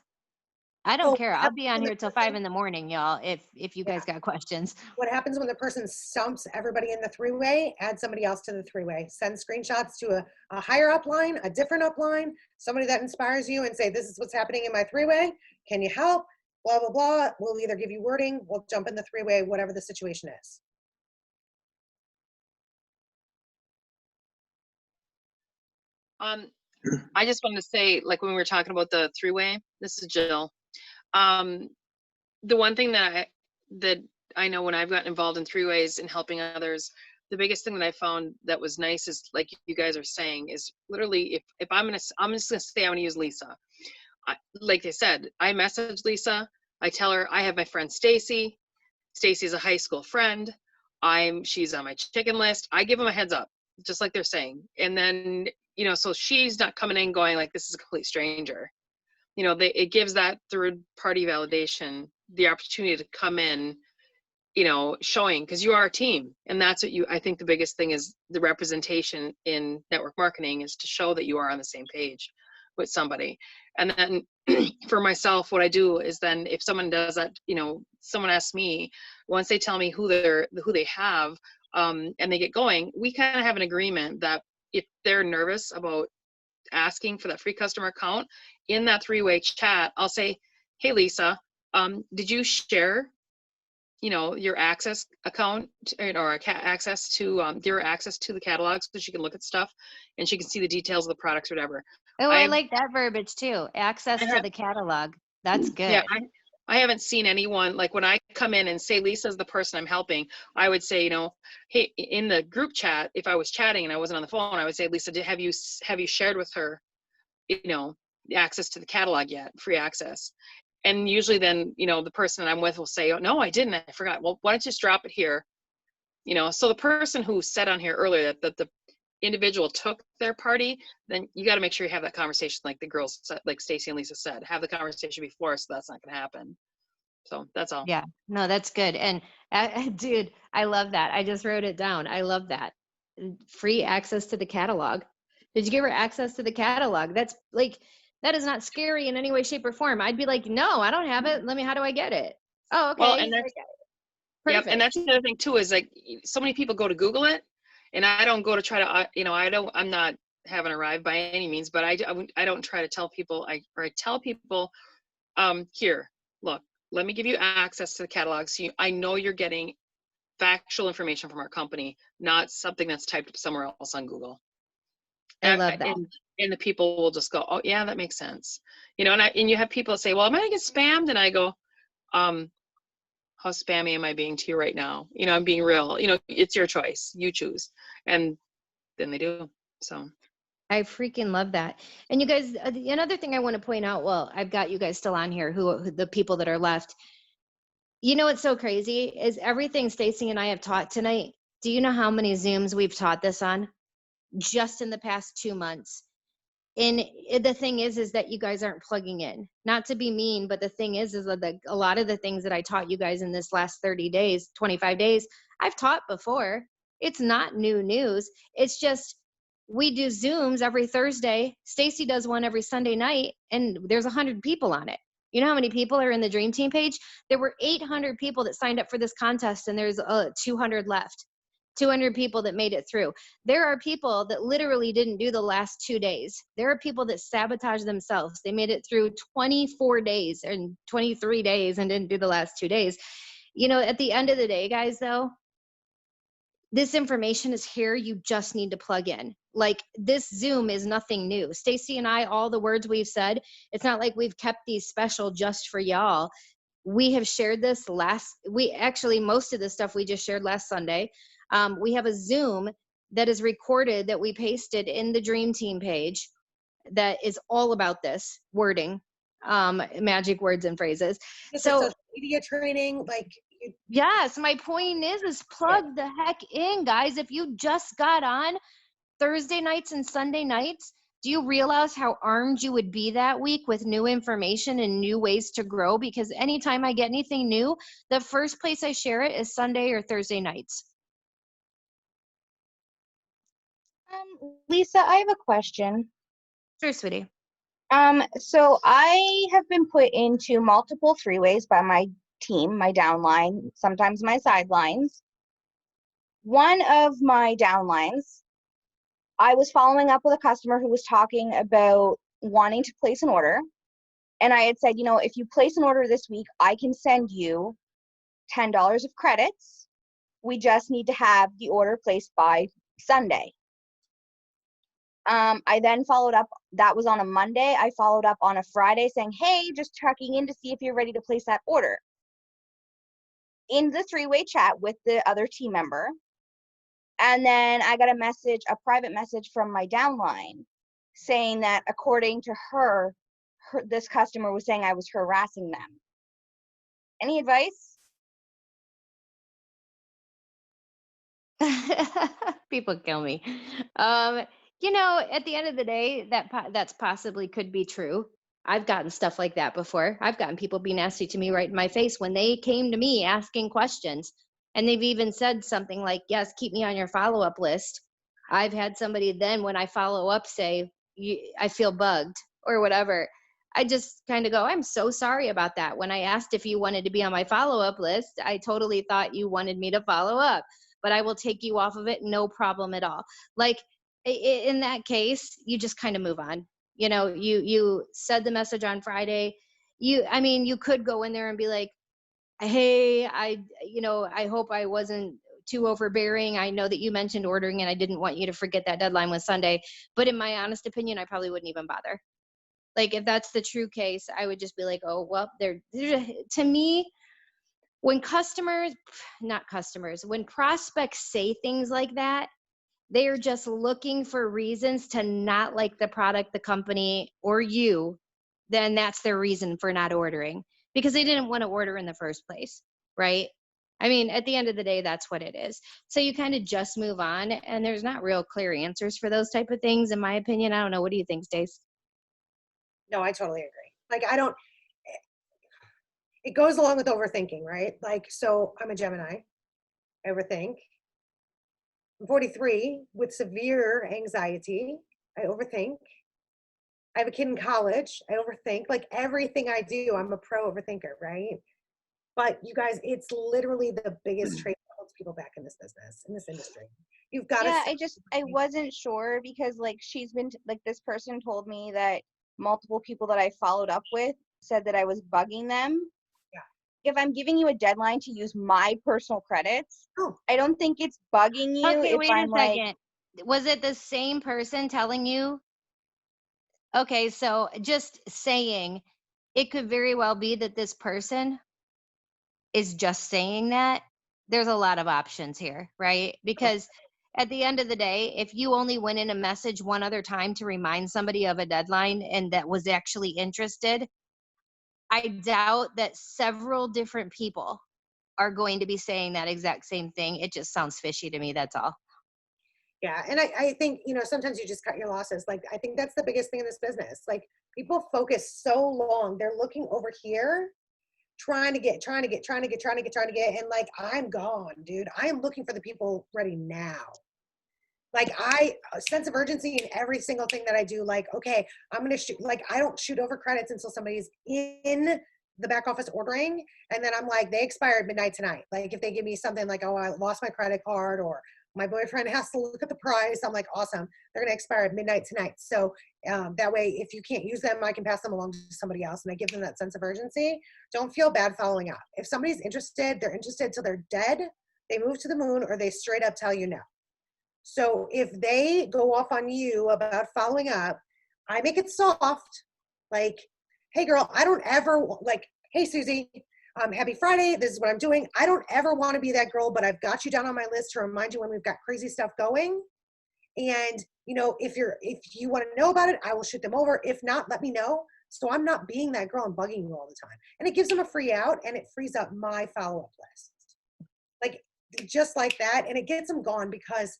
I don't care. I'll be on here till 5 in the morning, y'all, if you guys got questions. What happens when the person stumps everybody in the 3-way? Add somebody else to the 3-way. Send screenshots to a higher upline, a different upline, somebody that inspires you and say, this is what's happening in my 3-way. Can you help? Blah, blah, blah. We'll either give you wording, we'll jump in the 3-way, whatever the situation is. I just wanted to say, like when we were talking about the 3-way, this is Jill. The one thing that I know when I've gotten involved in 3-ways and helping others, the biggest thing that I found that was nice is like you guys are saying is literally if I'm just gonna say I'm gonna use Lisa. Like they said, I message Lisa. I tell her I have my friend Stacy. Stacy's a high school friend. She's on my chicken list. I give them a heads up, just like they're saying. And then, you know, so she's not coming in going like, this is a complete stranger. You know, it gives that third party validation the opportunity to come in, you know, showing, because you are a team. And that's what I think the biggest thing is the representation in network marketing is to show that you are on the same page with somebody. And then for myself, what I do is then if someone does that, you know, someone asks me, once they tell me who they have, and they get going, we kind of have an agreement that if they're nervous about asking for that free customer account in that 3-way chat, I'll say, hey, Lisa, did you share, you know, your access account or access to your access to the catalog so she can look at stuff and she can see the details of the products or whatever. Oh, I like that verbiage too. Access to the catalog. That's good. Yeah, I haven't seen anyone, like when I come in and say Lisa's the person I'm helping, I would say, you know, hey, in the group chat, if I was chatting and I wasn't on the phone, I would say, Lisa, have you shared with her, you know, the access to the catalog yet, free access? And usually then, you know, the person that I'm with will say, oh, no, I didn't, I forgot. Well, why don't you just drop it here? You know, so the person who said on here earlier that the individual took their party, then you got to make sure you have that conversation like the girls, like Stacy and Lisa said, have the conversation before, so that's not going to happen. So that's all. Yeah, no, that's good. And dude, I love that. I just wrote it down. I love that. Free access to the catalog. Did you give her access to the catalog? That's like, that is not scary in any way, shape, or form. I'd be like, no, I don't have it. How do I get it? Oh, okay. Well, and that's, yep, and that's another thing too, is like so many people go to Google it, and I don't go to try to, you know, I'm not haven't arrived by any means, but I don't try to tell people, I tell people, here, look, let me give you access to the catalog. So I know you're getting factual information from our company, not something that's typed up somewhere else on Google. I love that. And the people will just go, oh yeah, that makes sense. You know, and you have people say, well, am I gonna get spammed? And I go, how spammy am I being to you right now? You know, I'm being real. You know, it's your choice. You choose. And then they do. So I freaking love that. And you guys, another thing I want to point out, well, I've got you guys still on here, who the people that are left. You know what's so crazy is everything Stacy and I have taught tonight. Do you know how many Zooms we've taught this on just in the past 2 months? And the thing is that you guys aren't plugging in. Not to be mean, but the thing is that a lot of the things that I taught you guys in this last 30 days, 25 days, I've taught before. It's not new news. It's just we do Zooms every Thursday. Stacy does one every Sunday night, and there's 100 people on it. You know how many people are in the Dream Team page? There were 800 people that signed up for this contest, and there's 200 left. 200 people that made it through. There are people that literally didn't do the last 2 days. There are people that sabotage themselves. They made it through 24 days and 23 days and didn't do the last 2 days. You know, at the end of the day, guys, though, this information is here. You just need to plug in. Like, this Zoom is nothing new. Stacy and I, all the words we've said, it's not like we've kept these special just for y'all. We have shared this most of this stuff we just shared last Sunday. We have a Zoom that is recorded that we pasted in the Dream Team page that is all about this wording, magic words and phrases. It's So a social media training, like, yes, my point is plug the heck in, guys. If you just got on Thursday nights and Sunday nights, do you realize how armed you would be that week with new information and new ways to grow? Because anytime I get anything new, the first place I share it is Sunday or Thursday nights. Lisa, I have a question. Sure, sweetie. So I have been put into multiple three-ways by my team, my downline, sometimes my sidelines. One of my downlines, I was following up with a customer who was talking about wanting to place an order. And I had said, you know, if you place an order this week, I can send you $10 of credits. We just need to have the order placed by Sunday. I then followed up, that was on a Monday. I followed up on a Friday saying, hey, just checking in to see if you're ready to place that order. In the three-way chat with the other team member. And then I got a private message from my downline saying that according to her, this customer was saying I was harassing them. Any advice? People kill me. You know, at the end of the day, that's possibly could be true. I've gotten stuff like that before. I've gotten people be nasty to me right in my face when they came to me asking questions. And they've even said something like, yes, keep me on your follow-up list. I've had somebody then when I follow up say, I feel bugged or whatever. I just kind of go, I'm so sorry about that. When I asked if you wanted to be on my follow-up list, I totally thought you wanted me to follow up, but I will take you off of it. No problem at all. Like, in that case, you just kind of move on. You know, you said the message on Friday. You could go in there and be like, hey, I hope I wasn't too overbearing. I know that you mentioned ordering and I didn't want you to forget that deadline was Sunday. But in my honest opinion, I probably wouldn't even bother. Like, if that's the true case, I would just be like, oh, well, to me, when when prospects say things like that, they are just looking for reasons to not like the product, the company, or you. Then that's their reason for not ordering, because they didn't want to order in the first place, right? I mean, at the end of the day, that's what it is. So you kind of just move on, and there's not real clear answers for those type of things, in my opinion. I don't know. What do you think, Stace? no, I totally agree. Like, it goes along with overthinking, right? Like, so I'm a Gemini. I overthink. I'm 43 with severe anxiety. I overthink. I have a kid in college. I overthink. Like, everything I do, I'm a pro overthinker, right? But you guys, it's literally the biggest trait that holds people back in this business, in this industry. You've got to. Yeah, I wasn't sure because like this person told me that multiple people that I followed up with said that I was bugging them. Yeah. If I'm giving you a deadline to use my personal credits, Oh. I don't think it's bugging you. Okay, if wait I'm a like, second. Was it the same person telling you? Okay, so just saying, it could very well be that this person is just saying that. There's a lot of options here, right? Because at the end of the day, if you only went in a message one other time to remind somebody of a deadline and that was actually interested, I doubt that several different people are going to be saying that exact same thing. It just sounds fishy to me, that's all. Yeah. And I think, sometimes you just cut your losses. Like, I think that's the biggest thing in this business. Like, people focus so long. They're looking over here, trying to get. And like, I'm gone, dude. I am looking for the people ready now. Like a sense of urgency in every single thing that I do. Like, okay, I'm going to shoot, like, I don't shoot over credits until somebody's in the back office ordering. And then I'm like, they expired midnight tonight. Like if they give me something like, oh, I lost my credit card, or my boyfriend has to look at the price, I'm like, awesome. They're going to expire at midnight tonight. So that way, if you can't use them, I can pass them along to somebody else. And I give them that sense of urgency. Don't feel bad following up. If somebody's interested, they're interested till they're dead. They move to the moon, or they straight up tell you no. So if they go off on you about following up, I make it soft. Like, hey girl, I don't ever like, hey Susie, happy Friday. This is what I'm doing. I don't ever want to be that girl, but I've got you down on my list to remind you when we've got crazy stuff going. And you know, if you want to know about it, I will shoot them over. If not, let me know. So I'm not being that girl and bugging you all the time. And it gives them a free out, and it frees up my follow-up list. Like just like that. And it gets them gone, because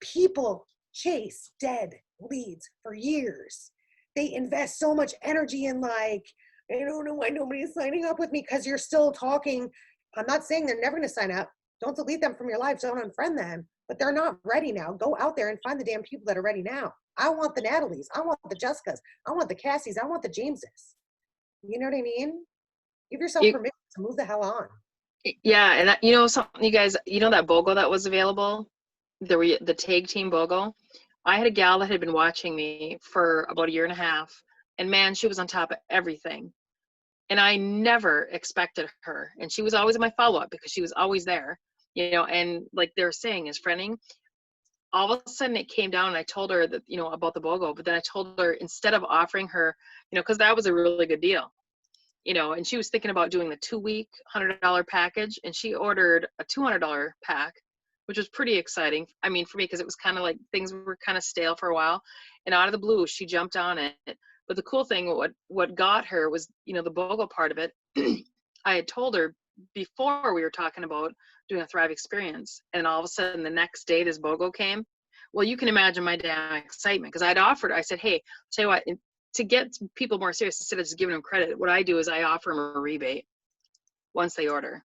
people chase dead leads for years. They invest so much energy in like, I don't know why nobody's signing up with me, because you're still talking. I'm not saying they're never going to sign up. Don't delete them from your life. Don't unfriend them. But they're not ready now. Go out there and find the damn people that are ready now. I want the Natalies. I want the Jessicas. I want the Cassies. I want the Jameses. You know what I mean? Give yourself permission to move the hell on. Yeah, and that, you know something, you guys, you know that BOGO that was available, the tag team BOGO. I had a gal that had been watching me for about a year and a half, and man, she was on top of everything. And I never expected her, and she was always in my follow-up because she was always there, you know. And like they're saying, is friending. All of a sudden, it came down, and I told her that, you know, about the BOGO. But then I told her, instead of offering her, you know, because that was a really good deal, you know, and she was thinking about doing the 2-week $100 package, and she ordered a $200 pack, which was pretty exciting. I mean, for me, because it was kind of like things were kind of stale for a while, and out of the blue, she jumped on it. But the cool thing, what got her was, you know, the BOGO part of it. I had told her before we were talking about doing a Thrive experience, and all of a sudden the next day this BOGO came. Well, you can imagine my damn excitement, because I'd offered, I said, hey, tell you what, to get people more serious, instead of just giving them credit, what I do is I offer them a rebate once they order,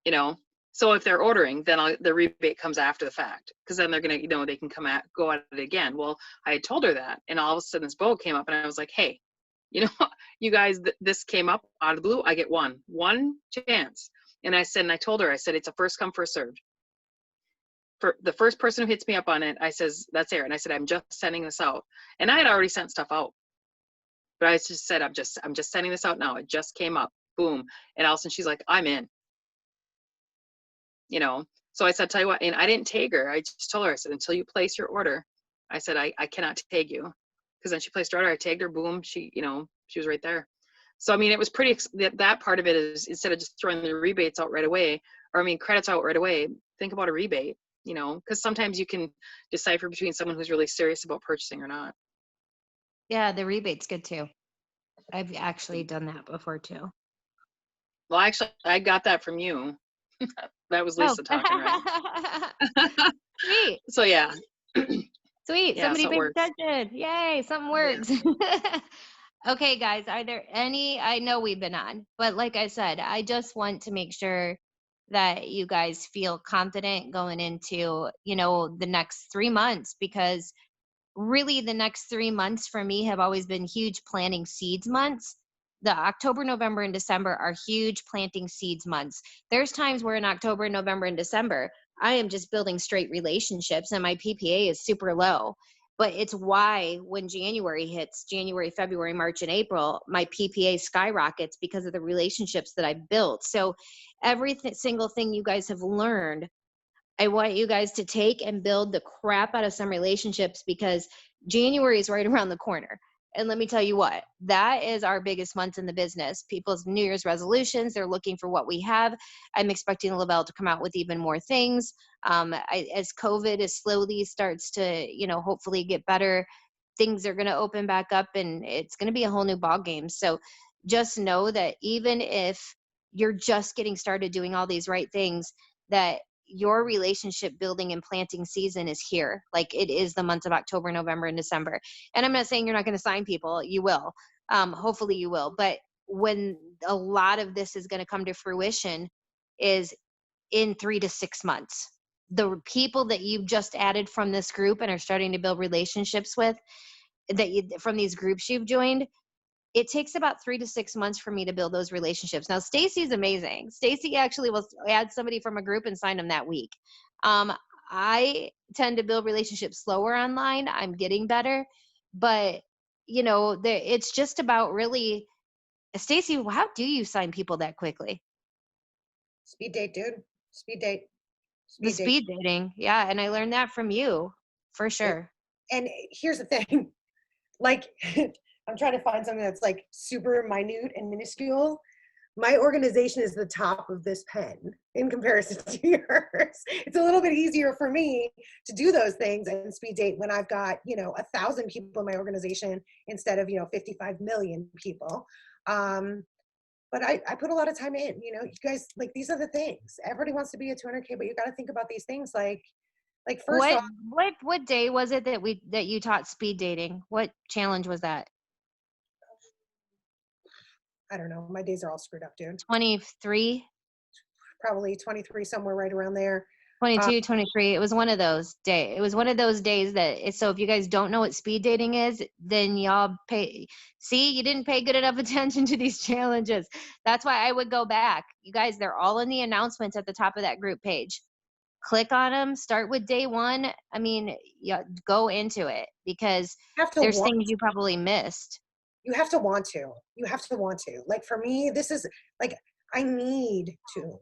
you know. So if they're ordering, then the rebate comes after the fact, because then they're gonna, you know, they can go at it again. Well, I had told her that, and all of a sudden this BOGO came up, and I was like, hey, you know, you guys, this came up out of the blue. I get one chance. And I told her, I said, it's a first come, first served. For the first person who hits me up on it, I says, that's Erin. I said, I'm just sending this out. And I had already sent stuff out, but I just said, I'm just sending this out now. It just came up, boom. And all of a sudden she's like, I'm in, you know? So I said, tell you what, and I didn't tag her. I just told her, I said, until you place your order, I said, I cannot tag you. Because then she placed her order, I tagged her, boom, she, you know, she was right there. So, I mean, it was pretty, that part of it is, instead of just throwing the rebates out right away, or I mean, credits out right away, think about a rebate, you know, because sometimes you can decipher between someone who's really serious about purchasing or not. Yeah, the rebate's good too. I've actually done that before too. Well, actually, I got that from you. That was Lisa talking, right? Sweet. So, yeah. Sweet. Yeah, Somebody so it paid works. attention. Yay, something works. Okay, guys, are there any, I know we've been on, but like I said, I just want to make sure that you guys feel confident going into, you know, the next 3 months, because really the next 3 months for me have always been huge planting seeds months. The October, November, and December are huge planting seeds months. There's times where in October, November, and December, I am just building straight relationships and my PPA is super low. But it's why when January hits, January, February, March, and April, my PPA skyrockets because of the relationships that I've built. So every single thing you guys have learned, I want you guys to take and build the crap out of some relationships, because January is right around the corner. And let me tell you what, that is our biggest month in the business. People's New Year's resolutions, they're looking for what we have. I'm expecting LaBelle to come out with even more things. As COVID is slowly starts to, you know, hopefully get better, things are going to open back up and it's going to be a whole new ball game. So just know that even if you're just getting started doing all these right things, that your relationship building and planting season is here. Like it is the months of October, November, and December. And I'm not saying you're not going to sign people. You will. Hopefully you will. But when a lot of this is going to come to fruition is in 3 to 6 months. the people that you've just added from this group and are starting to build relationships with, from these groups you've joined, it takes about 3 to 6 months for me to build those relationships. Now, Stacy's amazing. Stacy actually will add somebody from a group and sign them that week. I tend to build relationships slower online. I'm getting better, but it's just about really, Stacy, how do you sign people that quickly? Speed date, dude. Speed date. The Speed date. speed dating. Yeah. And I learned that from you for sure. And here's the thing, like, I'm trying to find something that's like super minute and minuscule. My organization is the top of this pen in comparison to yours. It's a little bit easier for me to do those things and speed date when I've got, 1,000 people in my organization instead of, 55 million people. But I put a lot of time in, you guys, like, these are the things. Everybody wants to be a 200K, but you got to think about these things like first off, What day was it that you taught speed dating? What challenge was that? I don't know. My days are all screwed up, dude. 23, Probably 23, somewhere right around there. 22, 23. It was one of those days. It was one of those days so if you guys don't know what speed dating is, then y'all you didn't pay good enough attention to these challenges. That's why I would go back. You guys, they're all in the announcements at the top of that group page. Click on them, start with day one. I mean, go into it because there's things you probably missed. You have to want to. You have to want to. Like, for me, this is like, I need to.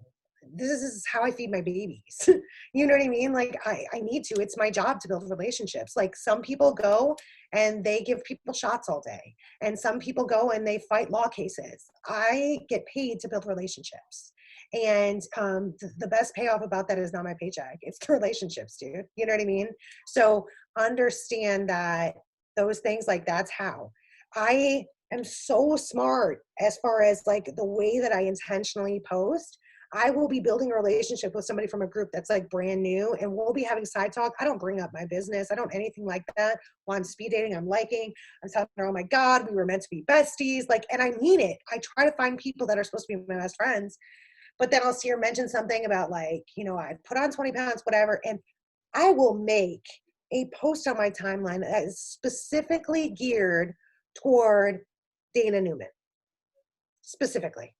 This is how I feed my babies. You know what I mean? Like, I need to. It's my job to build relationships. Like, some people go and they give people shots all day. And some people go and they fight law cases. I get paid to build relationships. And the best payoff about that is not my paycheck. It's the relationships, dude. You know what I mean? So understand that those things, like, that's how. I am so smart as far as like the way that I intentionally post. I will be building a relationship with somebody from a group that's like brand new, and we'll be having side talk. I don't bring up my business. I don't anything like that. While I'm speed dating, I'm telling her, oh my God, we were meant to be besties. Like, and I mean it. I try to find people that are supposed to be my best friends, but then I'll see her mention something about like, I put on 20 pounds, whatever. And I will make a post on my timeline that is specifically geared toward Dana Newman, specifically,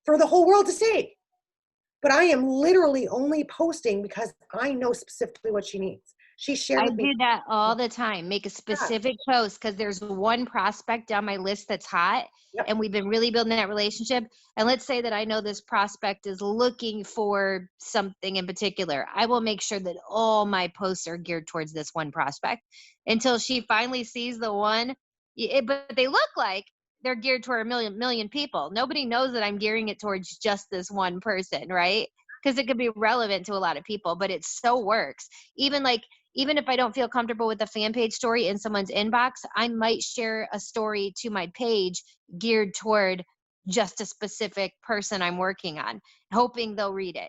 for the whole world to see. But I am literally only posting because I know specifically what she needs. She shared with me. I do that all the time. Make a specific post because there's one prospect on my list that's hot. Yep. And we've been really building that relationship. And let's say that I know this prospect is looking for something in particular. I will make sure that all my posts are geared towards this one prospect until she finally sees the one. But they look like they're geared toward a million people. Nobody knows that I'm gearing it towards just this one person, right? Because it could be relevant to a lot of people, but it so works. Even if I don't feel comfortable with the fan page story in someone's inbox, I might share a story to my page geared toward just a specific person I'm working on, hoping they'll read it.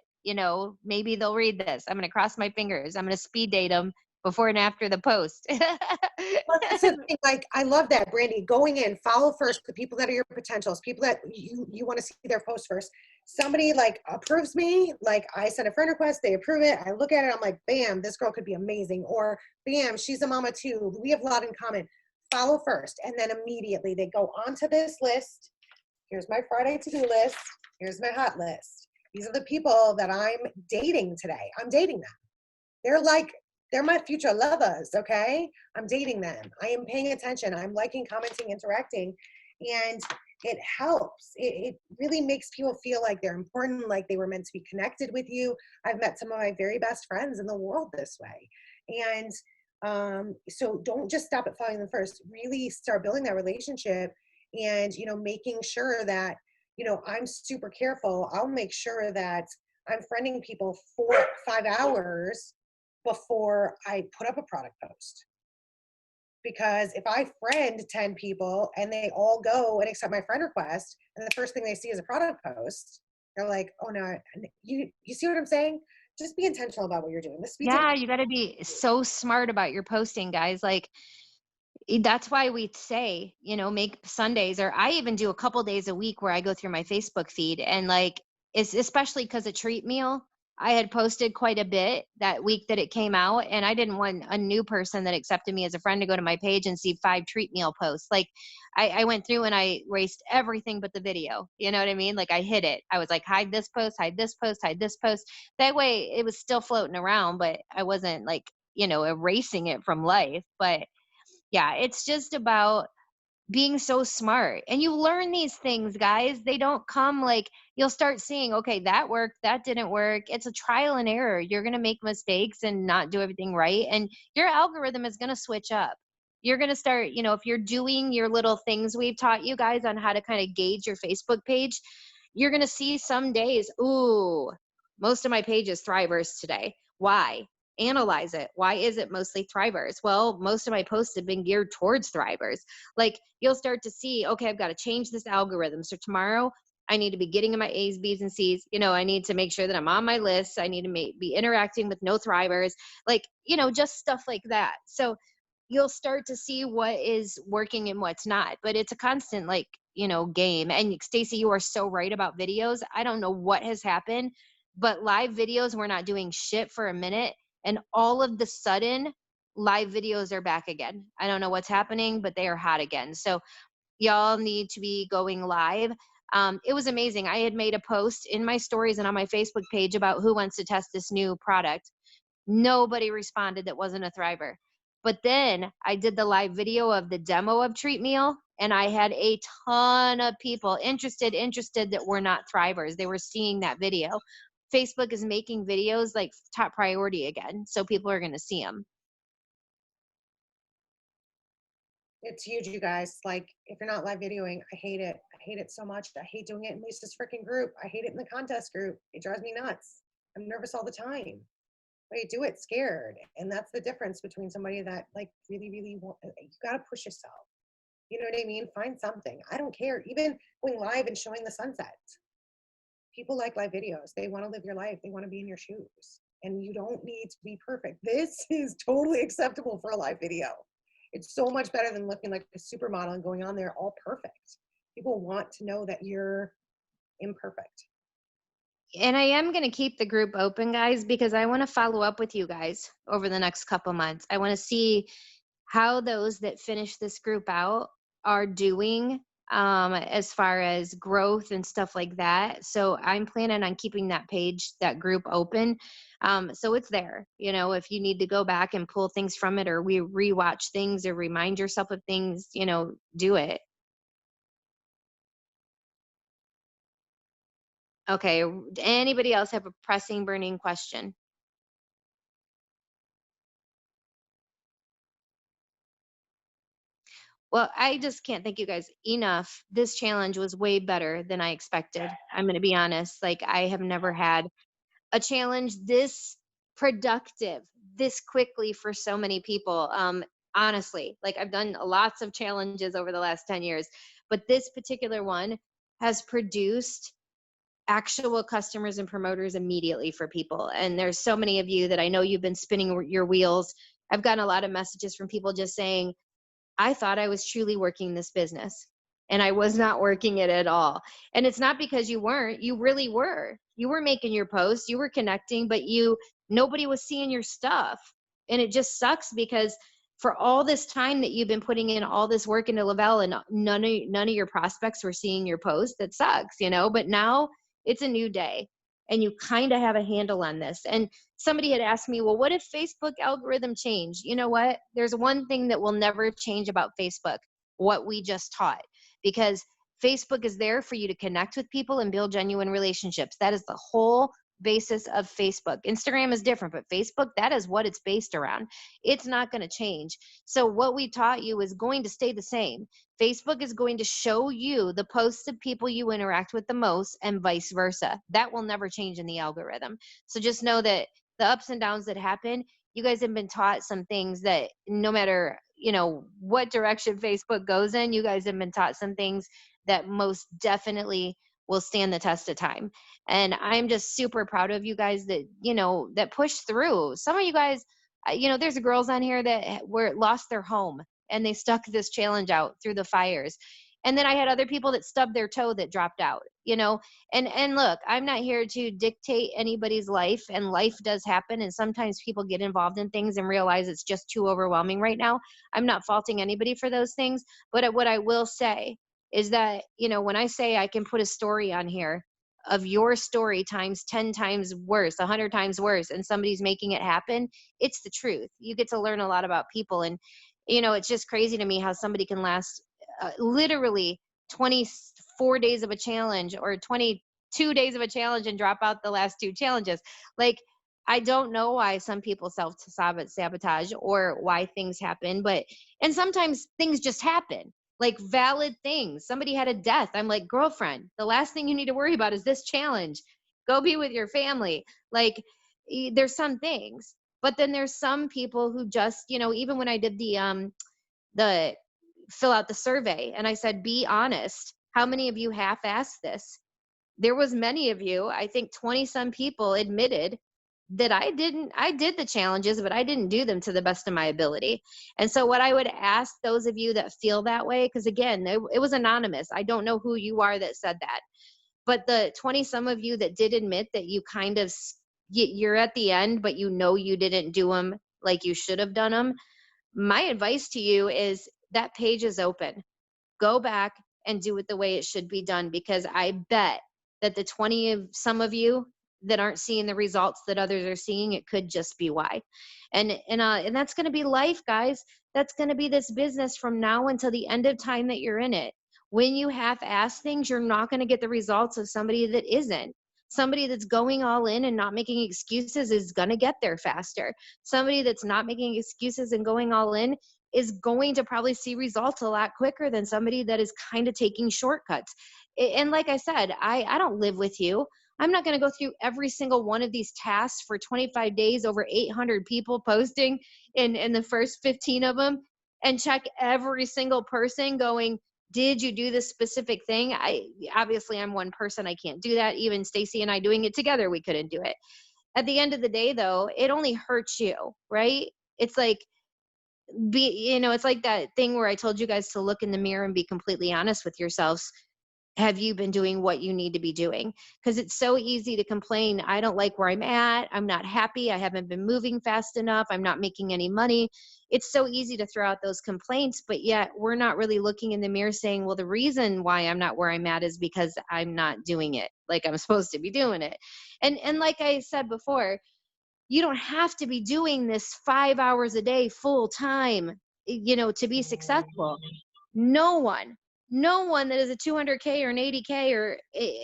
Maybe they'll read this. I'm going to cross my fingers. I'm going to speed date them before and after the post. Well, that's the thing. Like, I love that, Brandy. Going in, follow first the people that are your potentials, people that you want to see their post first. Somebody like approves me, like I send a friend request, they approve it. I look at it, I'm like, bam, this girl could be amazing. Or bam, she's a mama too. We have a lot in common. Follow first. And then immediately they go onto this list. Here's my Friday to-do list. Here's my hot list. These are the people that I'm dating today. I'm dating them. They're my future lovers, okay? I'm dating them. I am paying attention. I'm liking, commenting, interacting. And it helps. It really makes people feel like they're important, like they were meant to be connected with you. I've met some of my very best friends in the world this way. And so don't just stop at following them first. Really start building that relationship and, making sure that, I'm super careful. I'll make sure that I'm friending people 4 or 5 hours before I put up a product post. Because if I friend 10 people and they all go and accept my friend request, and the first thing they see is a product post, they're like, oh no, you see what I'm saying? Just be intentional about what you're doing. Yeah, you got to be so smart about your posting, guys. Like, that's why we say, make Sundays, or I even do a couple days a week where I go through my Facebook feed and like, it's especially because a treat meal. I had posted quite a bit that week that it came out, and I didn't want a new person that accepted me as a friend to go to my page and see 5 treat meal posts. Like I went through and I erased everything but the video. You know what I mean? Like I hid it. I was like, hide this post, hide this post, hide this post. That way it was still floating around, but I wasn't like, erasing it from life. But yeah, it's just about being so smart. And you learn these things, guys. They don't come like you'll start seeing, okay, that worked, that didn't work. It's a trial and error. You're going to make mistakes and not do everything right. And your algorithm is going to switch up. You're going to start, if you're doing your little things we've taught you guys on how to kind of gauge your Facebook page, you're going to see some days, ooh, most of my page is Thrivers today. Why? Analyze it. Why is it mostly Thrivers? Well, most of my posts have been geared towards Thrivers. Like you'll start to see, okay, I've got to change this algorithm. So tomorrow I need to be getting in my A's, B's, and C's. I need to make sure that I'm on my list. I need to be interacting with no Thrivers, like, just stuff like that. So you'll start to see what is working and what's not, but it's a constant, like, game. And Stacy, you are so right about videos. I don't know what has happened, but live videos, we're not doing shit for a minute. And all of the sudden, live videos are back again. I don't know what's happening, but they are hot again. So y'all need to be going live. It was amazing. I had made a post in my stories and on my Facebook page about who wants to test this new product. Nobody responded that wasn't a Thriver. But then I did the live video of the demo of Treat Meal, and I had a ton of people interested that were not Thrivers. They were seeing that video. Facebook is making videos like top priority again, so people are going to see them. It's huge, you guys. Like, if you're not live videoing, I hate it. I hate it so much. I hate doing it in Lisa's freaking group. I hate it in the contest group. It drives me nuts. I'm nervous all the time. But you do it scared. And that's the difference between somebody that like really, really you gotta push yourself. You know what I mean? Find something. I don't care. Even going live and showing the sunset. People like live videos. They want to live your life. They want to be in your shoes. And you don't need to be perfect. This is totally acceptable for a live video. It's so much better than looking like a supermodel and going on there all perfect. People want to know that you're imperfect. And I am going to keep the group open, guys, because I want to follow up with you guys over the next couple months. I want to see how those that finish this group out are doing as far as growth and stuff like that. So I'm planning on keeping that page, that group open. So it's there, if you need to go back and pull things from it or we rewatch things or remind yourself of things, do it. Okay. Anybody else have a pressing, burning question? Well, I just can't thank you guys enough. This challenge was way better than I expected. I'm going to be honest. Like, I have never had a challenge this productive, this quickly for so many people. Honestly, like I've done lots of challenges over the last 10 years, but this particular one has produced actual customers and promoters immediately for people. And there's so many of you that I know you've been spinning your wheels. I've gotten a lot of messages from people just saying, I thought I was truly working this business and I was not working it at all. And it's not because you weren't, you really were. You were making your posts, you were connecting, but nobody was seeing your stuff. And it just sucks because for all this time that you've been putting in all this work into Lavelle and none of your prospects were seeing your post, that sucks, but now it's a new day and you kind of have a handle on this. And somebody had asked me, well, what if Facebook algorithm changed? You know what? There's one thing that will never change about Facebook, what we just taught, because Facebook is there for you to connect with people and build genuine relationships. That is the whole basis of Facebook. Instagram is different, but Facebook, that is what it's based around. It's not going to change. So what we taught you is going to stay the same. Facebook is going to show you the posts of people you interact with the most and vice versa. That will never change in the algorithm. So just know that the ups and downs that happen, you guys have been taught some things that no matter, what direction Facebook goes in, you guys have been taught some things that most definitely will stand the test of time. And I'm just super proud of you guys that, that pushed through. Some of you guys, there's girls on here that lost their home and they stuck this challenge out through the fires. And then I had other people that stubbed their toe that dropped out, you know. And look, I'm not here to dictate anybody's life, and life does happen, and sometimes people get involved in things and realize it's just too overwhelming right now. I'm not faulting anybody for those things, but what I will say is that, you know, when I say I can put a story on here of your story times 10 times worse, 100 times worse, and somebody's making it happen, it's the truth. You get to learn a lot about people. And, you know, it's just crazy to me how somebody can last literally 24 days of a challenge or 22 days of a challenge and drop out the last 2 challenges. Like, I don't know why some people self-sabotage or why things happen, and sometimes things just happen, like valid things. Somebody had a death. I'm like, girlfriend, the last thing you need to worry about is this challenge. Go be with your family. Like, there's some things, but then there's some people who just, you know, even when I did the fill out the survey and I said, be honest, how many of you half-assed this? There was many of you, I think 20 some people admitted that I did the challenges, but I didn't do them to the best of my ability. And so what I would ask those of you that feel that way, because again, it was anonymous. I don't know who you are that said that, but the 20 some of you that did admit that you kind of, you're at the end, but you know you didn't do them like you should have done them. My advice to you is that page is open. Go back and do it the way it should be done, because I bet that the 20 of some of you that aren't seeing the results that others are seeing, it could just be why. And that's going to be life, guys. That's going to be this business from now until the end of time that you're in it. When you half-ass things, you're not going to get the results of somebody that isn't. Somebody that's going all in and not making excuses is going to get there faster. Somebody that's not making excuses and going all in is going to probably see results a lot quicker than somebody that is kind of taking shortcuts. And like I said, I don't live with you. I'm not going to go through every single one of these tasks for 25 days, over 800 people posting in the first 15 of them, and check every single person going, did you do this specific thing? Obviously I'm one person. I can't do that. Even Stacy and I doing it together, we couldn't do it. At the end of the day though, it only hurts you, right? It's like, it's like that thing where I told you guys to look in the mirror and be completely honest with yourselves. Have you been doing what you need to be doing? Because it's so easy to complain. I don't like where I'm at. I'm not happy. I haven't been moving fast enough. I'm not making any money. It's so easy to throw out those complaints, but yet we're not really looking in the mirror saying, well, the reason why I'm not where I'm at is because I'm not doing it like I'm supposed to be doing it. And like I said before, you don't have to be doing this 5 hours a day full time, to be successful. No one that is a 200K or an 80K or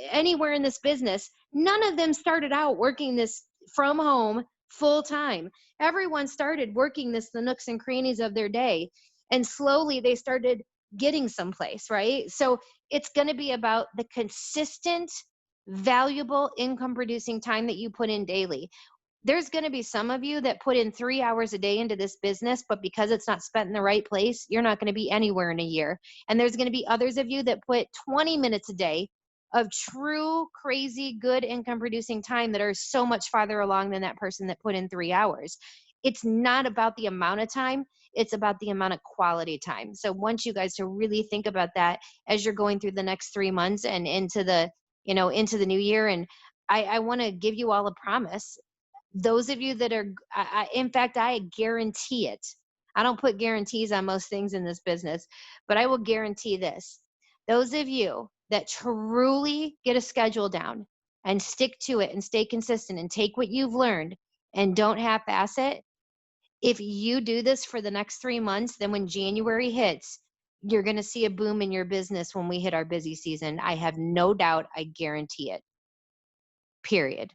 anywhere in this business, none of them started out working this from home full time. Everyone started working this the nooks and crannies of their day, and slowly they started getting someplace, right? So it's going to be about the consistent, valuable income producing time that you put in daily. There's going to be some of you that put in 3 hours a day into this business, but because it's not spent in the right place, you're not going to be anywhere in a year. And there's going to be others of you that put 20 minutes a day of true, crazy, good income producing time that are so much farther along than that person that put in 3 hours. It's not about the amount of time. It's about the amount of quality time. So I want you guys to really think about that as you're going through the next 3 months and into the new year. And I want to give you all a promise. Those of you that are, in fact, I guarantee it. I don't put guarantees on most things in this business, but I will guarantee this. Those of you that truly get a schedule down and stick to it and stay consistent and take what you've learned and don't half-ass it, if you do this for the next 3 months, then when January hits, you're going to see a boom in your business when we hit our busy season. I have no doubt. I guarantee it. Period.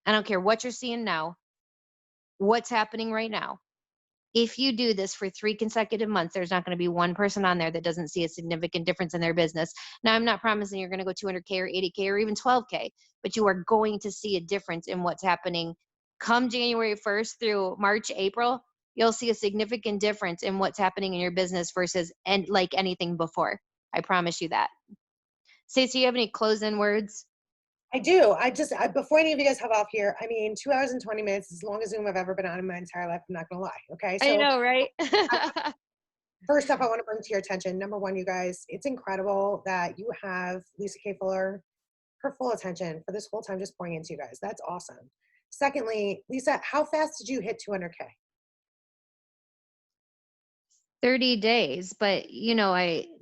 I don't care what you're seeing now, what's happening right now. If you do this for 3 consecutive months, there's not going to be one person on there that doesn't see a significant difference in their business. Now, I'm not promising you're going to go 200K or 80K or even 12K, but you are going to see a difference in what's happening come January 1st through March, April. You'll see a significant difference in what's happening in your business versus like anything before. I promise you that. Stacey, you have any close-in words? I do. Before any of you guys hop off here, 2 hours and 20 minutes is as long as Zoom I've ever been on in my entire life. I'm not going to lie. Okay. I know, right? First off, I want to bring to your attention, number one, you guys, it's incredible that you have Lisa K. Fuller, her full attention for this whole time just pouring into you guys. That's awesome. Secondly, Lisa, how fast did you hit 200K? 30 days, but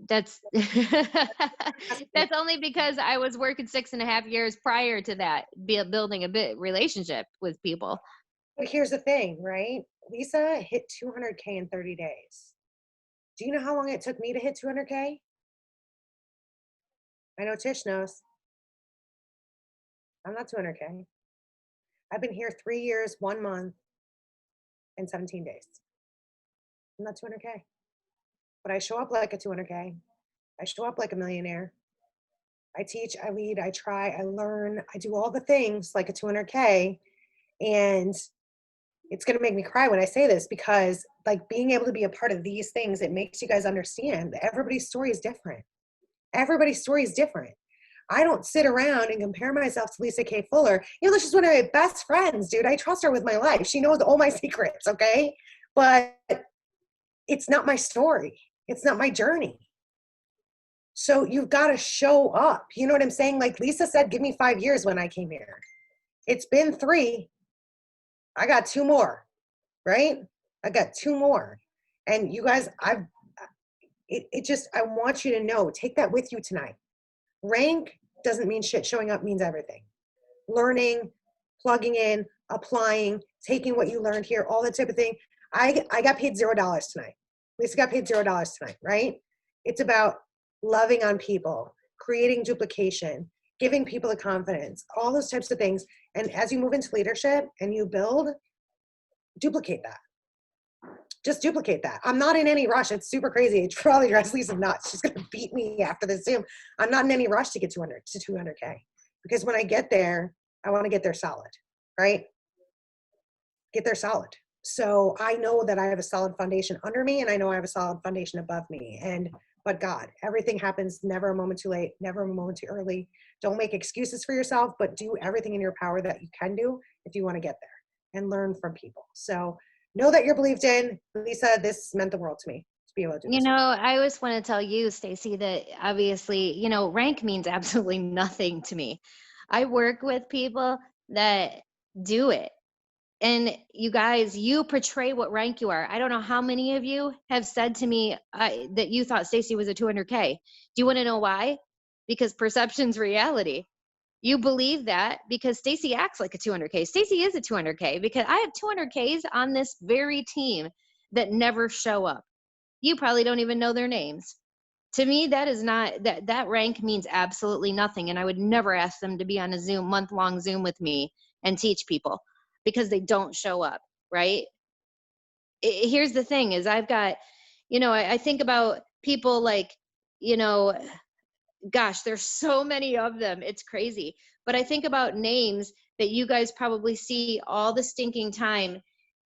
that's that's only because I was working 6.5 years prior to that, building a bit relationship with people. But here's the thing, right? Lisa hit 200K in 30 days. Do you know how long it took me to hit 200K? I know Tish knows. I'm not 200K. I've been here 3 years, 1 month, and 17 days. I'm not 200K. But I show up like a 200K. I show up like a millionaire. I teach, I lead, I try, I learn, I do all the things like a 200K. And it's going to make me cry when I say this, because like being able to be a part of these things, it makes you guys understand that everybody's story is different. Everybody's story is different. I don't sit around and compare myself to Lisa K. Fuller. You know, she's one of my best friends, dude. I trust her with my life. She knows all my secrets, okay? But it's not my story. It's not my journey. So you've got to show up. You know what I'm saying? Like Lisa said, give me 5 years when I came here. It's been 3. I got 2 more, right? I got 2 more. And you guys, I want you to know, take that with you tonight. Rank doesn't mean shit. Showing up means everything. Learning, plugging in, applying, taking what you learned here, all that type of thing. I got paid $0 tonight. Lisa got paid $0 tonight, right? It's about loving on people, creating duplication, giving people the confidence, all those types of things. And as you move into leadership and you build, duplicate that. Just duplicate that. I'm not in any rush. It's super crazy. It probably drives Lisa nuts. She's going to beat me after this Zoom. I'm not in any rush to get 200K, because when I get there, I want to get there solid, right? Get there solid. So I know that I have a solid foundation under me, and I know I have a solid foundation above me. But God, everything happens never a moment too late, never a moment too early. Don't make excuses for yourself, but do everything in your power that you can do if you want to get there, and learn from people. So know that you're believed in. Lisa, this meant the world to me to be able to do this. I always want to tell you, Stacy, that obviously, rank means absolutely nothing to me. I work with people that do it. And you guys, you portray what rank you are. I don't know how many of you have said to me that you thought Stacy was a 200K. Do you want to know why? Because perception's reality. You believe that because Stacy acts like a 200K. Stacy is a 200K because I have 200Ks on this very team that never show up. You probably don't even know their names. To me, that is not, that rank means absolutely nothing. And I would never ask them to be on a month-long Zoom with me and teach people, because they don't show up, right? Here's the thing is I've got, I think about people like, gosh, there's so many of them. It's crazy. But I think about names that you guys probably see all the stinking time.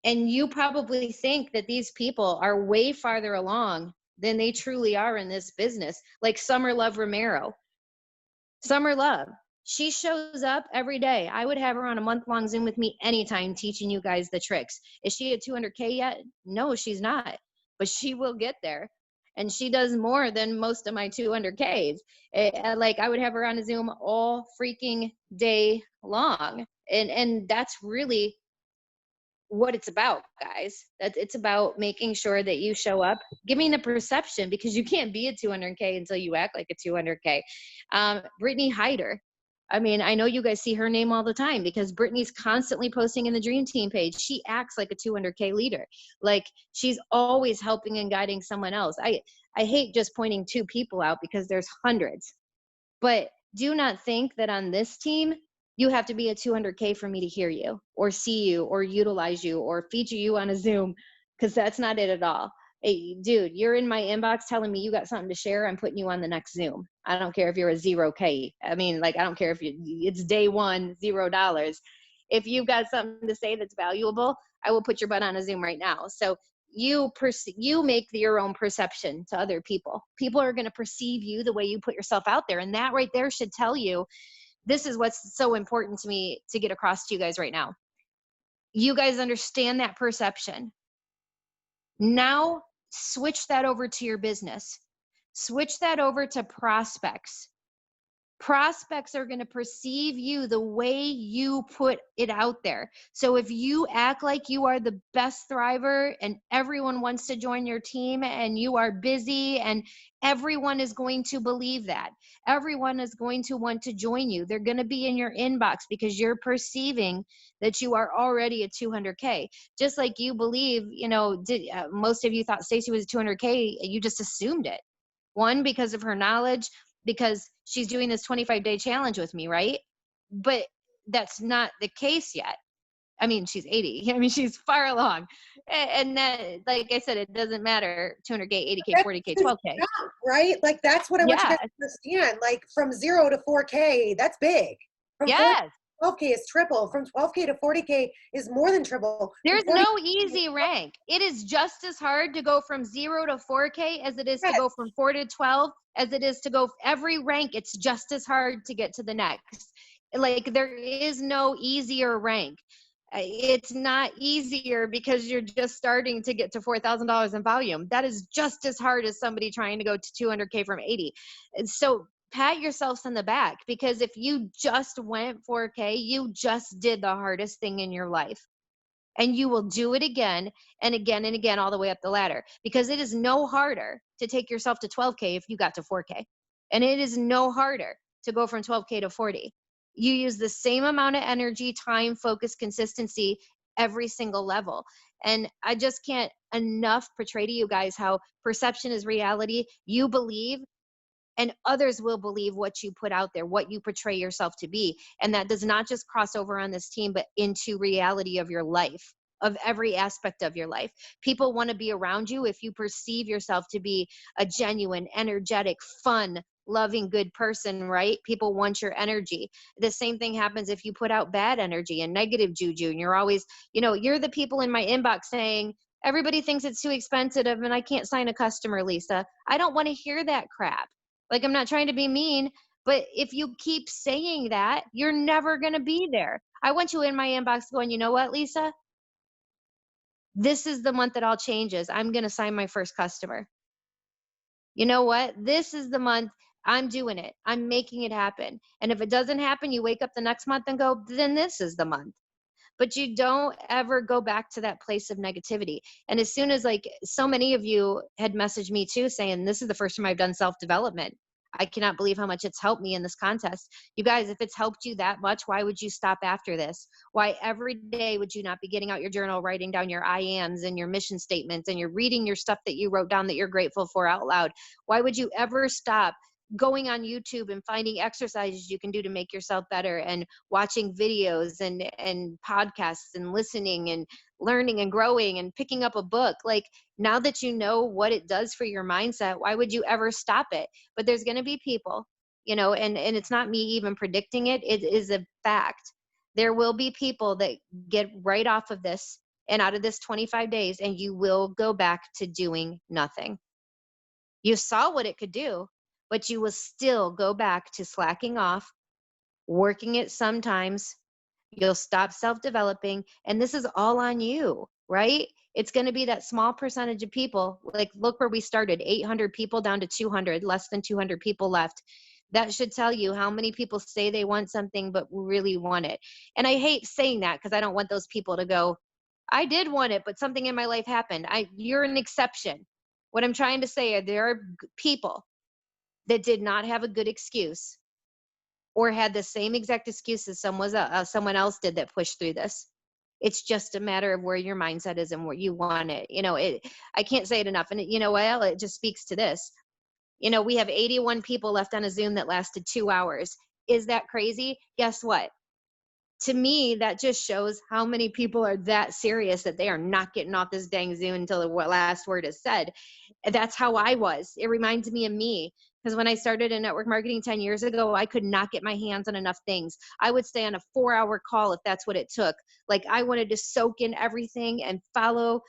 And you probably think that these people are way farther along than they truly are in this business. Like Summer Love Romero. Summer Love. She shows up every day. I would have her on a month-long Zoom with me anytime teaching you guys the tricks. Is she at 200K yet? No, she's not. But she will get there. And she does more than most of my 200Ks. Like I would have her on a Zoom all freaking day long. And that's really what it's about, guys. It's about making sure that you show up, giving the perception, because you can't be a 200K until you act like a 200K. Brittany Hyder. I mean, I know you guys see her name all the time because Brittany's constantly posting in the Dream Team page. She acts like a 200K leader. Like she's always helping and guiding someone else. I hate just pointing 2 people out because there's hundreds. But do not think that on this team, you have to be a 200K for me to hear you or see you or utilize you or feature you on a Zoom, because that's not it at all. Hey, dude, you're in my inbox telling me you got something to share. I'm putting you on the next Zoom. I don't care if you're a 0K. I mean, like, I don't care if it's day 1, $0. If you've got something to say that's valuable, I will put your butt on a Zoom right now. So you make your own perception to other people. People are going to perceive you the way you put yourself out there. And that right there should tell you, this is what's so important to me to get across to you guys right now. You guys understand that perception. Now switch that over to your business. Switch that over to prospects. Prospects are going to perceive you the way you put it out there. So if you act like you are the best thriver and everyone wants to join your team and you are busy, and everyone is going to believe that. Everyone is going to want to join you. They're going to be in your inbox because you're perceiving that you are already at 200K. Just like you believe, most of you thought Stacy was 200K, you just assumed it. One, because of her knowledge, because she's doing this 25-day challenge with me, right? But that's not the case yet. I mean, she's 80. I mean, she's far along. And that, like I said, it doesn't matter, 200K, 80K, 40K, 12K. Right? Like, that's what I want you guys Yes. to understand. Like, from 0 to 4K, that's big. From 4 Yes. 12K is triple. From 12K to 40K is more than triple. There's From 40 no easy rank. It is just as hard to go from 0 to 4K as it is to Yes. go from 4 to 12, as it is to go every rank. It's just as hard to get to the next. Like, there is no easier rank. It's not easier because you're just starting to get to $4,000 in volume. That is just as hard as somebody trying to go to 200K from 80. And so pat yourselves on the back, because if you just went 4K, you just did the hardest thing in your life. And you will do it again and again and again all the way up the ladder, because it is no harder to take yourself to 12K if you got to 4K. And it is no harder to go from 12K to 40. You use the same amount of energy, time, focus, consistency every single level. And I just can't enough portray to you guys how perception is reality. You believe, and others will believe what you put out there, what you portray yourself to be. And that does not just cross over on this team, but into reality of your life, of every aspect of your life. People want to be around you if you perceive yourself to be a genuine, energetic, fun, loving, good person, right? People want your energy. The same thing happens if you put out bad energy and negative juju, and you're always, you're the people in my inbox saying, everybody thinks it's too expensive and I can't sign a customer, Lisa. I don't want to hear that crap. Like, I'm not trying to be mean, but if you keep saying that, you're never going to be there. I want you in my inbox going, you know what, Lisa? This is the month that all changes. I'm going to sign my first customer. You know what? This is the month I'm doing it. I'm making it happen. And if it doesn't happen, you wake up the next month and go, then this is the month. But you don't ever go back to that place of negativity. And as soon as, like, so many of you had messaged me too saying, this is the first time I've done self-development. I cannot believe how much it's helped me in this contest. You guys, if it's helped you that much, why would you stop after this? Why every day would you not be getting out your journal, writing down your I ams and your mission statements, and you're reading your stuff that you wrote down that you're grateful for out loud? Why would you ever stop going on YouTube and finding exercises you can do to make yourself better, and watching videos and podcasts and listening and learning and growing and picking up a book? Like, now that you know what it does for your mindset, why would you ever stop it? But there's going to be people, and it's not me even predicting it. It is a fact. There will be people that get right off of this and out of this 25 days, and you will go back to doing nothing. You saw what it could do, but you will still go back to slacking off, working it sometimes. You'll stop self-developing, and this is all on you, right? It's going to be that small percentage of people. Like, look where we started, 800 people down to 200, less than 200 people left. That should tell you how many people say they want something but really want it. And I hate saying that because I don't want those people to go, I did want it, but something in my life happened. You're an exception. What I'm trying to say are there are people that did not have a good excuse or had the same exact excuse as someone else did that pushed through this. It's just a matter of where your mindset is and where you want it. I can't say it enough. And it just speaks to this. We have 81 people left on a Zoom that lasted 2 hours. Is that crazy? Guess what? To me, that just shows how many people are that serious that they are not getting off this dang Zoom until the last word is said. That's how I was. It reminds me of me. Because when I started in network marketing 10 years ago, I could not get my hands on enough things. I would stay on a 4-hour call if that's what it took. Like, I wanted to soak in everything and follow,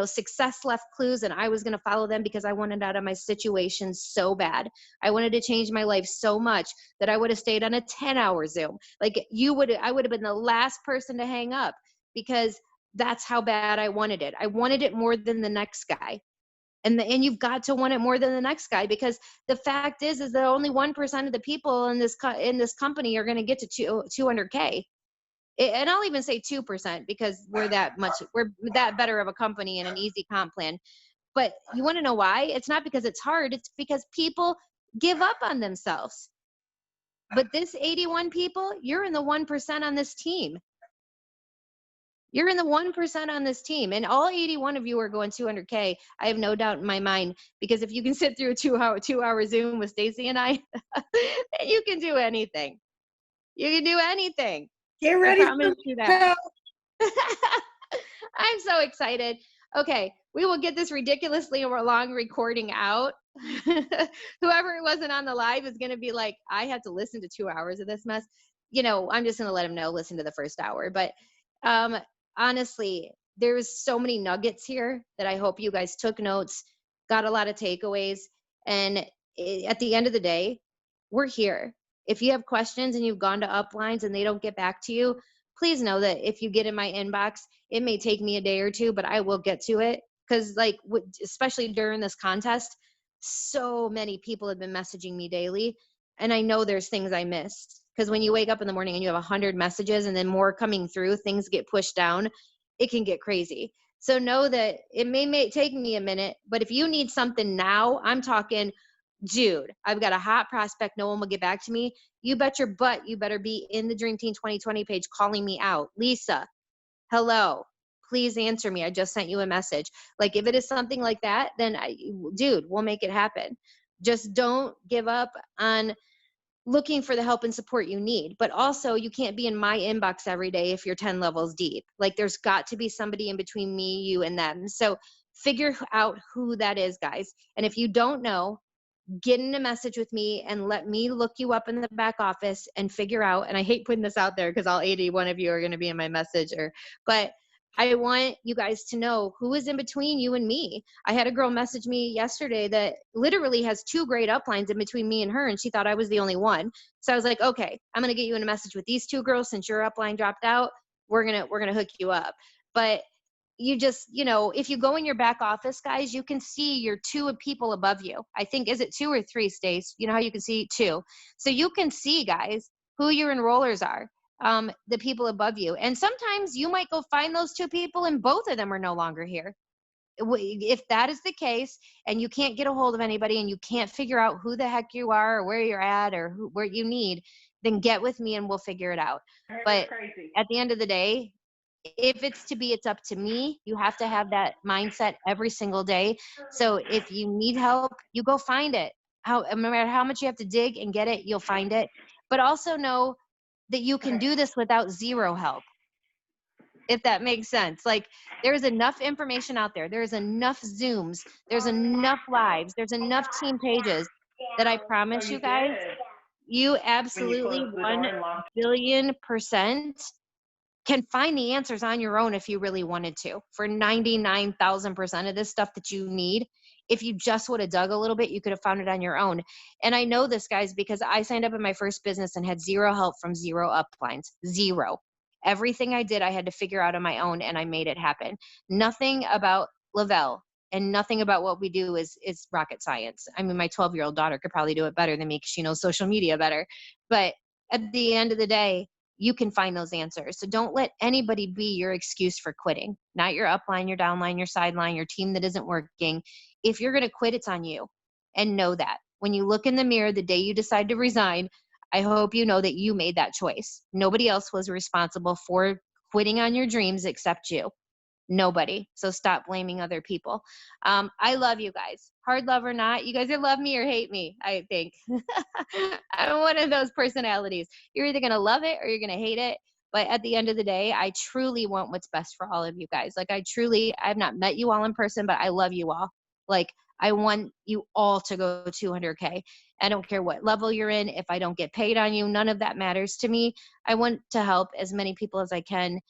success left clues, and I was going to follow them because I wanted out of my situation so bad. I wanted to change my life so much that I would have stayed on a 10-hour Zoom. Like, I would have been the last person to hang up because that's how bad I wanted it. I wanted it more than the next guy. and you've got to want it more than the next guy, because the fact is that only 1% of the people in this company are going to get to 200K. And I'll even say 2%, because we're that better of a company and an easy comp plan. But you want to know why? It's not because it's hard. It's because people give up on themselves. But this 81 people, you're in the 1% on this team. You're in the 1% on this team, and all 81 of you are going 200K. I have no doubt in my mind, because if you can sit through a two-hour Zoom with Stacy and I, you can do anything. You can do anything. Get ready I promise you that. I'm so excited. Okay, we will get this ridiculously long recording out. Whoever wasn't on the live is going to be like, I had to listen to 2 hours of this mess. I'm just going to let them know, listen to the first hour. But honestly, there's so many nuggets here that I hope you guys took notes, got a lot of takeaways. And at the end of the day, we're here. If you have questions and you've gone to uplines and they don't get back to you, please know that if you get in my inbox, it may take me a day or two, but I will get to it. Because especially during this contest, so many people have been messaging me daily, and I know there's things I missed. Because when you wake up in the morning and you have 100 messages and then more coming through, things get pushed down, it can get crazy. So know that it may take me a minute, but if you need something now, I'm talking, dude, I've got a hot prospect, no one will get back to me. You bet your butt you better be in the Dream Team 2020 page calling me out. Lisa, hello, please answer me. I just sent you a message. Like, if it is something like that, then dude, we'll make it happen. Just don't give up on looking for the help and support you need. But also, you can't be in my inbox every day if you're 10 levels deep. Like, there's got to be somebody in between me, you, and them. So figure out who that is, guys. And if you don't know, get in a message with me and let me look you up in the back office and figure out, and I hate putting this out there because all 81 of you are going to be in my message, but I want you guys to know who is in between you and me. I had a girl message me yesterday that literally has 2 great uplines in between me and her, and she thought I was the only one. So I was like, okay, I'm going to get you in a message with these 2 girls. Since your upline dropped out, we're going to hook you up. But you just, if you go in your back office, guys, you can see your 2 people above you. I think, is it 2 or 3, Stace? You know how you can see 2. So you can see, guys, who your enrollers are, the people above you. And sometimes you might go find those 2 people and both of them are no longer here. If that is the case and you can't get a hold of anybody and you can't figure out who the heck you are or where you're at or where you need, then get with me and we'll figure it out. But at the end of the day, if it's to be, it's up to me. You have to have that mindset every single day. So if you need help, you go find it. No matter how much you have to dig and get it, you'll find it. But also know that you can do this without zero help, if that makes sense. Like, there's enough information out there. There's enough Zooms. There's enough lives. There's enough team pages that I promise you guys, you absolutely 1,000,000,000% can find the answers on your own if you really wanted to. For 99,000% of this stuff that you need, if you just would have dug a little bit, you could have found it on your own. And I know this, guys, because I signed up in my first business and had zero help from zero uplines. Zero. Everything I did, I had to figure out on my own, and I made it happen. Nothing about Lavelle and nothing about what we do is rocket science. I mean, my 12-year-old daughter could probably do it better than me because she knows social media better. But at the end of the day, you can find those answers. So don't let anybody be your excuse for quitting. Not your upline, your downline, your sideline, your team that isn't working. If you're going to quit, it's on you. And know that. When you look in the mirror the day you decide to resign, I hope you know that you made that choice. Nobody else was responsible for quitting on your dreams except you. Nobody. So stop blaming other people. I love you guys. Hard love or not, you guys either love me or hate me, I think. I'm one of those personalities. You're either going to love it or you're going to hate it. But at the end of the day, I truly want what's best for all of you guys. Like, I've not met you all in person, but I love you all. Like, I want you all to go 200K. I don't care what level you're in. If I don't get paid on you, none of that matters to me. I want to help as many people as I can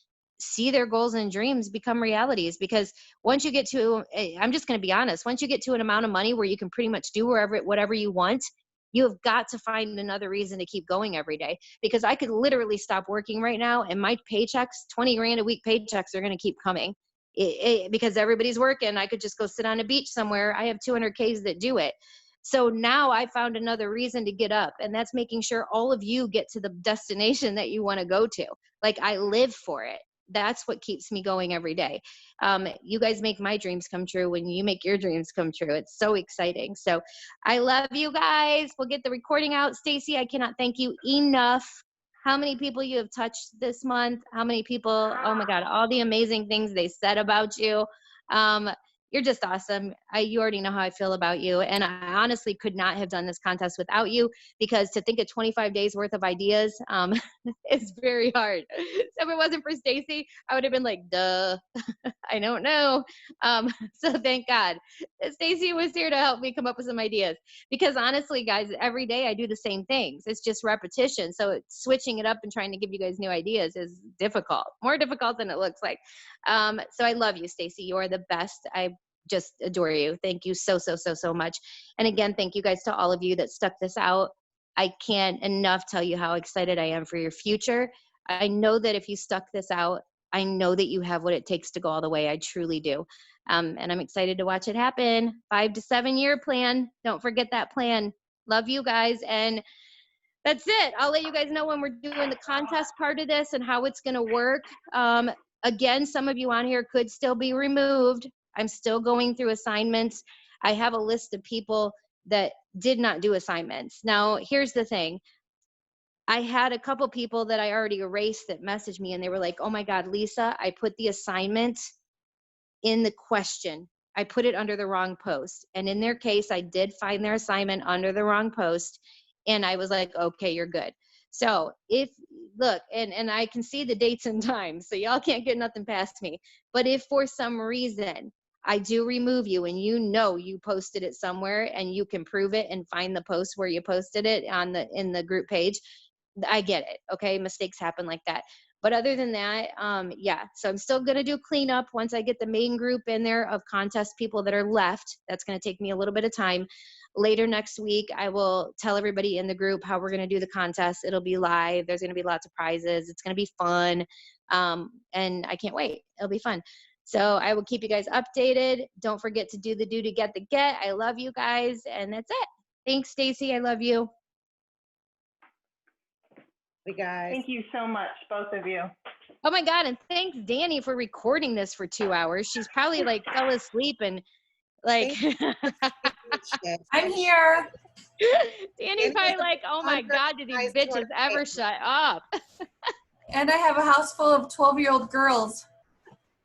see their goals and dreams become realities. Because once you get to, I'm just going to be honest, once you get to an amount of money where you can pretty much do whatever you want, you have got to find another reason to keep going every day. Because I could literally stop working right now and my paychecks, 20 grand a week paychecks, are going to keep coming. because everybody's working. I could just go sit on a beach somewhere. I have 200Ks that do it. So now I found another reason to get up, and that's making sure all of you get to the destination that you want to go to. Like, I live for it. That's what keeps me going every day. You guys make my dreams come true when you make your dreams come true. It's so exciting. So I love you guys. We'll get the recording out. Stacy, I cannot thank you enough. How many people you have touched this month? How many people, oh my God, all the amazing things they said about you. You're just awesome. You already know how I feel about you. And I honestly could not have done this contest without you, because to think of 25 days worth of ideas is very hard. So if it wasn't for Stacy, I would have been like, duh, I don't know. So thank God that Stacy was here to help me come up with some ideas, because honestly, guys, every day I do the same things. It's just repetition. So switching it up and trying to give you guys new ideas is difficult, more difficult than it looks like. So I love you, Stacy. You are the best. I just adore you. Thank you so much. And again, thank you guys to all of you that stuck this out. I can't enough tell you how excited I am for your future. I know that if you stuck this out, I know that you have what it takes to go all the way. I truly do. And I'm excited to watch it happen. 5 to 7 year plan. Don't forget that plan. Love you guys. And that's it. I'll let you guys know when we're doing the contest part of this and how it's going to work. Again, some of you on here could still be removed. I'm still going through assignments. I have a list of people that did not do assignments. Now, here's the thing. I had a couple people that I already erased that messaged me, and they were like, oh my God, Lisa, I put the assignment in the question. I put it under the wrong post. And in their case, I did find their assignment under the wrong post. And I was like, okay, you're good. So if, look, and I can see the dates and times, so y'all can't get nothing past me. But if for some reason I do remove you and you know you posted it somewhere and you can prove it and find the post where you posted it in the group page, I get it. Okay, mistakes happen like that. But other than that, yeah, so I'm still going to do cleanup once I get the main group in there of contest people that are left. That's going to take me a little bit of time. Later next week, I will tell everybody in the group how we're going to do the contest. It'll be live. There's going to be lots of prizes. It's going to be fun. And I can't wait. It'll be fun. So I will keep you guys updated. Don't forget to do the do to get the get. I love you guys. And that's it. Thanks, Stacy. I love you. We guys. Thank you so much, both of you. Oh my God. And thanks, Danny, for recording this for 2 hours. She's probably like fell asleep and like. I'm here. Danny's probably like, oh my God, did these bitches ever shut up? And I have a house full of 12-year-old girls.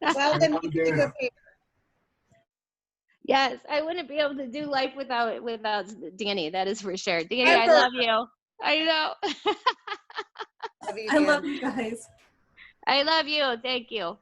Well, then we did a good favor. Yes, I wouldn't be able to do life without Danny. That is for sure. Danny, I Ever. love you. I know. Love you, I Dan. love you guys. I love you. Thank you.